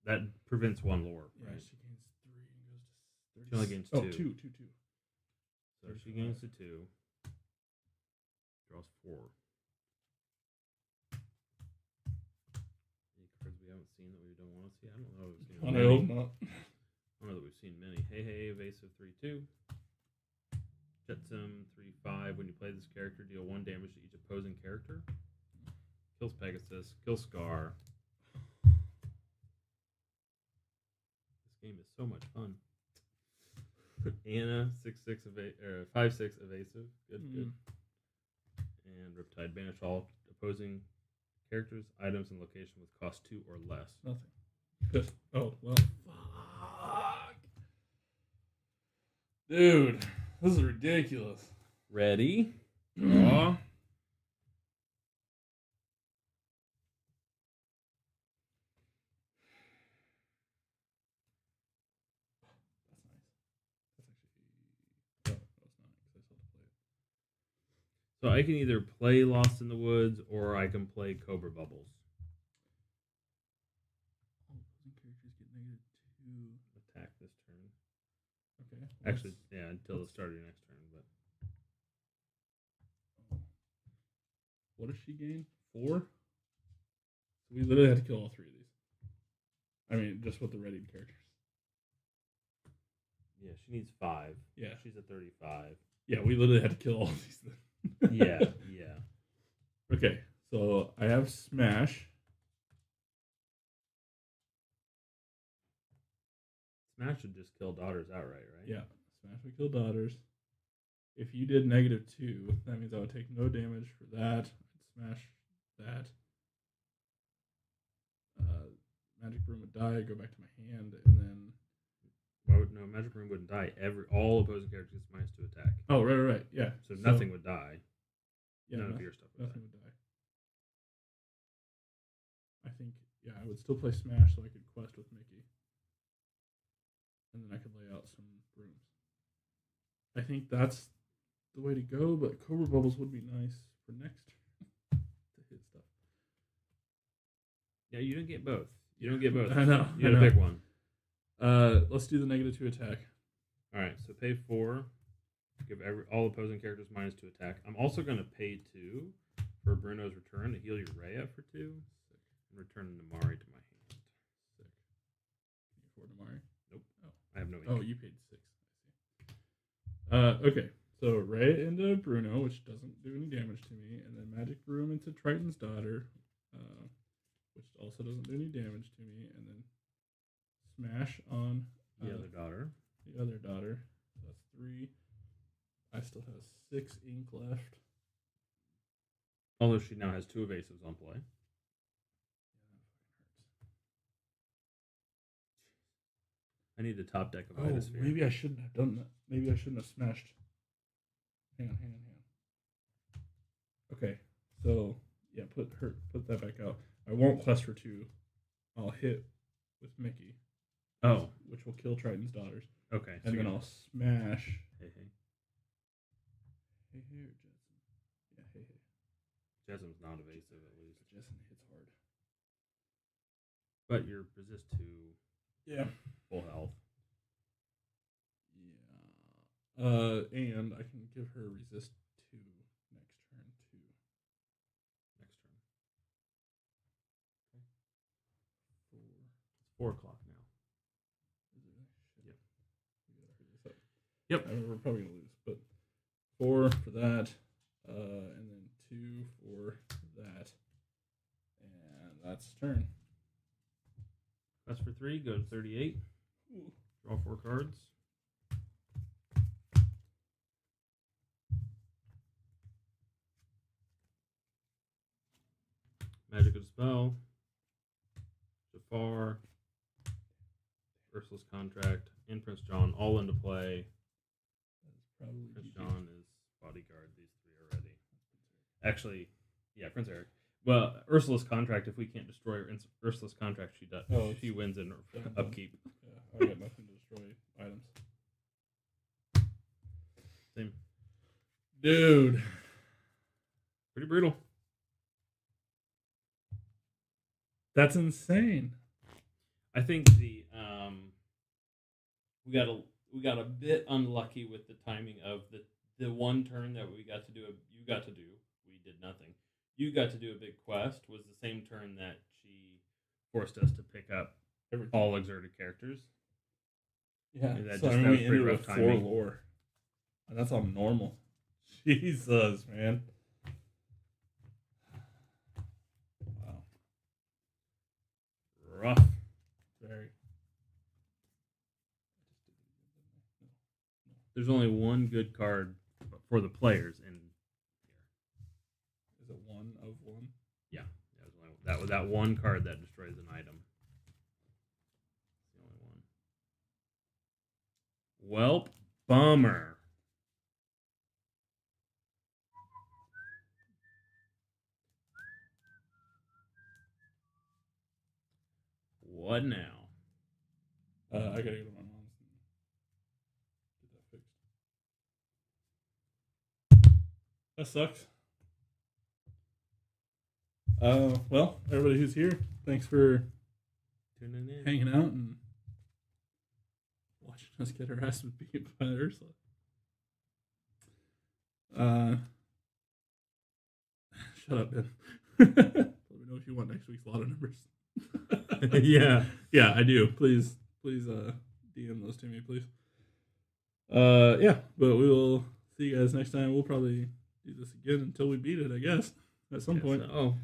that prevents 1 lore. Yeah, Right? she gains 3 and goes to 30. She only gains 2. Oh, 2. So she gains to 2. Draws 4. Any cards we haven't seen that we don't want to see? I don't know. We've seen I many. hope not. I don't know that we've seen many. Hey, evasive 3/2. Jetsam 3/5. When you play this character, deal 1 damage to each opposing character. Kills Pegasus. Kills Scar. This game is so much fun. Anna 5/6 evasive. Good. And Riptide, banish all opposing characters, items, and location with cost 2 or less. Nothing. Just well. Fuck. Dude, this is ridiculous. Ready? Draw. So I can either play Lost in the Woods or I can play Cobra Bubbles. All opposing characters get -2. Attack this turn. Okay. Actually, yeah, until the start of your next turn. But what does she gain? 4? So we literally had to kill all 3 of these. I mean, just with the readied characters. yeah, she needs 5. Yeah. She's at 35. Yeah, we literally had to kill all these things. Yeah. Okay, so I have Smash. Smash should just kill daughters outright, right? Yeah, Smash would kill daughters. If you did -2, that means I would take no damage for that. I'd smash that. Magic Broom would die, go back to my hand, and then... Why would no Magic Room wouldn't die? All opposing characters gets -2 attack. Oh, nothing would die. Yeah, None of your stuff would die. nothing would die. I think, yeah, I would still play Smash so I could quest with Mickey. And then I could lay out some brooms. I think that's the way to go, but Cobra Bubbles would be nice for next turn to hit stuff. Yeah, you don't get both. You don't get both. I know. You got to pick one. Let's do the -2 attack. All right, so pay 4. Give all opposing characters -2 attack. I'm also going to pay 2 for Bruno's return to heal your Rhea for 2. And return Namari to my hand. Sick. Can you afford Namari? Nope. Oh. I have no ink. Oh, you paid 6. I see. Okay. So Rhea into Bruno, which doesn't do any damage to me, and then Magic Broom into Triton's Daughter, which also doesn't do any damage to me, and then Smash on the other daughter. The other daughter. So that's 3. I still have 6 ink left. Although she now has 2 evasives on play. I need the top deck of Ionosphere. Maybe I shouldn't have done that. Maybe I shouldn't have smashed. Hang on. Okay, so yeah, put that back out. I won't quest for 2. I'll hit with Mickey. Oh, which will kill Triton's Daughters. Okay, and then I'll smash. Hey, or Jetson. Yeah, hey. Jetson's not evasive at least. Jetson hits hard. But you're resist to. Yeah. Full health. Yeah. And I can give her resist 2 next turn too. Next turn. Okay. 4. It's 4 o'clock now. Is it? Yep. We gotta hurry this up. Yep. I mean, we're probably gonna lose, but 4 for that, and then 2 for that, and that's turn. That's for 3. Go to 38. Ooh. Draw 4 cards. Magic of Dispel. Jafar. Ursula's Contract. And Prince John all into play. Probably Prince John is bodyguard. These 3 already. Actually, yeah, Prince Eric. Well, Ursula's Contract. If we can't destroy Ursula's Contract, she does. Oh, she wins in upkeep. Yeah, I got nothing to destroy items. Same. Dude, Pretty brutal. that's insane. I think we got a bit unlucky with the timing of the one turn that we got to do. You got to do. We did nothing. You got to do a big quest. Was the same turn that she forced us to pick up all exerted characters. Yeah, that so was we ended rough with 4 timing. lore. And that's on normal. Jesus, man. Wow. Rough. Very. There's only one good card for the players in here. Is it 1 of 1? Yeah, that was that one card that destroys an item. It's the only one. Welp, bummer. What now? I gotta go to my mom's and get that fixed. That sucks. Well, everybody who's here, thanks for Tuning in. hanging out and watching us get our asses beat by Ursula. Shut up, Ben. Let me know if you want next week's lotto numbers. Yeah. Yeah, I do. Please DM those to me, please. Yeah, but we will see you guys next time. We'll probably do this again until we beat it, I guess, at some point. Oh.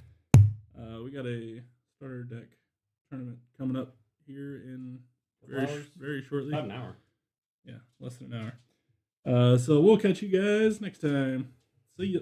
We got a starter deck tournament coming up here in very shortly. About an hour. Yeah, less than an hour. So we'll catch you guys next time. See ya.